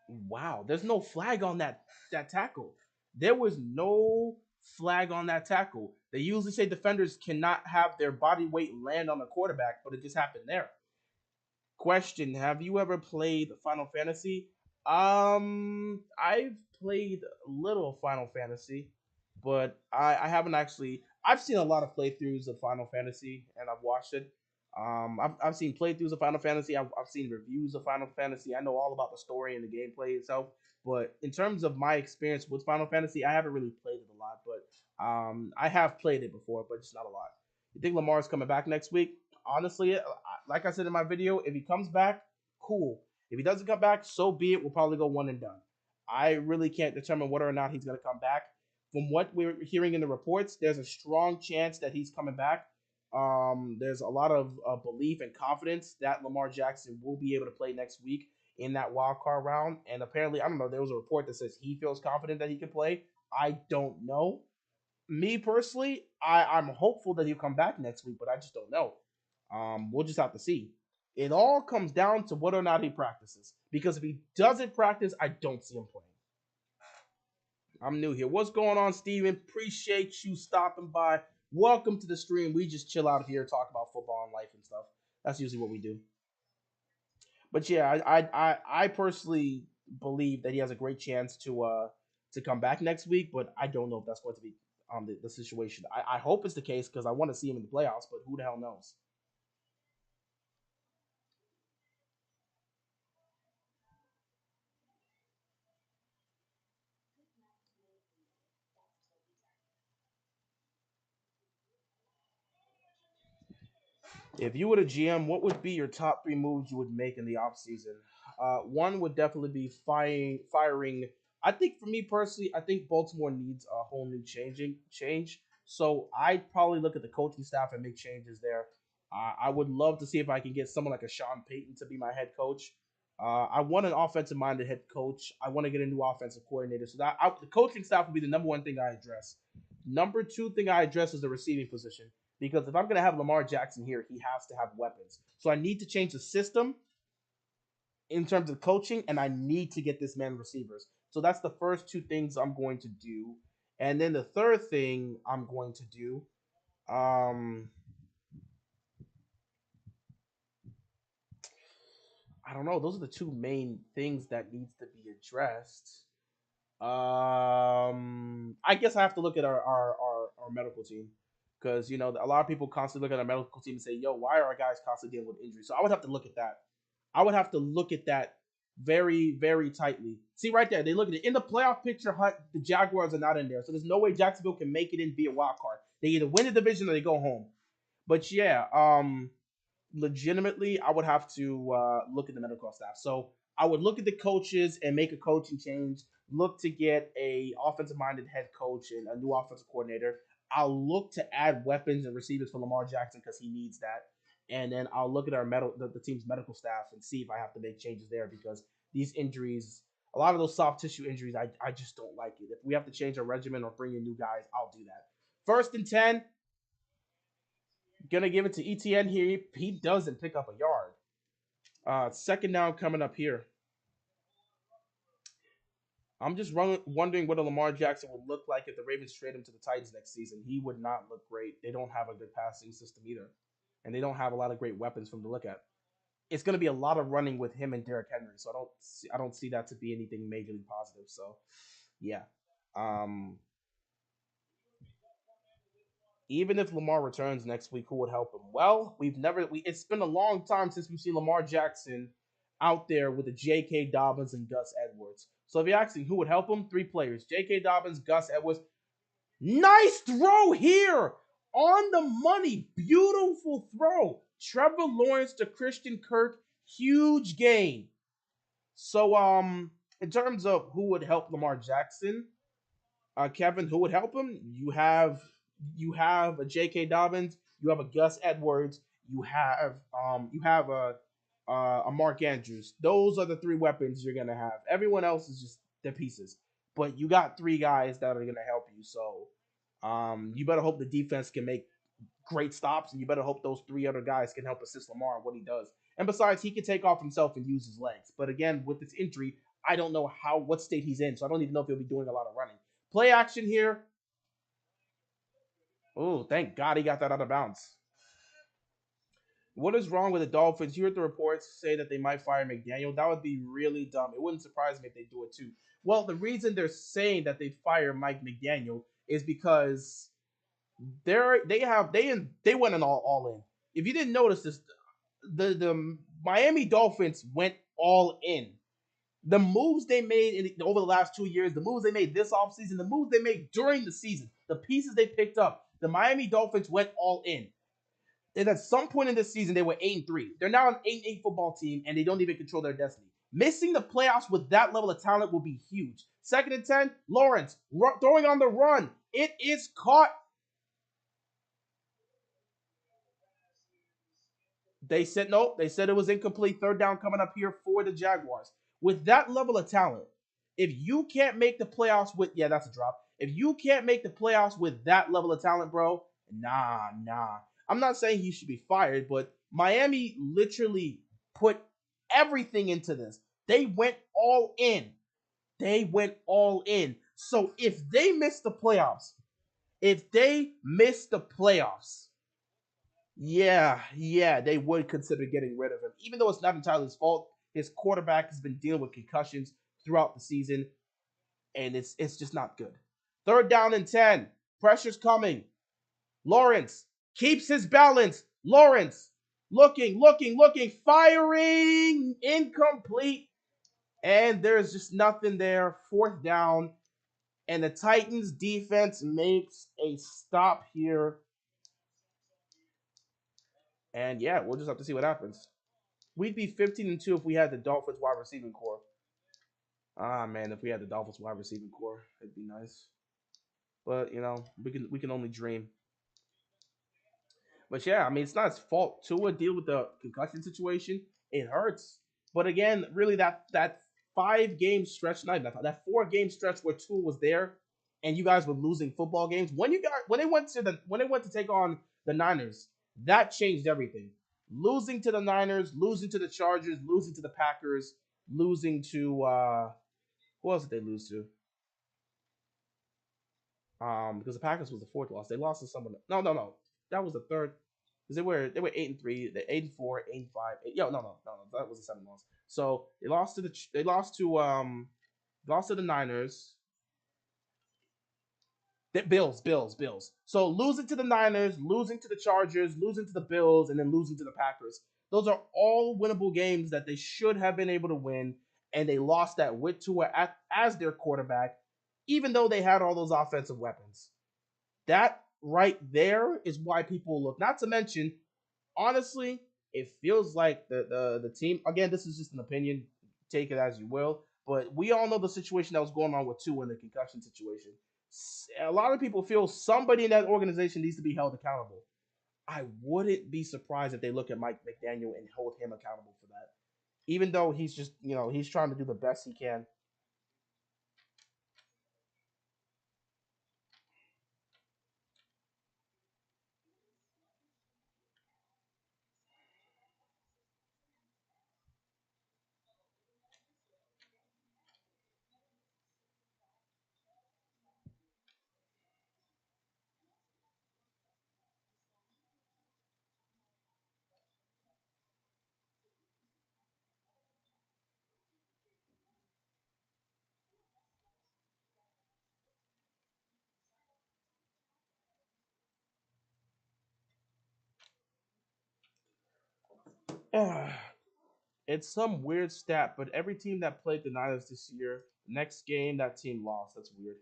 Wow, there's no flag on that tackle. There was no flag on that tackle. They usually say defenders cannot have their body weight land on the quarterback, but it just happened there. Question: have you ever played Final Fantasy? I've played a little Final Fantasy, but I haven't actually. I've seen a lot of playthroughs of Final Fantasy, and I've watched it. I've seen playthroughs of Final Fantasy. I've seen reviews of Final Fantasy. I know all about the story and the gameplay itself. But in terms of my experience with Final Fantasy, I haven't really played it a lot. But I have played it before, but just not a lot. You think Lamar's coming back next week? Honestly, like I said in my video, if he comes back, cool. If he doesn't come back, so be it. We'll probably go one and done. I really can't determine whether or not he's going to come back. From what we're hearing in the reports, there's a strong chance that he's coming back. There's a lot of belief and confidence that Lamar Jackson will be able to play next week in that wild card round. And apparently, I don't know, there was a report that says he feels confident that he can play. I don't know. Me personally, I'm hopeful that he'll come back next week, but I just don't know. We'll just have to see. It all comes down to whether or not he practices. Because if he doesn't practice, I don't see him playing. I'm new here. What's going on, Steven? Appreciate you stopping by. Welcome to the stream. We just chill out here, talk about football and life and stuff. That's usually what we do. But yeah, I personally believe that he has a great chance to come back next week. But I don't know if that's going to be the situation. I hope it's the case because I want to see him in the playoffs. But who the hell knows? If you were a GM, what would be your top three moves you would make in the offseason? One would definitely be firing. I think for me personally, I think Baltimore needs a whole new change. So I'd probably look at the coaching staff and make changes there. I would love to see if I can get someone like a Sean Payton to be my head coach. I want an offensive minded head coach. I want to get a new offensive coordinator. So the coaching staff would be the number one thing I address. Number two thing I address is the receiving position. Because if I'm going to have Lamar Jackson here, he has to have weapons. So I need to change the system in terms of coaching, and I need to get this man receivers. So that's the first two things I'm going to do. And then the third thing I'm going to do, I don't know. Those are the two main things that needs to be addressed. I guess I have to look at our medical team because a lot of people constantly look at our medical team and say, "Yo, why are our guys constantly dealing with injuries?" So I would have to look at that. I would have to look at that very, very tightly. See right there, they look at it in the playoff picture. Hunt, the Jaguars are not in there, so there's no way Jacksonville can make it in via wild card. They either win the division or they go home. But yeah, legitimately, I would have to look at the medical staff. So I would look at the coaches and make a coaching change. Look to get a offensive-minded head coach and a new offensive coordinator. I'll look to add weapons and receivers for Lamar Jackson because he needs that. And then I'll look at the team's medical staff and see if I have to make changes there because these injuries, a lot of those soft tissue injuries, I just don't like it. If we have to change our regimen or bring in new guys, I'll do that. First and 10, gonna give it to ETN here. He doesn't pick up a yard. Second down coming up here. I'm just wondering what a Lamar Jackson would look like if the Ravens trade him to the Titans next season. He would not look great. They don't have a good passing system either, and they don't have a lot of great weapons for him to look at. It's going to be a lot of running with him and Derrick Henry, so I don't see that to be anything majorly positive. So, yeah. Um, Even if Lamar returns next week, who would help him? Well, it's been a long time since we've seen Lamar Jackson out there with the J.K. Dobbins and Gus Edwards. So if you're asking who would help him, three players: J.K. Dobbins, Gus Edwards. Nice throw here on the money. Beautiful throw. Trevor Lawrence to Christian Kirk. Huge gain. So in terms of who would help Lamar Jackson, Kevin, who would help him? You have a J.K. Dobbins, you have a Gus Edwards, you have a Mark Andrews. Those are the three weapons you're gonna have. Everyone else is just the pieces, but you got three guys that are gonna help you. So you better hope the defense can make great stops, and you better hope those three other guys can help assist Lamar in what he does. And besides, he can take off himself and use his legs. But again, with this injury, I don't know what state he's in, so I don't even know if he'll be doing a lot of running. Play action here. Oh, thank God he got that out of bounds. What is wrong with the Dolphins? You heard the reports say that they might fire McDaniel. That would be really dumb. It wouldn't surprise me if they do it too. Well, the reason they're saying that they fire Mike McDaniel is because they went all in. If you didn't notice this, the Miami Dolphins went all in. The moves they made over the last 2 years, the moves they made this offseason, the moves they made during the season, the pieces they picked up, the Miami Dolphins went all in. And at some point in this season, they were 8-3. They're now an 8-8 football team, and they don't even control their destiny. Missing the playoffs with that level of talent will be huge. Second and 10, Lawrence throwing on the run. It is caught. They said no. They said it was incomplete. Third down coming up here for the Jaguars. With that level of talent, if you can't make the playoffs with, yeah, that's a drop. If you can't make the playoffs with that level of talent, bro, nah. I'm not saying he should be fired, but Miami literally put everything into this. They went all in. They went all in. So if they miss the playoffs, yeah, they would consider getting rid of him. Even though it's not entirely his fault, his quarterback has been dealing with concussions throughout the season, and it's just not good. Third down and 10. Pressure's coming. Lawrence keeps his balance. Lawrence looking, firing, incomplete. And there's just nothing there. Fourth down. And the Titans defense makes a stop here. And yeah, we'll just have to see what happens. We'd be 15-2 if we had the Dolphins wide receiving core. Ah man, if we had the Dolphins wide receiving core, it'd be nice. But you know, we can only dream. But yeah, I mean, it's not his fault. Tua deal with the concussion situation. It hurts. But again, really that 5 game stretch, not even that 4 game stretch where Tua was there, and you guys were losing football games. When they went to take on the Niners, that changed everything. Losing to the Niners, losing to the Chargers, losing to the Packers, losing to who else did they lose to? Because the Packers was the fourth loss. They lost to someone. No. That was the third. Because they were 8-3, they 8-4, 8-5. No, that was the seventh loss. So they lost to the Niners. Bills. So losing to the Niners, losing to the Chargers, losing to the Bills, and then losing to the Packers. Those are all winnable games that they should have been able to win, and they lost that with Tua as their quarterback, even though they had all those offensive weapons. That right there is why people look. Not to mention, honestly, it feels like the team. Again, this is just an opinion. Take it as you will. But we all know the situation that was going on with Tua in the concussion situation. A lot of people feel somebody in that organization needs to be held accountable. I wouldn't be surprised if they look at Mike McDaniel and hold him accountable for that. Even though he's just, he's trying to do the best he can. It's some weird stat, but every team that played the Niners this year, next game that team lost. That's weird.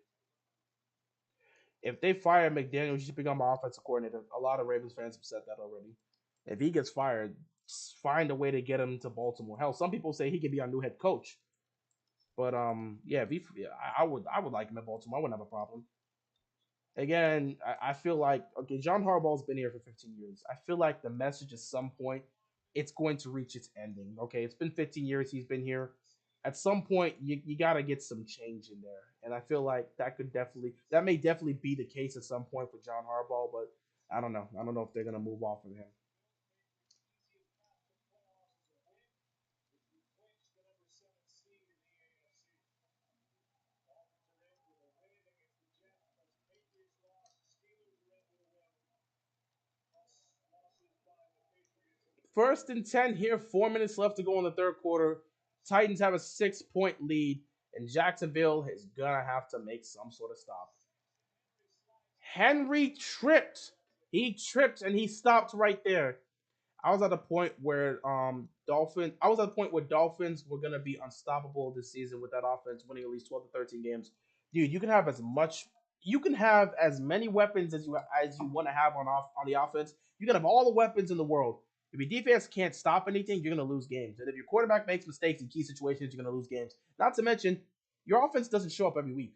If they fire McDaniel, he should become an offensive coordinator. A lot of Ravens fans have said that already. If he gets fired, find a way to get him to Baltimore. Hell, some people say he could be our new head coach. But yeah, I would like him at Baltimore. I wouldn't have a problem. Again, I feel like okay, John Harbaugh's been here for 15 years. I feel like the message at some point it's going to reach its ending. Okay, it's been 15 years he's been here. At some point, you got to get some change in there, and I feel like that may definitely be the case at some point for John Harbaugh. But I don't know. I don't know if they're gonna move off of him. First and 10 here, 4 minutes left to go in the third quarter. Titans have a 6 point lead, and Jacksonville is gonna have to make some sort of stop. Henry tripped. He tripped and he stopped right there. I was at a point where Dolphins were gonna be unstoppable this season with that offense winning at least 12 to 13 games. Dude, you can have as much you can have as many weapons as you want to have on the offense. You can have all the weapons in the world. If your defense can't stop anything, you're going to lose games. And if your quarterback makes mistakes in key situations, you're going to lose games. Not to mention, your offense doesn't show up every week.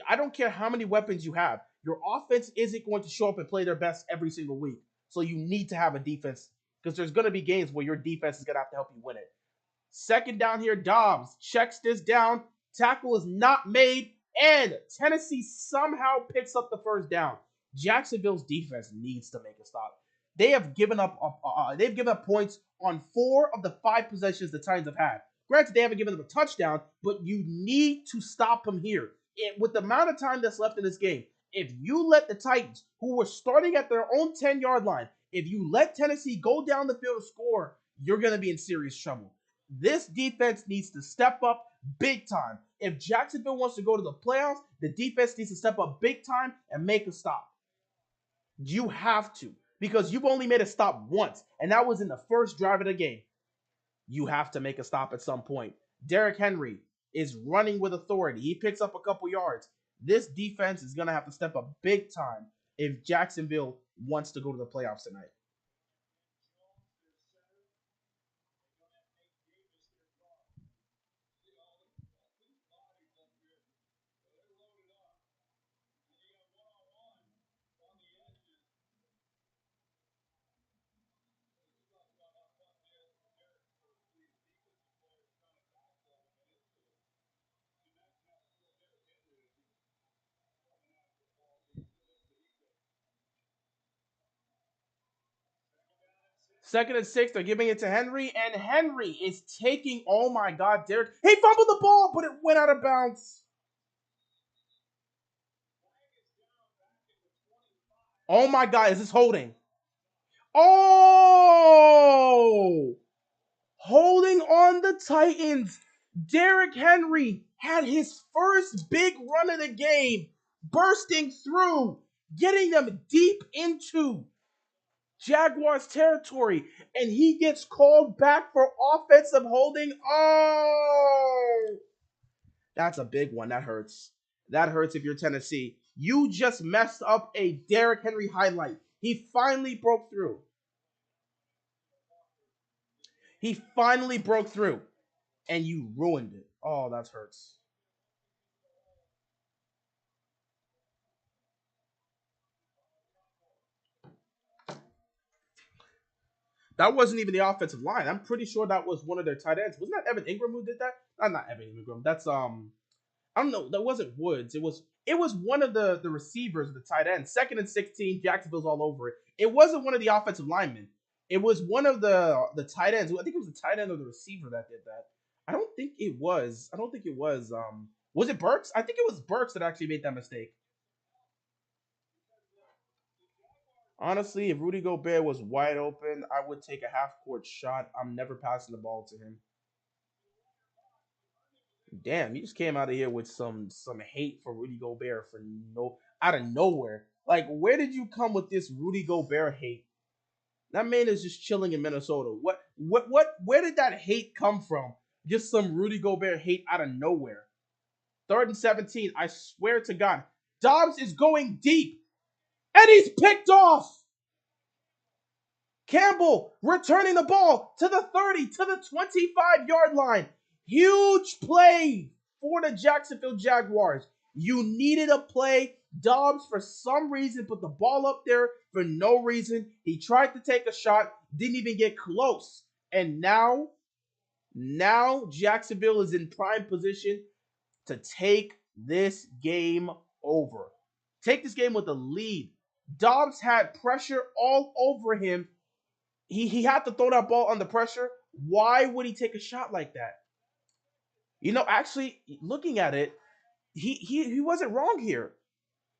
I don't care how many weapons you have. Your offense isn't going to show up and play their best every single week. So you need to have a defense because there's going to be games where your defense is going to have to help you win it. Second down here, Dobbs checks this down. Tackle is not made, and Tennessee somehow picks up the first down. Jacksonville's defense needs to make a stop. They have given up. They've given up points on 4 of the 5 possessions the Titans have had. Granted, they haven't given them a touchdown, but you need to stop them here. With the amount of time that's left in this game, if you let the Titans, who were starting at their own 10-yard line, if you let Tennessee go down the field and score, you're going to be in serious trouble. This defense needs to step up big time. If Jacksonville wants to go to the playoffs, the defense needs to step up big time and make a stop. You have to, because you've only made a stop once, and that was in the first drive of the game. You have to make a stop at some point. Derrick Henry is running with authority. He picks up a couple yards. This defense is going to have to step up big time if Jacksonville wants to go to the playoffs tonight. Second and 6, they're giving it to Henry, and Henry is taking, oh my God, Derrick. He fumbled the ball, but it went out of bounds. Oh my God, is this holding? Oh! Holding on the Titans. Derrick Henry had his first big run of the game, bursting through, getting them deep into Jaguars territory, and he gets called back for offensive holding. Oh, that's a big one. That hurts. That hurts if you're Tennessee. You just messed up a Derrick Henry highlight. He finally broke through. He finally broke through, and you ruined it. Oh, that hurts. That wasn't even the offensive line. I'm pretty sure that was one of their tight ends. Wasn't that Evan Ingram who did that? Not Evan Ingram. That's I don't know. That wasn't Woods. It was one of the receivers of the tight end. Second and 16. Jacksonville's all over it. It wasn't one of the offensive linemen. It was one of the tight ends. I think it was the tight end or the receiver that did that. I don't think it was. I don't think it was. Was it Burks? I think it was Burks that actually made that mistake. Honestly, if Rudy Gobert was wide open, I would take a half court shot. I'm never passing the ball to him. Damn, you just came out of here with some hate for Rudy Gobert for no out of nowhere. Like, where did you come with this Rudy Gobert hate? That man is just chilling in Minnesota. Where did that hate come from? Just some Rudy Gobert hate out of nowhere. Third and 17. I swear to God, Dobbs is going deep, and he's picked off. Campbell returning the ball to the 30, to the 25-yard line. Huge play for the Jacksonville Jaguars. You needed a play. Dobbs, for some reason, put the ball up there for no reason. He tried to take a shot, didn't even get close. And now Jacksonville is in prime position to take this game over. Take this game with a lead. Dobbs had pressure all over him. He had to throw that ball under pressure. Why would he take a shot like that? Actually, looking at it, he wasn't wrong here.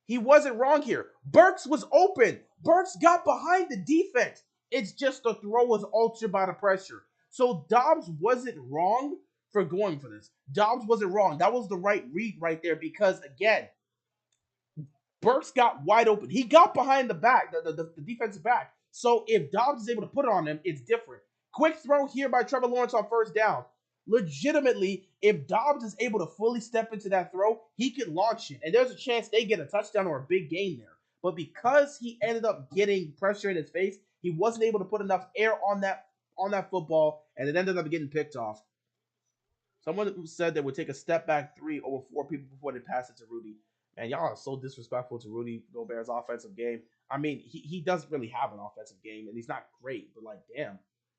He wasn't wrong here. Burks was open. Burks got behind the defense. It's just the throw was altered by the pressure. So Dobbs wasn't wrong for going for this. Dobbs wasn't wrong. That was the right read right there because, again, Burks got wide open. He got behind the back, the defensive back. So if Dobbs is able to put it on him, it's different. Quick throw here by Trevor Lawrence on first down. Legitimately, if Dobbs is able to fully step into that throw, he could launch it. And there's a chance they get a touchdown or a big gain there. But because he ended up getting pressure in his face, he wasn't able to put enough air on that football, and it ended up getting picked off. Someone who said they would take a step back three over four people before they pass it to Rudy. And y'all are so disrespectful to Rudy Gobert's offensive game. I mean, he doesn't really have an offensive game, and he's not great, but like, damn,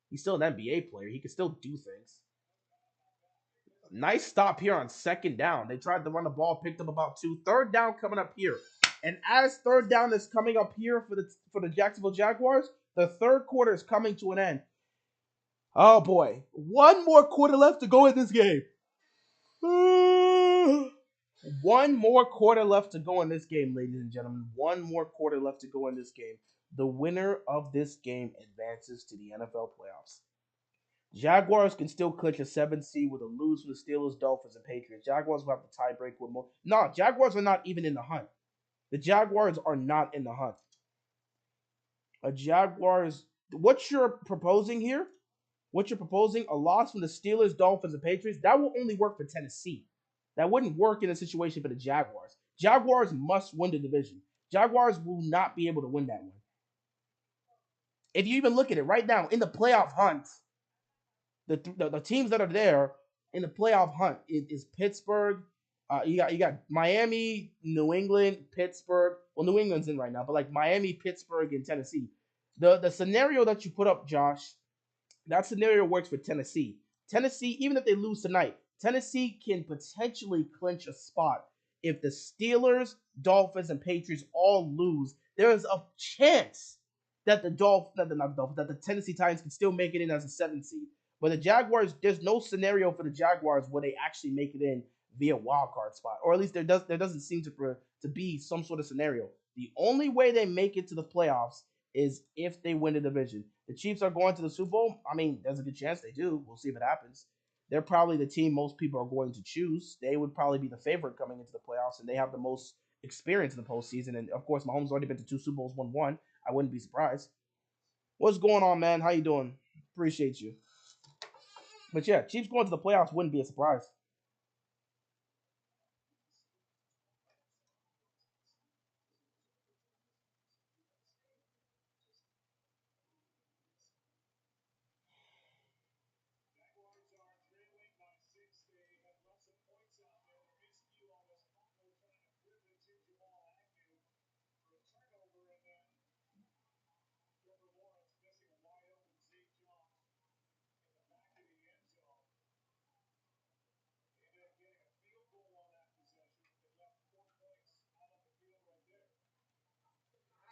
he's still an NBA player. He can still do things. Nice stop here on second down. They tried to run the ball, picked up about two. Third down coming up here. And as third down is coming up here for the Jacksonville Jaguars, the third quarter is coming to an end. Oh boy. One more quarter left to go in this game. One more quarter left to go in this game, ladies and gentlemen. One more quarter left to go in this game. The winner of this game advances to the NFL playoffs. Jaguars can still clinch a 7 seed with a lose from the Steelers, Dolphins, and Patriots. Jaguars will have the tiebreak with more. No, Jaguars are not even in the hunt. The Jaguars are not in the hunt. What you're proposing here? What you're proposing? A loss from the Steelers, Dolphins, and Patriots? That will only work for Tennessee. That wouldn't work in a situation for the Jaguars. Jaguars must win the division. Jaguars will not be able to win that one. If you even look at it right now in the playoff hunt, the teams that are there in the playoff hunt is Pittsburgh. You got Miami, New England, Pittsburgh. Well, New England's in right now, but like Miami, Pittsburgh, and Tennessee. The scenario that you put up, Josh, that scenario works for Tennessee. Tennessee, even if they lose tonight, Tennessee can potentially clinch a spot. If the Steelers, Dolphins, and Patriots all lose, there is a chance that the Tennessee Titans can still make it in as a 7 seed. But the Jaguars, there's no scenario for the Jaguars where they actually make it in via wild card spot, or at least there doesn't seem to be some sort of scenario. The only way they make it to the playoffs is if they win the division. The Chiefs are going to the Super Bowl. I mean, there's a good chance they do. We'll see if it happens. They're probably the team most people are going to choose. They would probably be the favorite coming into the playoffs, and they have the most experience in the postseason. And of course, Mahomes already been to 2 Super Bowls, won one. I wouldn't be surprised. What's going on, man? How you doing? Appreciate you. But yeah, Chiefs going to the playoffs wouldn't be a surprise.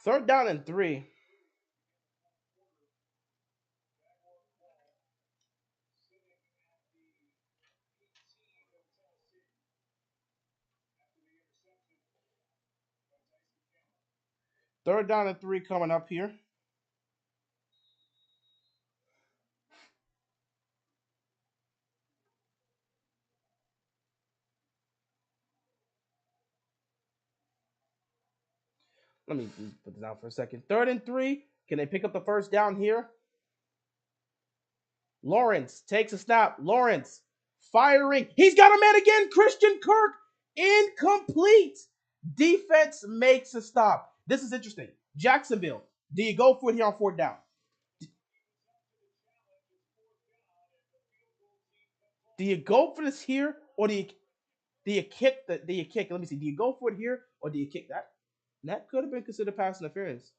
Third down and 3. Third down and 3 coming up here. Let me put this down for a second. Third and 3. Can they pick up the first down here? Lawrence takes a snap. Lawrence firing. He's got a man again. Christian Kirk. Incomplete. Defense makes a stop. This is interesting. Jacksonville. Do you go for it here on fourth down? Do you go for this here, or do you kick the do you kick? Let me see. Do you go for it here, or do you kick that? That could have been considered pass interference.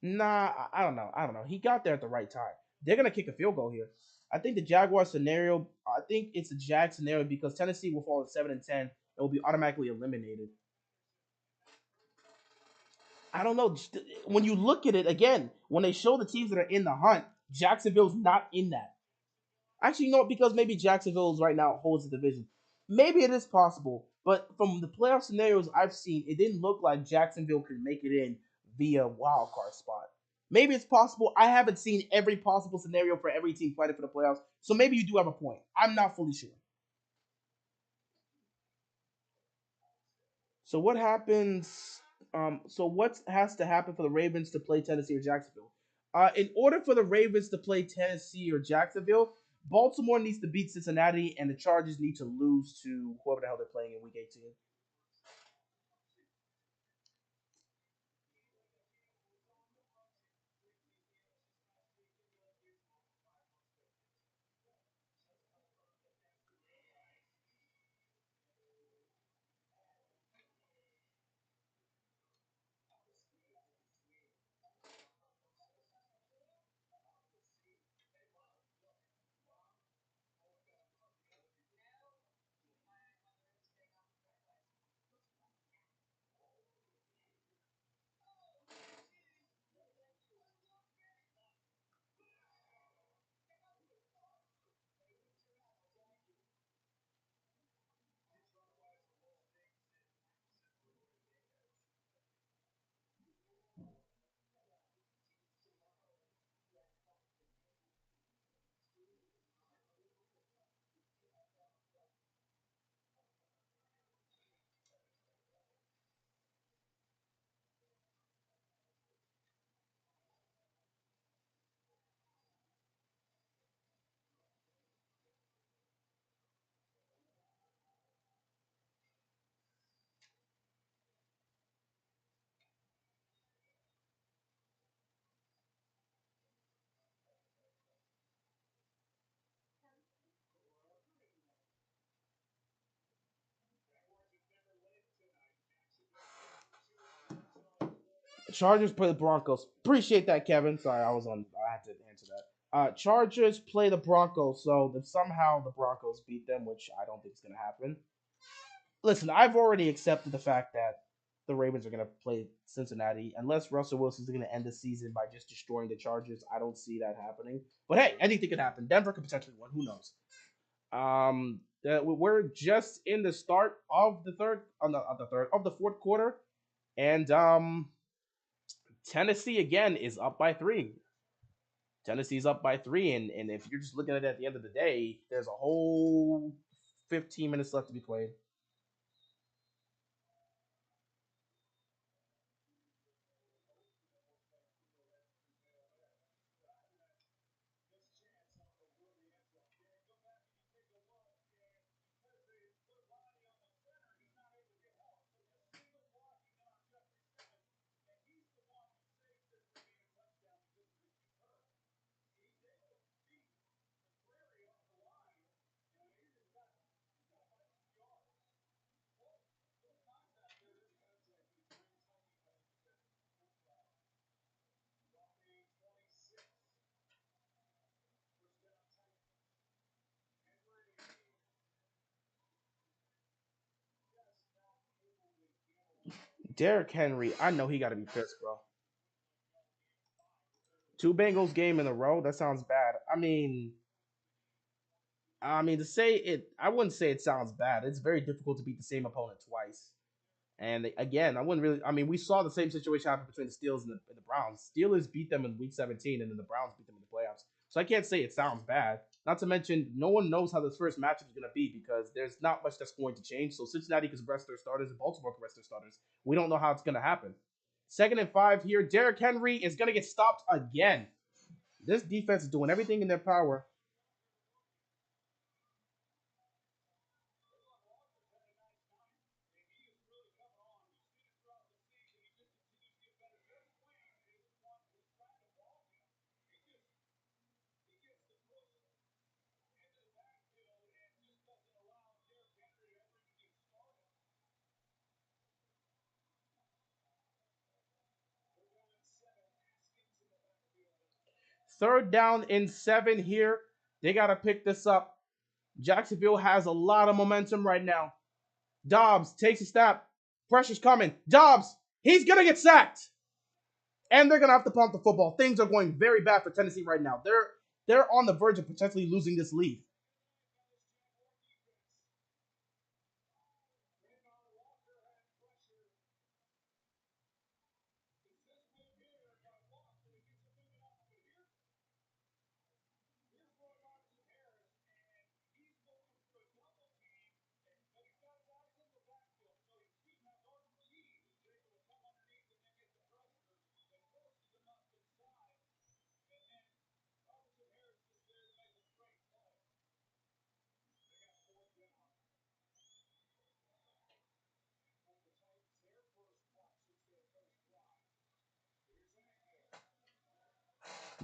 Nah, I don't know. I don't know. He got there at the right time. They're gonna kick a field goal here. I think the Jaguar scenario. I think it's a Jag scenario because Tennessee will fall at 7-10 and will be automatically eliminated. I don't know. When you look at it again, when they show the teams that are in the hunt, Jacksonville's not in that. Actually, you know what? Because maybe Jacksonville's right now holds the division. Maybe it is possible, but from the playoff scenarios I've seen, it didn't look like Jacksonville could make it in via wild card spot. Maybe it's possible. I haven't seen every possible scenario for every team fighting for the playoffs, so maybe you do have a point. I'm not fully sure. So what happens? So what has to happen for the Ravens to play Tennessee or Jacksonville? In order for the Ravens to play Tennessee or Jacksonville, Baltimore needs to beat Cincinnati, and the Chargers need to lose to whoever the hell they're playing in Week 18. Chargers play the Broncos. Appreciate that, Kevin. Sorry, I was on. I had to answer that. Chargers play the Broncos. So if somehow the Broncos beat them, which I don't think is going to happen. Listen, I've already accepted the fact that the Ravens are going to play Cincinnati unless Russell Wilson's going to end the season by just destroying the Chargers. I don't see that happening. But hey, anything could happen. Denver could potentially win. Who knows? We're just in the start of the third, on the third of the fourth quarter, and Tennessee again is up by three. Tennessee's up by three, and if you're just looking at it at the end of the day, there's a whole 15 minutes left to be played. Derrick Henry, I know he got to be pissed, bro. Two Bengals game in a row. That sounds bad. I mean to say it, I wouldn't say it sounds bad. It's very difficult to beat the same opponent twice. And again, I wouldn't really. I mean, we saw the same situation happen between the Steelers and the Browns. Steelers beat them in Week 17, and then the Browns beat them in the playoffs. So I can't say it sounds bad. Not to mention, no one knows how this first matchup is going to be because there's not much that's going to change. So Cincinnati can rest their starters, and Baltimore can rest their starters. We don't know how it's going to happen. Second and 5 here. Derrick Henry is going to get stopped again. This defense is doing everything in their power. Third down and 7 here. They got to pick this up. Jacksonville has a lot of momentum right now. Dobbs takes a snap. Pressure's coming. Dobbs, he's going to get sacked. And they're going to have to punt the football. Things are going very bad for Tennessee right now. They're on the verge of potentially losing this lead.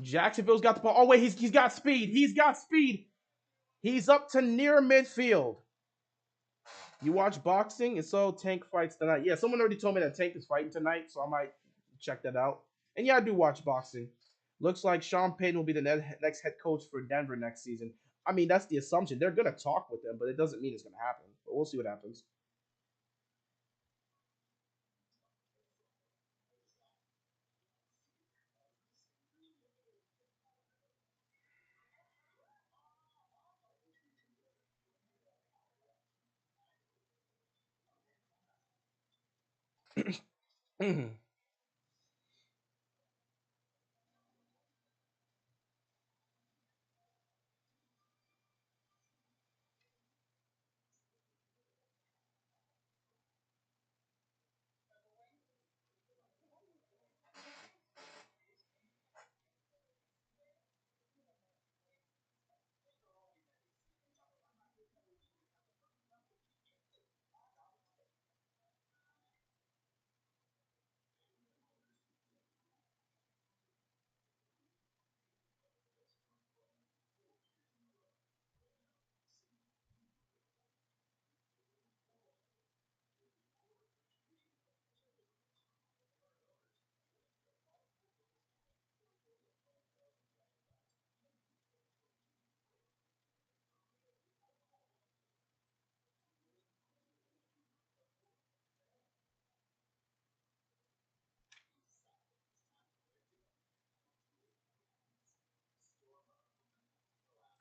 Jacksonville's got the ball. Oh wait, he's got speed. He's got speed. He's up to near midfield. You watch boxing, and so Tank fights tonight. Yeah, someone already told me that Tank is fighting tonight, so I might check that out. And yeah, I do watch boxing. Looks like Sean Payton will be the next head coach for Denver next season. I mean, that's the assumption. They're gonna talk with him, but it doesn't mean it's gonna happen. But we'll see what happens.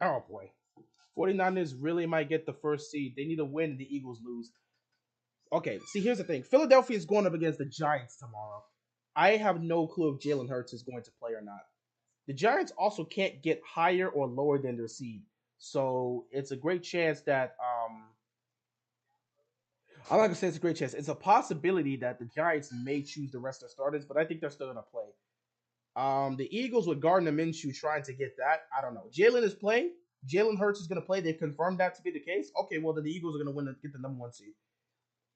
Oh boy. 49ers really might get the first seed. They need to win and the Eagles lose. Okay, see, here's the thing. Philadelphia is going up against the Giants tomorrow. I have no clue if Jalen Hurts is going to play or not. The Giants also can't get higher or lower than their seed. So it's a great chance that I'm not gonna say it's a great chance. It's a possibility that the Giants may choose the rest of their starters, but I think they're still gonna play. The Eagles with Gardner Minshew trying to get that. I don't know. Jalen is playing. Jalen Hurts is gonna play. They confirmed that to be the case. Okay, well then the Eagles are gonna get the number one seed.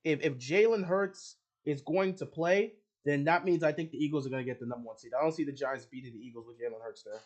If Jalen Hurts is going to play, then that means I think the Eagles are gonna get the number one seed. I don't see the Giants beating the Eagles with Jalen Hurts there.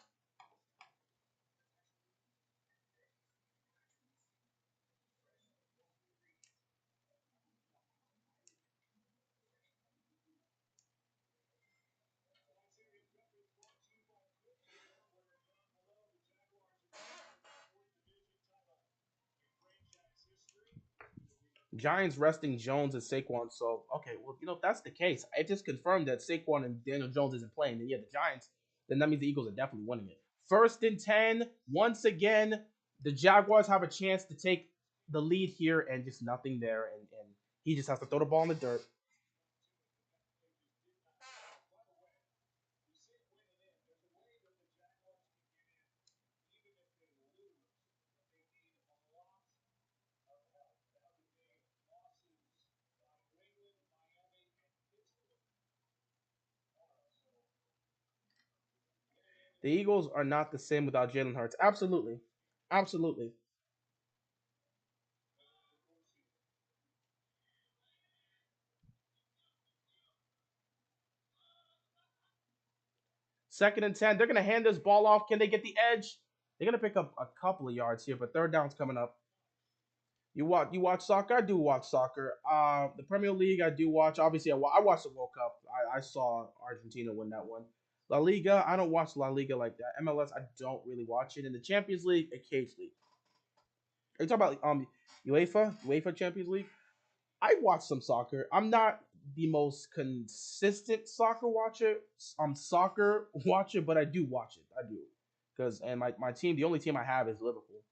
Giants resting Jones and Saquon. So okay, well if that's the case, I just confirmed that Saquon and Daniel Jones isn't playing. Then yeah, the Giants. Then that means the Eagles are definitely winning it. First and 10. Once again, the Jaguars have a chance to take the lead here, and just nothing there, and he just has to throw the ball in the dirt. The Eagles are not the same without Jalen Hurts. Absolutely, absolutely. Second and 10. They're gonna hand this ball off. Can they get the edge? They're gonna pick up a couple of yards here, but third down's coming up. You watch soccer? I do watch soccer. The Premier League I do watch. Obviously, I watched the World Cup. I saw Argentina win that one. La Liga, I don't watch La Liga like that. MLS, I don't really watch it. In the Champions League, occasionally. Are you talking about UEFA Champions League? I watch some soccer. I'm not the most consistent soccer watcher, but I do watch it. I do because and my team, the only team I have is Liverpool.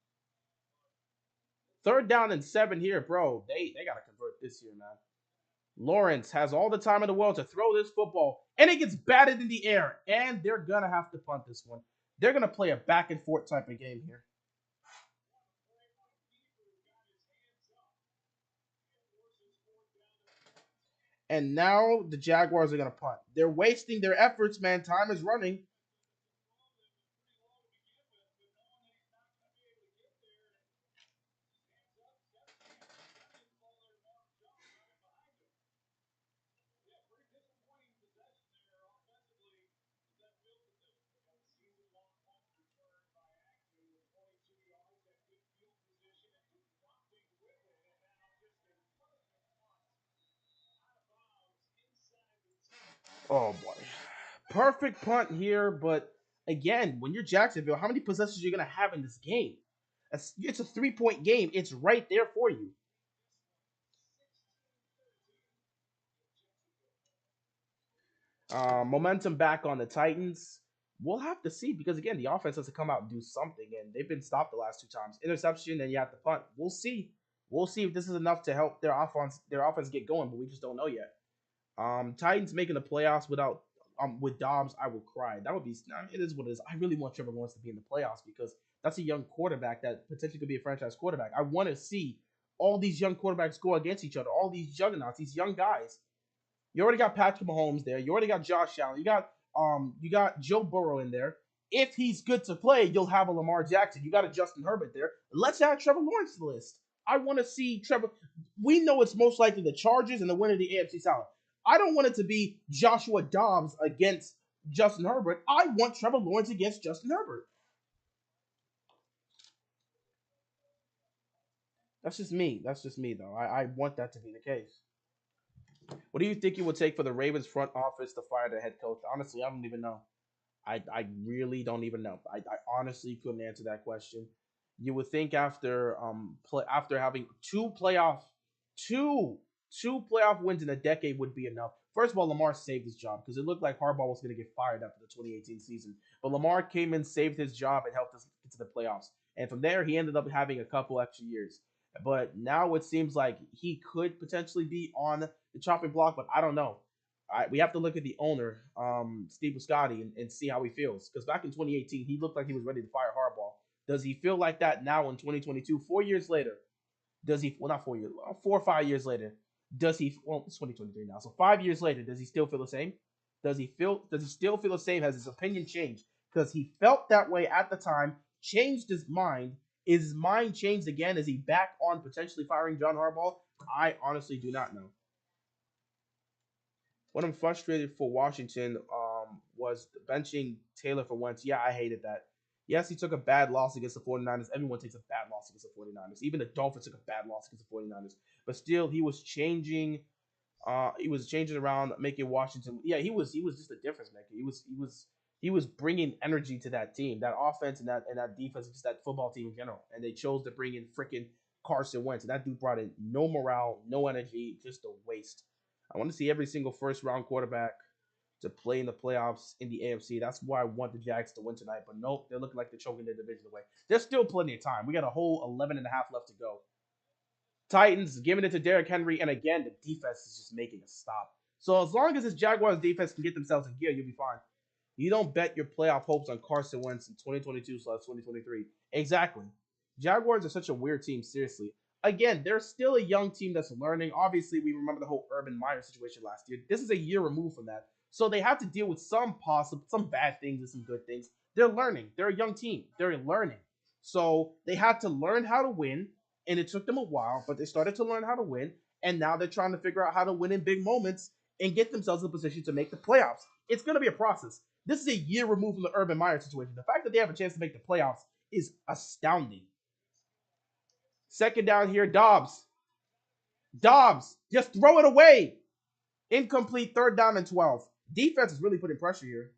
Third down and 7 here, bro. They gotta convert this here, man. Lawrence has all the time in the world to throw this football, and it gets batted in the air, and they're gonna have to punt this one. They're gonna play a back and forth type of game here. And now the Jaguars are gonna punt. They're wasting their efforts, man. Time is running. Oh boy. Perfect punt here, but again, when you're Jacksonville, how many possessions are you gonna have in this game? It's a 3 point game. It's right there for you. Momentum back on the Titans. We'll have to see because again, the offense has to come out and do something, and they've been stopped the last two times. Interception, and you have to punt. We'll see. We'll see if this is enough to help their offense get going, but we just don't know yet. Titans making the playoffs without with Dobbs, I would cry. That would be it is what it is. I really want Trevor Lawrence to be in the playoffs because that's a young quarterback that potentially could be a franchise quarterback. I want to see all these young quarterbacks go against each other, all these juggernauts, these young guys. You already got Patrick Mahomes there. You already got Josh Allen. You got Joe Burrow in there. If he's good to play, you'll have a Lamar Jackson. You got a Justin Herbert there. Let's add Trevor Lawrence to the list. I want to see Trevor. We know it's most likely the Chargers and the winner of the AFC South. I don't want it to be Joshua Dobbs against Justin Herbert. I want Trevor Lawrence against Justin Herbert. That's just me. That's just me, though. I want that to be the case. What do you think it would take for the Ravens front office to fire their head coach? Honestly, I don't even know. I really don't even know. I honestly couldn't answer that question. You would think after having two two playoff wins in a decade would be enough. First of all, Lamar saved his job because it looked like Harbaugh was going to get fired after the 2018 season. But Lamar came in, saved his job, and helped us get to the playoffs. And from there, he ended up having a couple extra years. But now it seems like he could potentially be on the chopping block, but I don't know. We have to look at the owner, Steve Biscotti, and see how he feels. Because back in 2018, he looked like he was ready to fire Harbaugh. Does he feel like that now in 2022, 4 years later? Does he? Well, not 4 years, 4 or 5 years later. Does he? Well, it's 2023 now, so 5 years later, does he still feel the same? Does he feel? Does he still feel the same? Has his opinion changed? Because he felt that way at the time, changed his mind. Is his mind changed again? Is he back on potentially firing John Harbaugh? I honestly do not know. What I'm frustrated for Washington was benching Taylor for Wentz. Yeah, I hated that. Yes, he took a bad loss against the 49ers. Everyone takes a bad loss against the 49ers. Even the Dolphins took a bad loss against the 49ers. But still, he was changing around, making Washington. Yeah, he was just a difference maker. He was bringing energy to that team, that offense, and that defense, just that football team in general. And they chose to bring in freaking Carson Wentz, and that dude brought in no morale, no energy, just a waste. I want to see every single first round quarterback to play in the playoffs in the AFC. That's why I want the Jags to win tonight. But nope, they're looking like they're choking their division away. There's still plenty of time. We got a whole 11 and a half left to go. Titans giving it to Derrick Henry, and again, the defense is just making a stop. So as long as this Jaguars defense can get themselves in gear, you'll be fine. You don't bet your playoff hopes on Carson Wentz in 2022/2023. Exactly. Jaguars are such a weird team, seriously. Again, they're still a young team that's learning. Obviously, we remember the whole Urban Meyer situation last year. This is a year removed from that. So they have to deal with some bad things and some good things. They're learning. They're a young team. They're learning. So they had to learn how to win, and it took them a while, but they started to learn how to win, and now they're trying to figure out how to win in big moments and get themselves in a position to make the playoffs. It's going to be a process. This is a year removed from the Urban Meyer situation. The fact that they have a chance to make the playoffs is astounding. Second down here, Dobbs. Dobbs, just throw it away. Incomplete, third down and 12. Defense is really putting pressure here.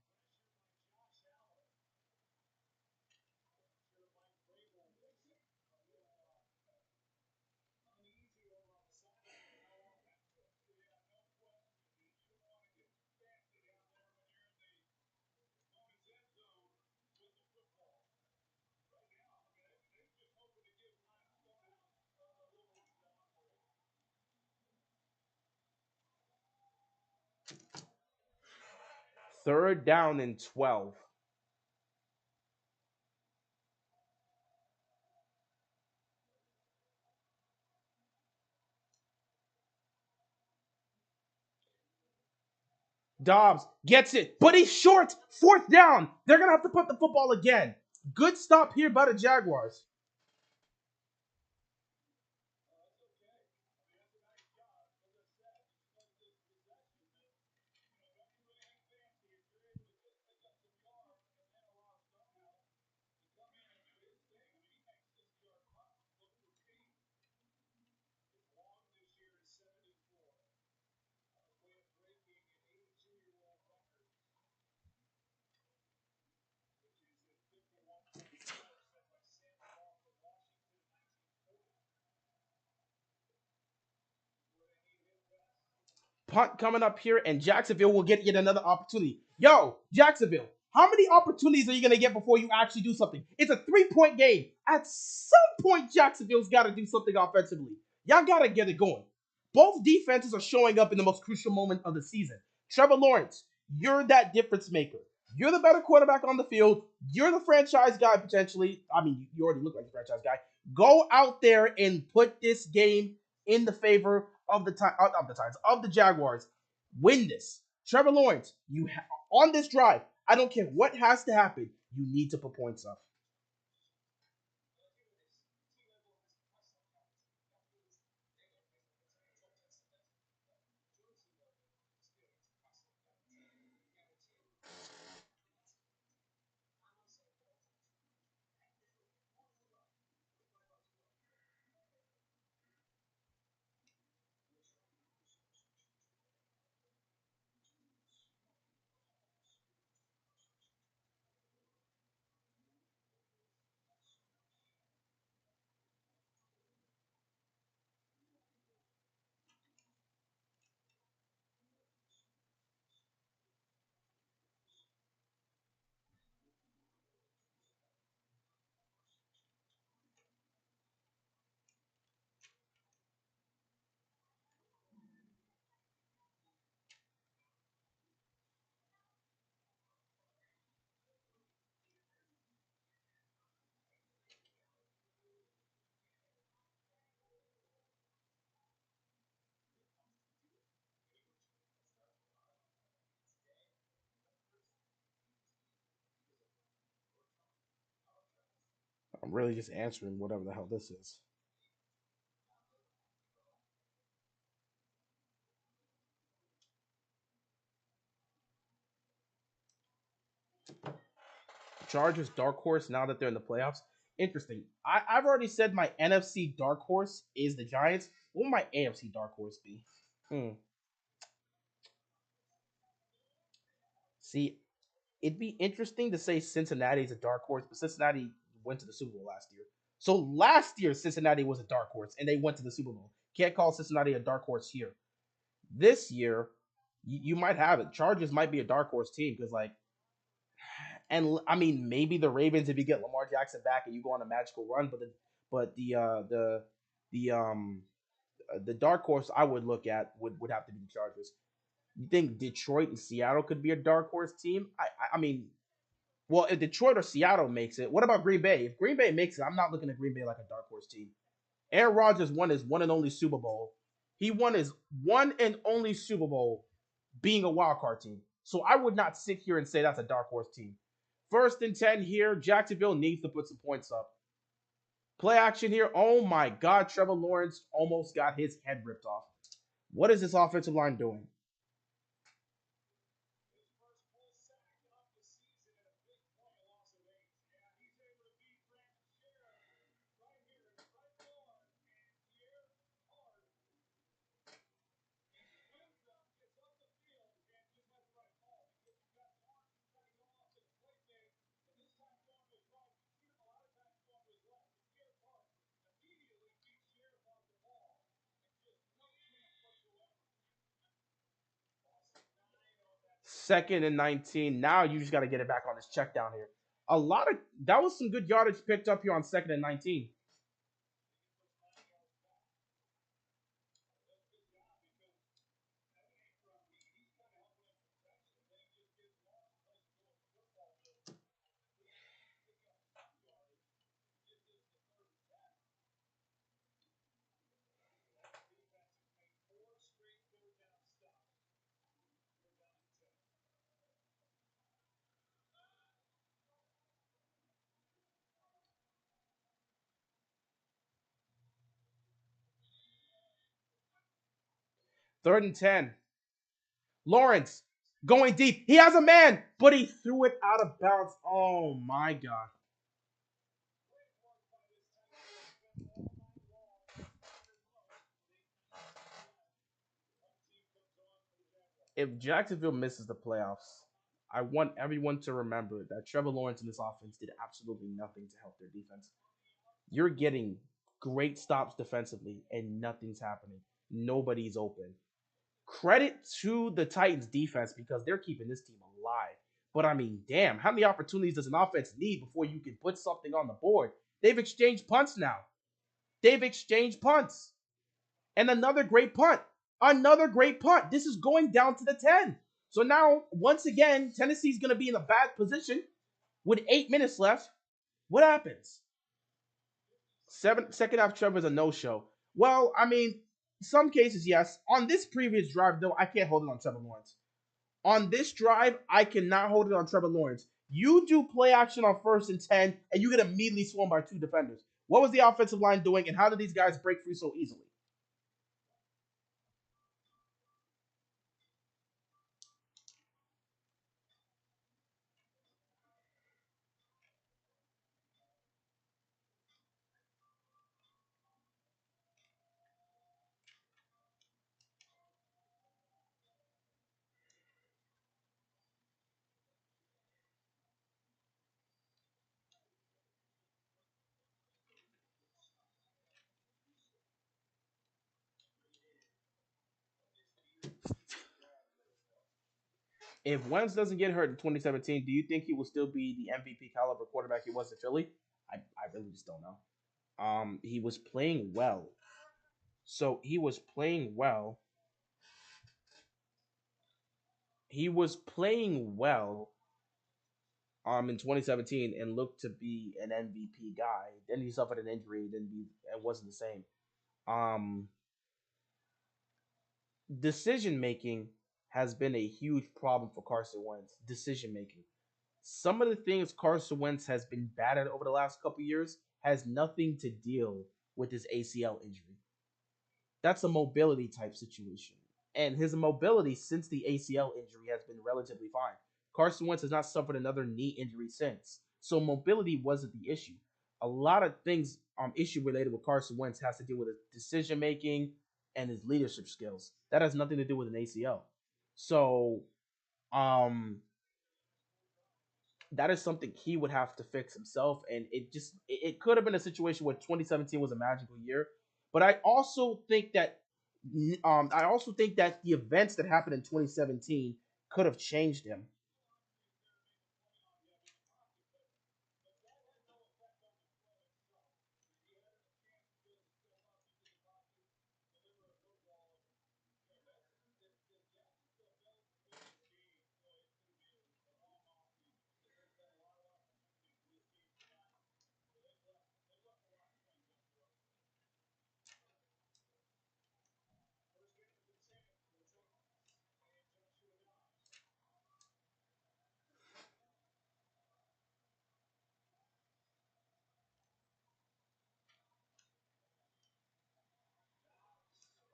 Third down and 12. Dobbs gets it, but he's short. Fourth down. They're going to have to put the football again. Good stop here by the Jaguars. punt coming up here, and Jacksonville will get yet another opportunity. Yo, Jacksonville, how many opportunities are you going to get before you actually do something? It's a 3-point game. At some point, Jacksonville's got to do something offensively. Y'all got to get it going. Both defenses are showing up in the most crucial moment of the season. Trevor Lawrence, you're that difference maker. You're the better quarterback on the field. You're the franchise guy, potentially. I mean, you already look like the franchise guy. Go out there and put this game in the favor of the Jaguars. Win this. Trevor Lawrence, on this drive, I don't care what has to happen. You need to put points up. I'm really just answering whatever the hell this is. Chargers dark horse now that they're in the playoffs. Interesting. I've already said my NFC dark horse is the Giants. What will my AFC dark horse be? Hmm. See, it'd be interesting to say Cincinnati is a dark horse, but Cincinnati went to the Super Bowl last year. So last year, Cincinnati was a dark horse, and they went to the Super Bowl. Can't call Cincinnati a dark horse here. This year, you might have it. Chargers might be a dark horse team because, like, and I mean, maybe the Ravens if you get Lamar Jackson back and you go on a magical run, but the dark horse I would look at would have to be the Chargers. You think Detroit and Seattle could be a dark horse team? I mean, well, if Detroit or Seattle makes it, what about Green Bay? If Green Bay makes it, I'm not looking at Green Bay like a dark horse team. Aaron Rodgers won his one and only Super Bowl. He won his one and only Super Bowl being a wild card team. So I would not sit here and say that's a dark horse team. First and 10 here. Jacksonville needs to put some points up. Play action here. Oh my God, Trevor Lawrence almost got his head ripped off. What is this offensive line doing? Second and 19. Now you just got to get it back on this check down here. A lot of that was some good yardage picked up here on second and 19. Third and 10. Lawrence going deep. He has a man, but he threw it out of bounds. Oh my God. If Jacksonville misses the playoffs, I want everyone to remember that Trevor Lawrence and this offense did absolutely nothing to help their defense. You're getting great stops defensively, and nothing's happening. Nobody's open. Credit to the Titans defense because they're keeping this team alive. But I mean, damn, how many opportunities does an offense need before you can put something on the board? They've exchanged punts now. They've exchanged punts. And another great punt. Another great punt. This is going down to the 10. So now, once again, Tennessee's going to be in a bad position with 8 minutes left. What happens? Second half Trevor is a no-show. Well, I mean, some cases, yes. On this previous drive, though, I can't hold it on Trevor Lawrence. On this drive, I cannot hold it on Trevor Lawrence. You do play action on 1st and 10, and you get immediately swarmed by 2 defenders. What was the offensive line doing, and how did these guys break free so easily? If Wentz doesn't get hurt in 2017, do you think he will still be the MVP caliber quarterback he was in Philly? I really just don't know. He was playing well. So he was playing well. He was playing well in 2017 and looked to be an MVP guy. Then he suffered an injury, it wasn't the same. Um Decision making has been a huge problem for Carson Wentz. Decision making. Some of the things Carson Wentz has been bad at over the last couple years has nothing to deal with his ACL injury. That's a mobility type situation. And his mobility since the ACL injury has been relatively fine. Carson Wentz has not suffered another knee injury since. So mobility wasn't the issue. A lot of things issue related with Carson Wentz has to do with his decision making and his leadership skills. That has nothing to do with an ACL. So um that is something he would have to fix himself. And it could have been a situation where 2017 was a magical year. But I also think that the events that happened in 2017 could have changed him.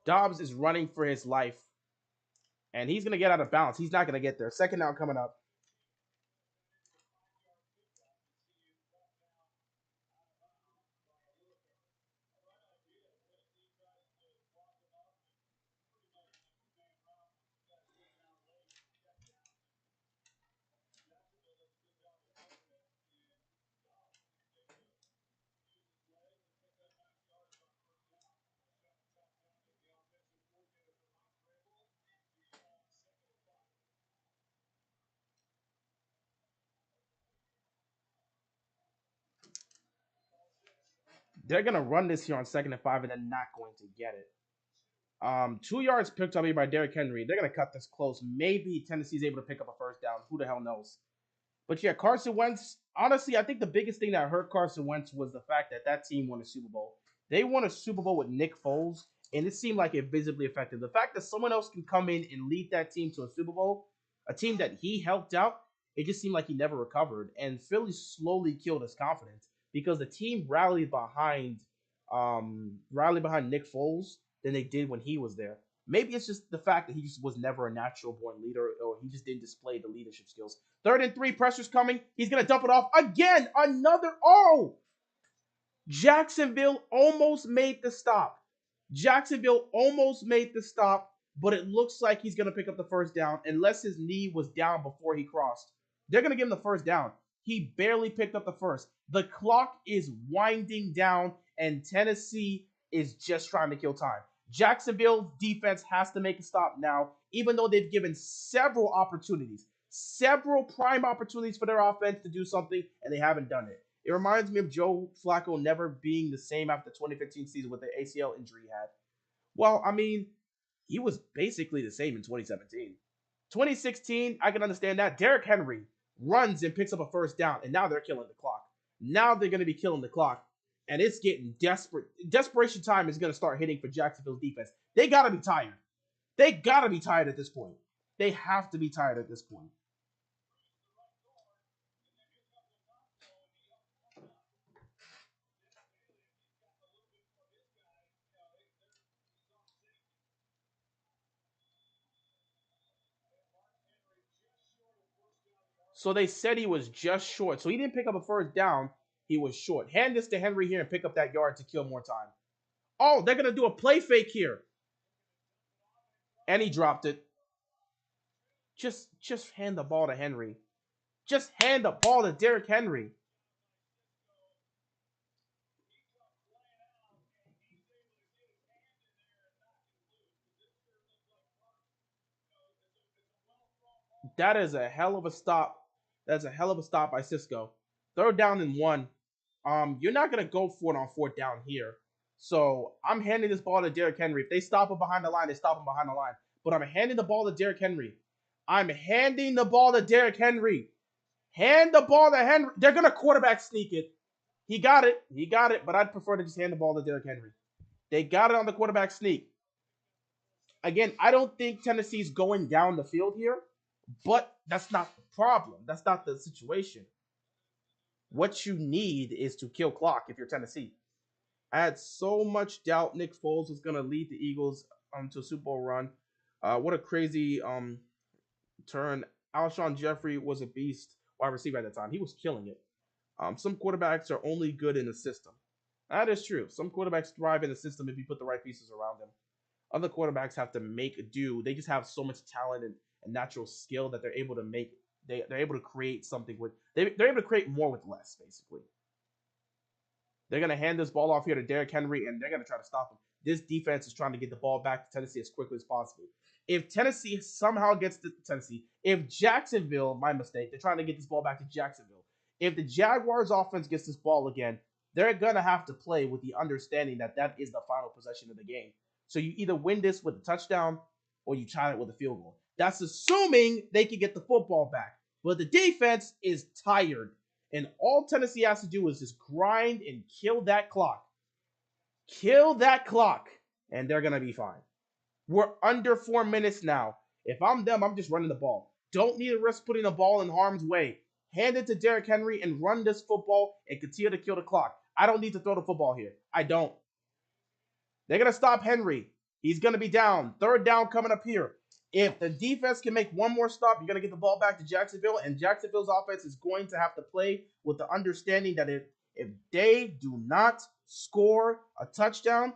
Dobbs is running for his life, and he's gonna get out of bounds. He's not gonna get there. Second down coming up. They're gonna run this here on 2nd and 5, and they're not going to get it. 2 yards picked up here by Derrick Henry. They're gonna cut this close. Maybe Tennessee's able to pick up a first down. Who the hell knows? But yeah, Carson Wentz. Honestly, I think the biggest thing that hurt Carson Wentz was the fact that that team won a Super Bowl. They won a Super Bowl with Nick Foles, and it seemed like it visibly affected the fact that someone else can come in and lead that team to a Super Bowl, a team that he helped out. It just seemed like he never recovered, and Philly slowly killed his confidence because the team rallied behind Nick Foles than they did when he was there. Maybe it's just the fact that he just was never a natural born leader, or he just didn't display the leadership skills. 3rd and 3, pressure's coming. He's gonna dump it off again. Another Jacksonville almost made the stop. Jacksonville almost made the stop, but it looks like he's gonna pick up the first down unless his knee was down before he crossed. They're gonna give him the first down. He barely picked up the first. The clock is winding down, and Tennessee is just trying to kill time. Jacksonville's defense has to make a stop now, even though they've given several opportunities, several prime opportunities for their offense to do something, and they haven't done it. It reminds me of Joe Flacco never being the same after the 2015 season with the ACL injury he had. Well, I mean, he was basically the same in 2017. 2016, I can understand that. Derrick Henry runs and picks up a first down, and now they're killing the clock. Now they're going to be killing the clock, and it's getting desperate. Desperation time is going to start hitting for Jacksonville's defense. They got to be tired. They got to be tired at this point. They have to be tired at this point. So they said he was just short. So he didn't pick up a first down. He was short. Hand this to Henry here and pick up that yard to kill more time. Oh, they're going to do a play fake here. And he dropped it. Just hand the ball to Henry. Just hand the ball to Derrick Henry. That is a hell of a stop. That's a hell of a stop by Cisco. Third down and one. You're not gonna go for it on fourth down here. So I'm handing this ball to Derrick Henry. If they stop him behind the line, they stop him behind the line. But I'm handing the ball to Derrick Henry. I'm handing the ball to Derrick Henry. Hand the ball to Henry. They're gonna quarterback sneak it. He got it. He got it. But I'd prefer to just hand the ball to Derrick Henry. They got it on the quarterback sneak. Again, I don't think Tennessee's going down the field here, but that's not the problem. That's not the situation. What you need is to kill clock if you're Tennessee. I had so much doubt Nick Foles was going to lead the Eagles to a Super Bowl run. What a crazy turn. Alshon Jeffrey was a beast wide receiver at the time. He was killing it. Some quarterbacks are only good in the system. That is true. Some quarterbacks thrive in the system if you put the right pieces around them. Other quarterbacks have to make do. They just have so much talent and natural skill that they're able to make. They're able to create something with. They're able to create more with less, basically. They're going to hand this ball off here to Derrick Henry, and they're going to try to stop him. This defense is trying to get the ball back to Tennessee as quickly as possible. If Tennessee somehow gets to Tennessee, if Jacksonville, my mistake, they're trying to get this ball back to Jacksonville. If the Jaguars offense gets this ball again, they're going to have to play with the understanding that that is the final possession of the game. So you either win this with a touchdown or you tie it with a field goal. That's assuming they can get the football back. But the defense is tired. And all Tennessee has to do is just grind and kill that clock. Kill that clock. And they're going to be fine. We're under 4 minutes now. If I'm them, I'm just running the ball. Don't need to risk putting the ball in harm's way. Hand it to Derrick Henry and run this football and continue to kill the clock. I don't need to throw the football here. I don't. They're going to stop Henry. He's going to be down. Third down coming up here. If the defense can make one more stop, you're going to get the ball back to Jacksonville, and Jacksonville's offense is going to have to play with the understanding that if they do not score a touchdown,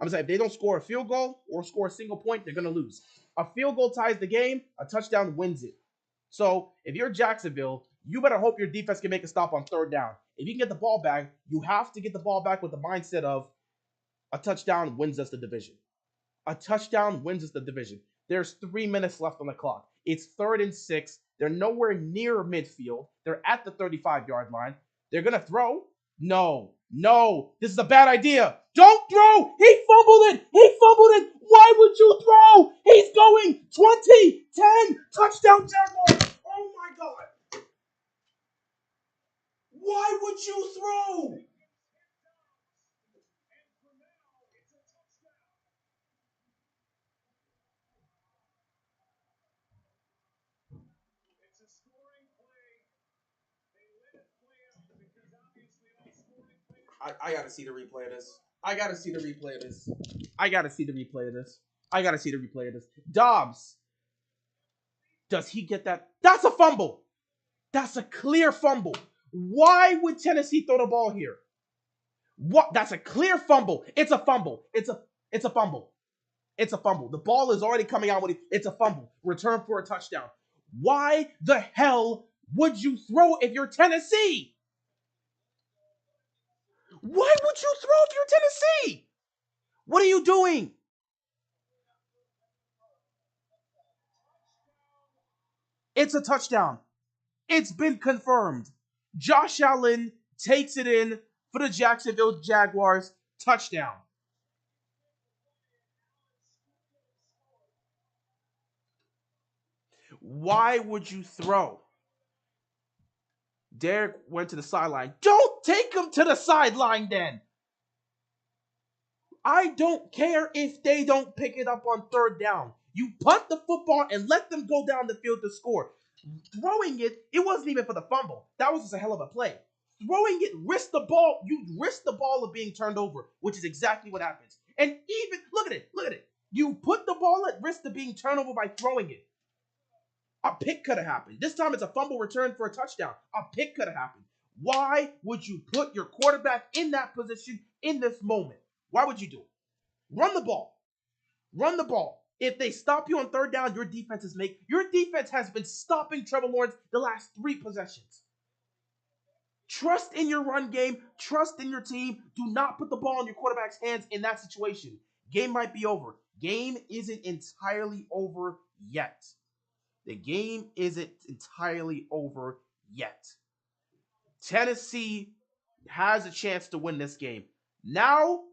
if they don't score a field goal or score a single point, they're going to lose. A field goal ties the game. A touchdown wins it. So if you're Jacksonville, you better hope your defense can make a stop on third down. If you can get the ball back, you have to get the ball back with the mindset of a touchdown wins us the division. A touchdown wins us the division. There's 3 minutes left on the clock. It's 3rd and 6. They're nowhere near midfield. They're at the 35-yard line. They're going to throw. No. This is a bad idea. Don't throw. He fumbled it. Why would you throw? He's going 20, 10, touchdown Jaguars. Oh, my God. Why would you throw? I gotta see the replay of this. I gotta see the replay of this. Dobbs. Does he get that? That's a fumble. That's a clear fumble. Why would Tennessee throw the ball here? What? That's a clear fumble. It's a fumble. It's a fumble. It's a fumble. The ball is already coming out with it. It's a fumble. Return for a touchdown. Why the hell would you throw if you're Tennessee? Why would you throw if you're Tennessee? What are you doing? It's a touchdown. It's been confirmed. Josh Allen takes it in for the Jacksonville Jaguars. Touchdown. Why would you throw? Derek went to the sideline. Don't take him to the sideline then. I don't care if they don't pick it up on third down. You punt the football and let them go down the field to score. Throwing it, it wasn't even for the fumble. That was just a hell of a play. Throwing it, risk the ball. You risk the ball of being turned over, which is exactly what happens. And even, look at it, look at it. You put the ball at risk of being turned over by throwing it. A pick could have happened. This time it's a fumble return for a touchdown. A pick could have happened. Why would you put your quarterback in that position in this moment? Why would you do it? Run the ball. Run the ball. If they stop you on third down, your defense has been stopping Trevor Lawrence the last 3 possessions. Trust in your run game. Trust in your team. Do not put the ball in your quarterback's hands in that situation. Game might be over. Game isn't entirely over yet. The game isn't entirely over yet. Tennessee has a chance to win this game. Now,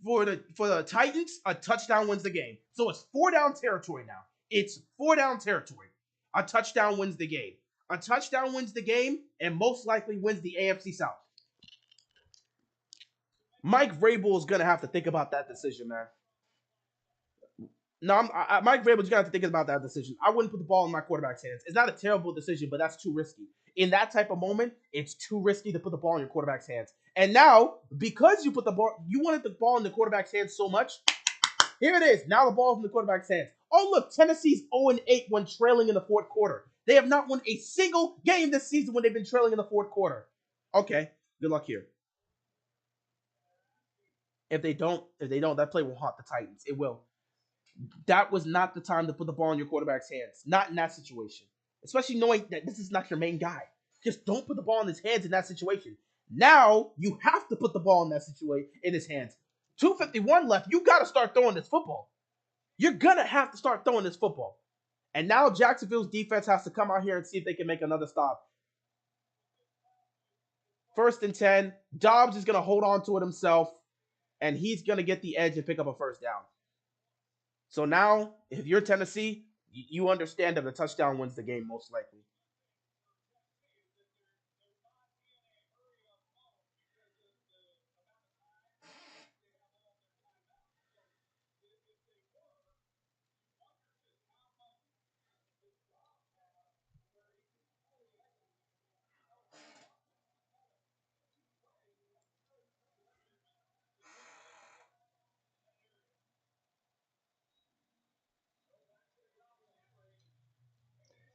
for the Titans, a touchdown wins the game. So it's 4-down territory now. It's 4-down territory. A touchdown wins the game. A touchdown wins the game and most likely wins the AFC South. Mike Vrabel is going to have to think about that decision, man. No, Mike Vrabel's gonna have to think about that decision. I wouldn't put the ball in my quarterback's hands. It's not a terrible decision, but that's too risky. In that type of moment, it's too risky to put the ball in your quarterback's hands. And now, because you wanted the ball in the quarterback's hands so much, here it is. Now the ball's in the quarterback's hands. Oh, look, Tennessee's 0-8 when trailing in the fourth quarter. They have not won a single game this season when they've been trailing in the fourth quarter. Okay, good luck here. If they don't, that play will haunt the Titans. It will. That was not the time to put the ball in your quarterback's hands. Not in that situation. Especially knowing that this is not your main guy. Just don't put the ball in his hands in that situation. Now, you have to put the ball in that situation in his hands. 2:51 left. You got to start throwing this football. You're going to have to start throwing this football. And now Jacksonville's defense has to come out here and see if they can make another stop. 1st and 10. Dobbs is going to hold on to it himself. And he's going to get the edge and pick up a first down. So now, if you're Tennessee, you understand that the touchdown wins the game most likely.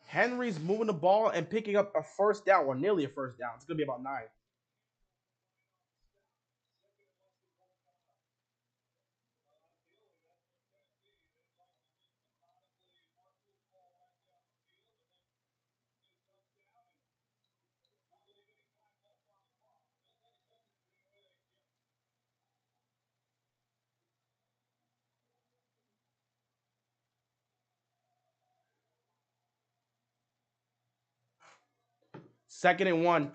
Henry's moving the ball and picking up a first down, or nearly a first down. It's going to be about 9. Second and 1.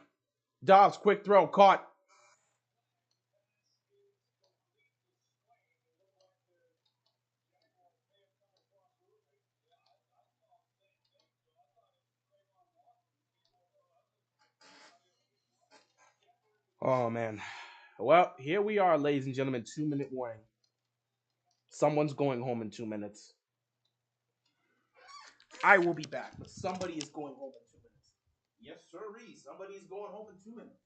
Dobbs, quick throw, caught. Oh, man. Well, here we are, ladies and gentlemen. 2-minute warning. Someone's going home in 2 minutes. I will be back, but somebody is going home in 2 minutes. Yes, sirree. Somebody's going home in 2 minutes.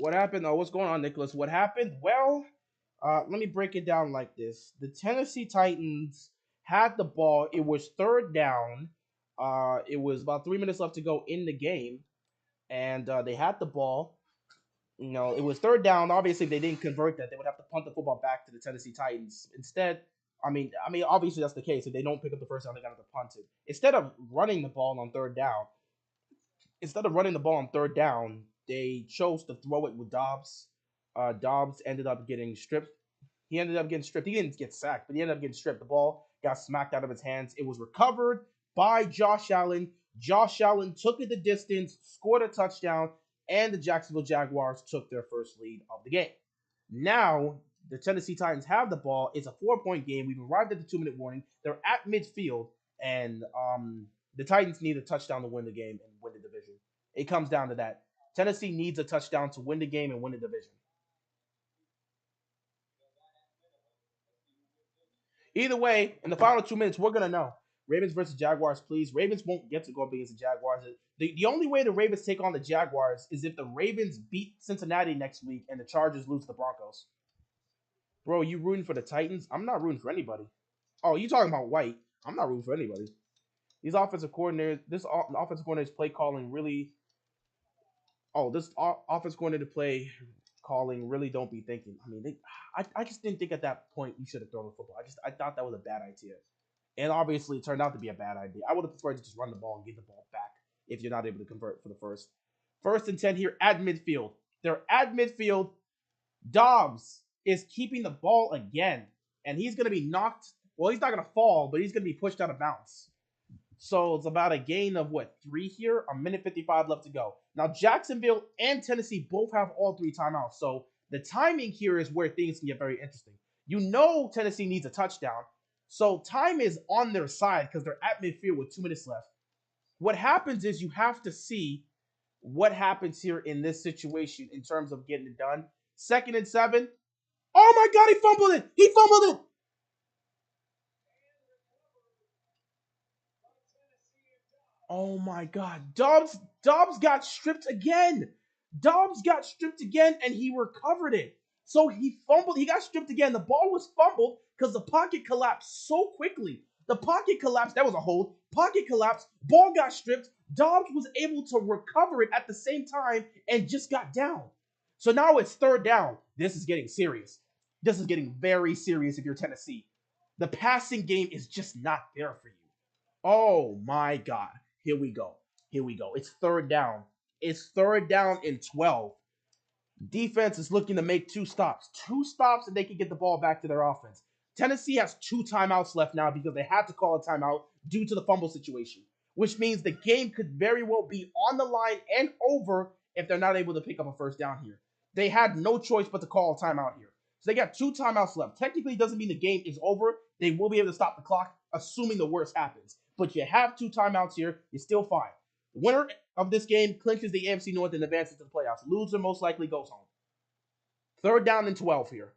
What happened? Oh, what's going on, Nicholas? What happened? Well, let me break it down like this. The Tennessee Titans had the ball. It was third down. It was about 3 minutes left to go in the game, and they had the ball. It was third down. Obviously, if they didn't convert that, they would have to punt the football back to the Tennessee Titans. Instead, obviously that's the case. If they don't pick up the first down, they got to punt it. Instead of running the ball on third down, they chose to throw it with Dobbs. Dobbs ended up getting stripped. He ended up getting stripped. He didn't get sacked, but he ended up getting stripped. The ball got smacked out of his hands. It was recovered by Josh Allen. Josh Allen took it the distance, scored a touchdown, and the Jacksonville Jaguars took their first lead of the game. Now, the Tennessee Titans have the ball. It's a 4-point game. We've arrived at the 2-minute warning. They're at midfield, and the Titans need a touchdown to win the game and win the division. It comes down to that. Tennessee needs a touchdown to win the game and win the division. Either way, in the final 2 minutes, we're going to know. Ravens versus Jaguars, please. Ravens won't get to go up against the Jaguars. The only way the Ravens take on the Jaguars is if the Ravens beat Cincinnati next week and the Chargers lose to the Broncos. Bro, you rooting for the Titans? I'm not rooting for anybody. Oh, you talking about White? I'm not rooting for anybody. This offensive coordinator is play calling really. Oh, this offensive coordinator play calling really don't be thinking. I just didn't think at that point you should have thrown the football. I thought that was a bad idea. And obviously, it turned out to be a bad idea. I would have preferred to just run the ball and get the ball back if you're not able to convert for the first. 1st and 10 here at midfield. They're at midfield. Dobbs is keeping the ball again. And he's going to be knocked. Well, he's not going to fall, but he's going to be pushed out of bounds. So it's about a gain of, 3 here? A minute 55 left to go. Now, Jacksonville and Tennessee both have all 3 timeouts. So the timing here is where things can get very interesting. Tennessee needs a touchdown. So time is on their side because they're at midfield with 2 minutes left. What happens is you have to see what happens here in this situation in terms of getting it done. 2nd and 7. Oh my God, he fumbled it! He fumbled it! Oh my God, Dobbs got stripped again. Dobbs got stripped again, and he recovered it. So he fumbled. He got stripped again. The ball was fumbled because the pocket collapsed so quickly. The pocket collapsed. That was a hold. Pocket collapsed. Ball got stripped. Dobbs was able to recover it at the same time and just got down. So now it's 3rd down. This is getting serious. This is getting very serious if you're Tennessee. The passing game is just not there for you. Oh my God. Here we go. It's 3rd down. It's 3rd down and 12. Defense is looking to make 2 stops. 2 stops and they can get the ball back to their offense. Tennessee has 2 timeouts left now because they had to call a timeout due to the fumble situation, which means the game could very well be on the line and over if they're not able to pick up a first down here. They had no choice but to call a timeout here. So they got 2 timeouts left. Technically, it doesn't mean the game is over. They will be able to stop the clock, assuming the worst happens. But you have 2 timeouts here. You're still fine. The winner of this game clinches the AFC North and advances to the playoffs. Loser most likely goes home. 3rd down and 12 here.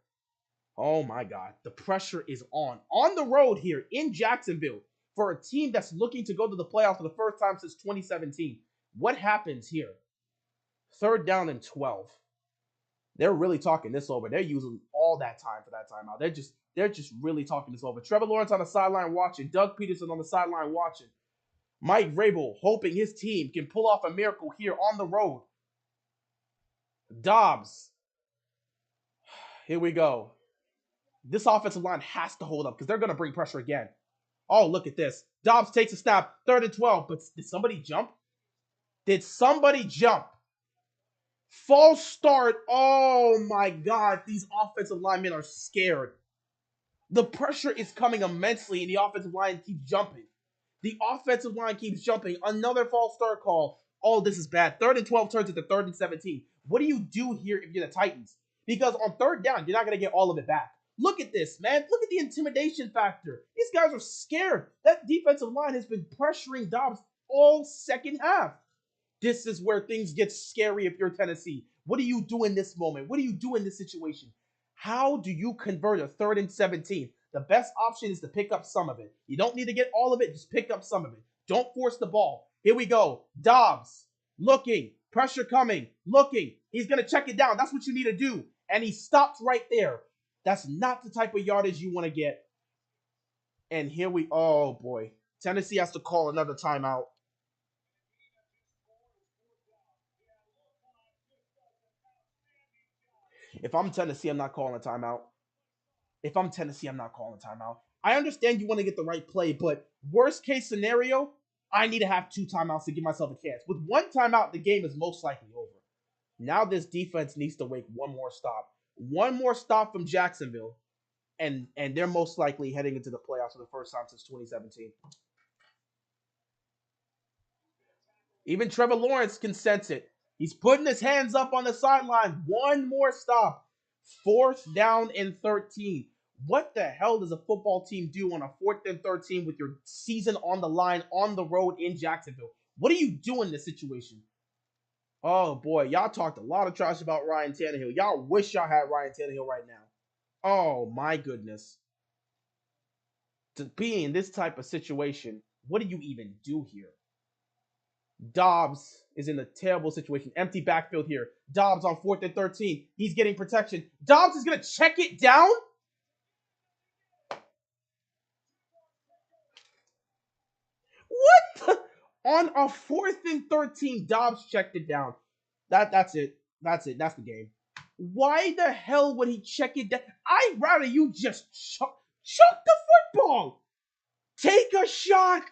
Oh my God. The pressure is on. On the road here in Jacksonville for a team that's looking to go to the playoffs for the first time since 2017. What happens here? 3rd down and 12. They're really talking this over. They're using all that time for that timeout. They're just really talking this over. Trevor Lawrence on the sideline watching. Doug Peterson on the sideline watching. Mike Vrabel hoping his team can pull off a miracle here on the road. Dobbs. Here we go. This offensive line has to hold up because they're going to bring pressure again. Oh, look at this. Dobbs takes a snap. 3rd and 12. But did somebody jump? Did somebody jump? False start. Oh my God. These offensive linemen are scared. The pressure is coming immensely and the offensive line keeps jumping. Another false start call. Oh, this is bad. 3rd and 12 turns into 3rd and 17. What do you do here if you're the Titans? Because on 3rd down, you're not going to get all of it back. Look at this, man. Look at the intimidation factor. These guys are scared. That defensive line has been pressuring Dobbs all second half. This is where things get scary if you're Tennessee. What do you do in this moment? What do you do in this situation? How do you convert a 3rd and 17? The best option is to pick up some of it. You don't need to get all of it. Just pick up some of it. Don't force the ball. Here we go. Dobbs looking. Pressure coming. Looking. He's going to check it down. That's what you need to do. And he stopped right there. That's not the type of yardage you want to get. And here we, oh boy. Tennessee has to call another timeout. If I'm Tennessee, I'm not calling a timeout. If I'm Tennessee, I'm not calling a timeout. I understand you want to get the right play, but worst case scenario, I need to have 2 timeouts to give myself a chance. With 1 timeout, the game is most likely over. Now this defense needs to make one more stop. One more stop from Jacksonville, and they're most likely heading into the playoffs for the first time since 2017. Even Trevor Lawrence can sense it. He's putting his hands up on the sideline. One more stop. 4th down and 13. What the hell does a football team do on a 4th and 13 with your season on the line on the road in Jacksonville? What do you do in this situation? Oh boy, y'all talked a lot of trash about Ryan Tannehill. Y'all wish y'all had Ryan Tannehill right now. Oh my goodness. To be in this type of situation, what do you even do here? Dobbs is in a terrible situation. Empty backfield here. Dobbs on 4th and 13. He's getting protection. Dobbs is going to check it down? What the? On a 4th and 13, Dobbs checked it down. That's it. That's it. That's the game. Why the hell would he check it down? I'd rather you just chuck the football. Take a shot.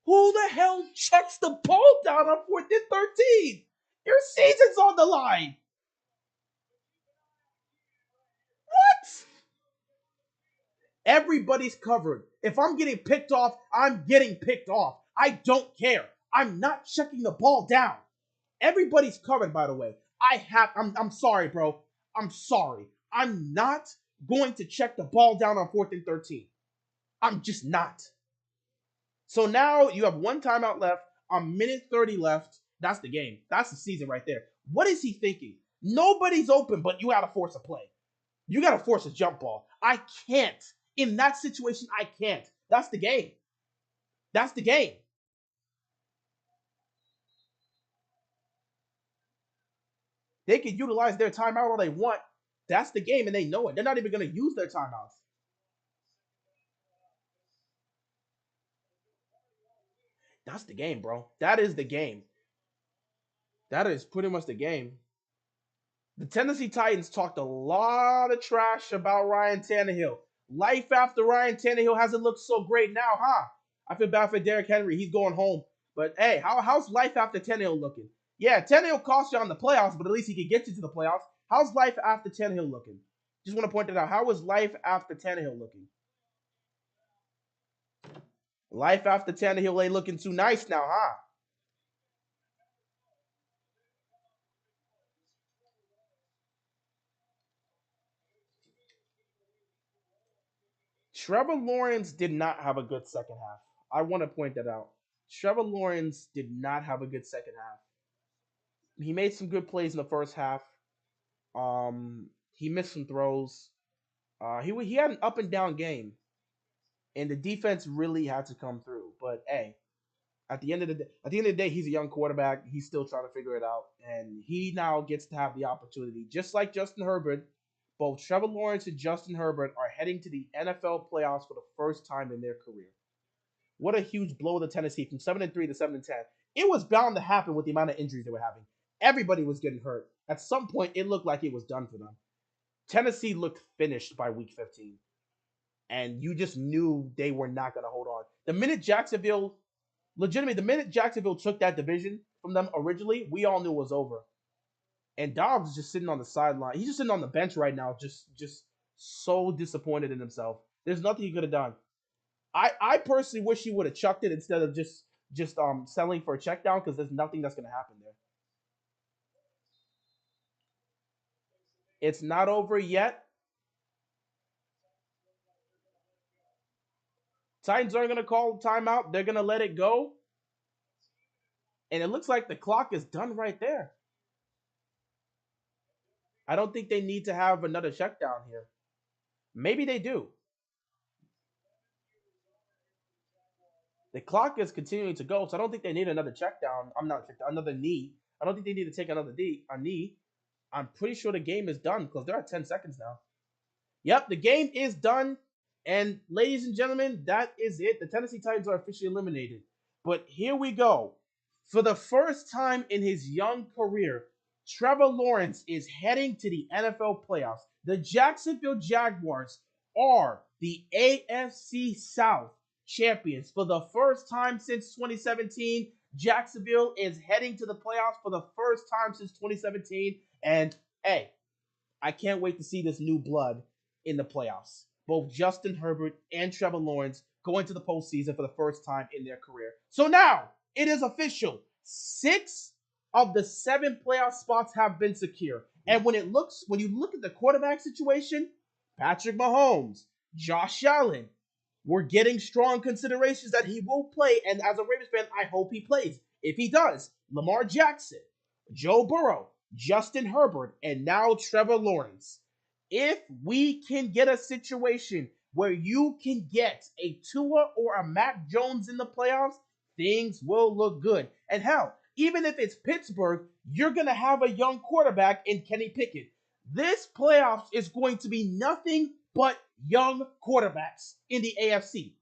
Who the hell chucks the ball down on 4th and 13? Your season's on the line. What? Everybody's covered. If I'm getting picked off, I'm getting picked off. I don't care. I'm not checking the ball down. Everybody's covered, by the way. I'm sorry, bro. I'm sorry. I'm not going to check the ball down on 4th and 13. I'm just not. So now you have 1 timeout left, a minute 30 left. That's the game. That's the season right there. What is he thinking? Nobody's open, but you got to force a play. You got to force a jump ball. I can't. In that situation, I can't. That's the game. That's the game. They can utilize their timeout all they want. That's the game, and they know it. They're not even going to use their timeouts. That's the game, bro. That is the game. That is pretty much the game. The Tennessee Titans talked a lot of trash about Ryan Tannehill. Life after Ryan Tannehill hasn't looked so great now, huh? I feel bad for Derrick Henry. He's going home. But hey, how's life after Tannehill looking? Yeah, Tannehill cost you on the playoffs, but at least he could get you to the playoffs. How's life after Tannehill looking? Just want to point that out. How is life after Tannehill looking? Life after Tannehill ain't looking too nice now, huh? Trevor Lawrence did not have a good second half. I want to point that out. Trevor Lawrence did not have a good second half. He made some good plays in the first half. He missed some throws. He had an up and down game, and the defense really had to come through. But hey, at the end of the day, he's a young quarterback. He's still trying to figure it out, and he now gets to have the opportunity, just like Justin Herbert. Both Trevor Lawrence and Justin Herbert are heading to the NFL playoffs for the first time in their career. What a huge blow to Tennessee from 7-3 to 7-10. It was bound to happen with the amount of injuries they were having. Everybody was getting hurt. At some point, it looked like it was done for them. Tennessee looked finished by week 15. And you just knew they were not going to hold on. The minute Jacksonville took that division from them originally, we all knew it was over. And Dobbs is just sitting on the sideline. He's just sitting on the bench right now, just so disappointed in himself. There's nothing he could have done. I personally wish he would have chucked it instead of just settling for a check down, because there's nothing that's going to happen there. It's not over yet. Titans aren't going to call timeout. They're going to let it go. And it looks like the clock is done right there. I don't think they need to have another check down here. Maybe they do. The clock is continuing to go, so I don't think they need another check down. I'm not another knee. I don't think they need to take another knee. I'm pretty sure the game is done because they're at 10 seconds now. Yep, the game is done. And ladies and gentlemen, that is it. The Tennessee Titans are officially eliminated. But here we go. For the first time in his young career, Trevor Lawrence is heading to the NFL playoffs. The Jacksonville Jaguars are the AFC South champions. For the first time since 2017, Jacksonville is heading to the playoffs for the first time since 2017. And hey, I can't wait to see this new blood in the playoffs. Both Justin Herbert and Trevor Lawrence go into the postseason for the first time in their career. So now it is official. 6 of the 7 playoff spots have been secure. And when you look at the quarterback situation, Patrick Mahomes, Josh Allen, we're getting strong considerations that he will play. And as a Ravens fan, I hope he plays. If he does, Lamar Jackson, Joe Burrow, Justin Herbert, and now Trevor Lawrence. If we can get a situation where you can get a Tua or a Mac Jones in the playoffs, things will look good. And hell, even if it's Pittsburgh, you're going to have a young quarterback in Kenny Pickett. This playoffs is going to be nothing but young quarterbacks in the AFC.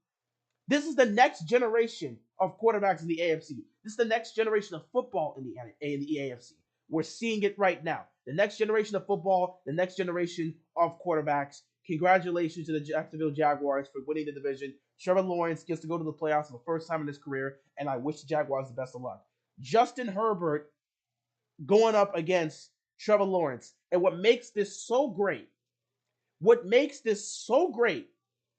This is the next generation of quarterbacks in the AFC. This is the next generation of football in the AFC. We're seeing it right now. The next generation of football, the next generation of quarterbacks. Congratulations to the Jacksonville Jaguars for winning the division. Trevor Lawrence gets to go to the playoffs for the first time in his career, and I wish the Jaguars the best of luck. Justin Herbert going up against Trevor Lawrence. And what makes this so great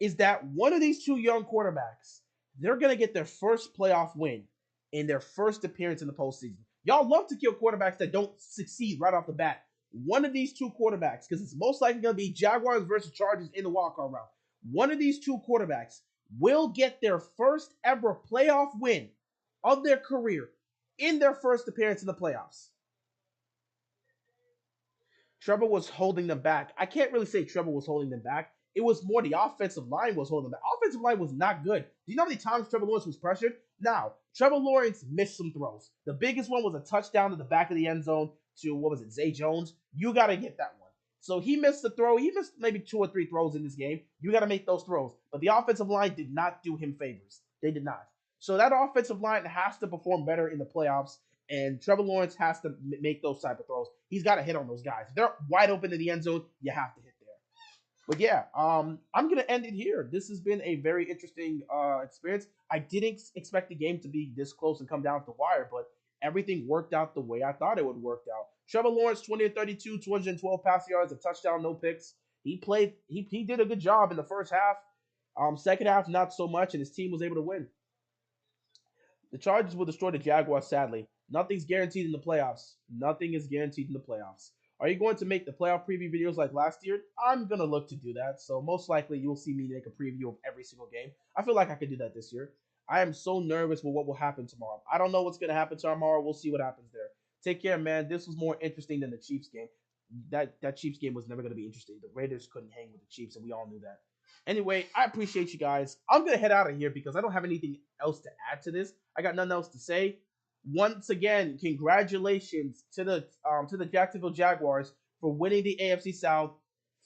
is that one of these two young quarterbacks, they're going to get their first playoff win in their first appearance in the postseason. Y'all love to kill quarterbacks that don't succeed right off the bat. One of these two quarterbacks, because it's most likely going to be Jaguars versus Chargers in the wildcard round. One of these two quarterbacks will get their first ever playoff win of their career in their first appearance in the playoffs. Trevor was holding them back. I can't really say Trevor was holding them back. It was more the offensive line was holding them back. Offensive line was not good. Do you know how many times Trevor Lawrence was pressured? Now, Trevor Lawrence missed some throws. The biggest one was a touchdown to the back of the end zone to, Zay Jones. You got to get that one. So he missed the throw. He missed maybe 2 or 3 throws in this game. You got to make those throws. But the offensive line did not do him favors. They did not. So that offensive line has to perform better in the playoffs. And Trevor Lawrence has to make those type of throws. He's got to hit on those guys. If they're wide open in the end zone, you have to hit there. But yeah, I'm going to end it here. This has been a very interesting experience. I didn't expect the game to be this close and come down to the wire, but everything worked out the way I thought it would work out. Trevor Lawrence, 20-32, 212 pass yards, a touchdown, no picks. He did a good job in the first half. Second half, not so much, and his team was able to win. The Chargers will destroy the Jaguars, sadly. Nothing's guaranteed in the playoffs. Nothing is guaranteed in the playoffs. Are you going to make the playoff preview videos like last year? I'm going to look to do that. So most likely you'll see me make a preview of every single game. I feel like I could do that this year. I am so nervous with what will happen tomorrow. I don't know what's going to happen tomorrow. We'll see what happens there. Take care, man. This was more interesting than the Chiefs game. That Chiefs game was never going to be interesting. The Raiders couldn't hang with the Chiefs, and we all knew that. Anyway, I appreciate you guys. I'm going to head out of here because I don't have anything else to add to this. I got nothing else to say. Once again, congratulations to the Jacksonville Jaguars for winning the AFC South,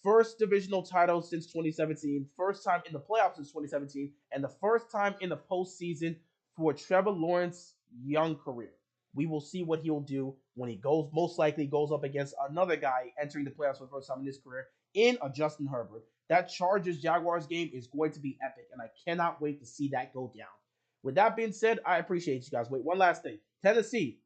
first divisional title since 2017, first time in the playoffs since 2017, and the first time in the postseason for Trevor Lawrence's young career. We will see what he'll do when he most likely goes up against another guy entering the playoffs for the first time in his career in a Justin Herbert. That Chargers-Jaguars game is going to be epic, and I cannot wait to see that go down. With that being said, I appreciate you guys. Wait, one last thing. Tennessee,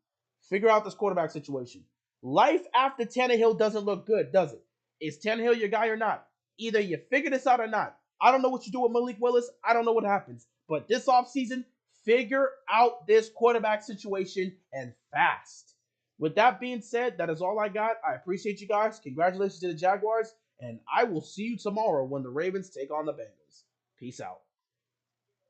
figure out this quarterback situation. Life after Tannehill doesn't look good, does it? Is Tannehill your guy or not? Either you figure this out or not. I don't know what you do with Malik Willis. I don't know what happens. But this offseason, figure out this quarterback situation and fast. With that being said, that is all I got. I appreciate you guys. Congratulations to the Jaguars. And I will see you tomorrow when the Ravens take on the Bengals. Peace out.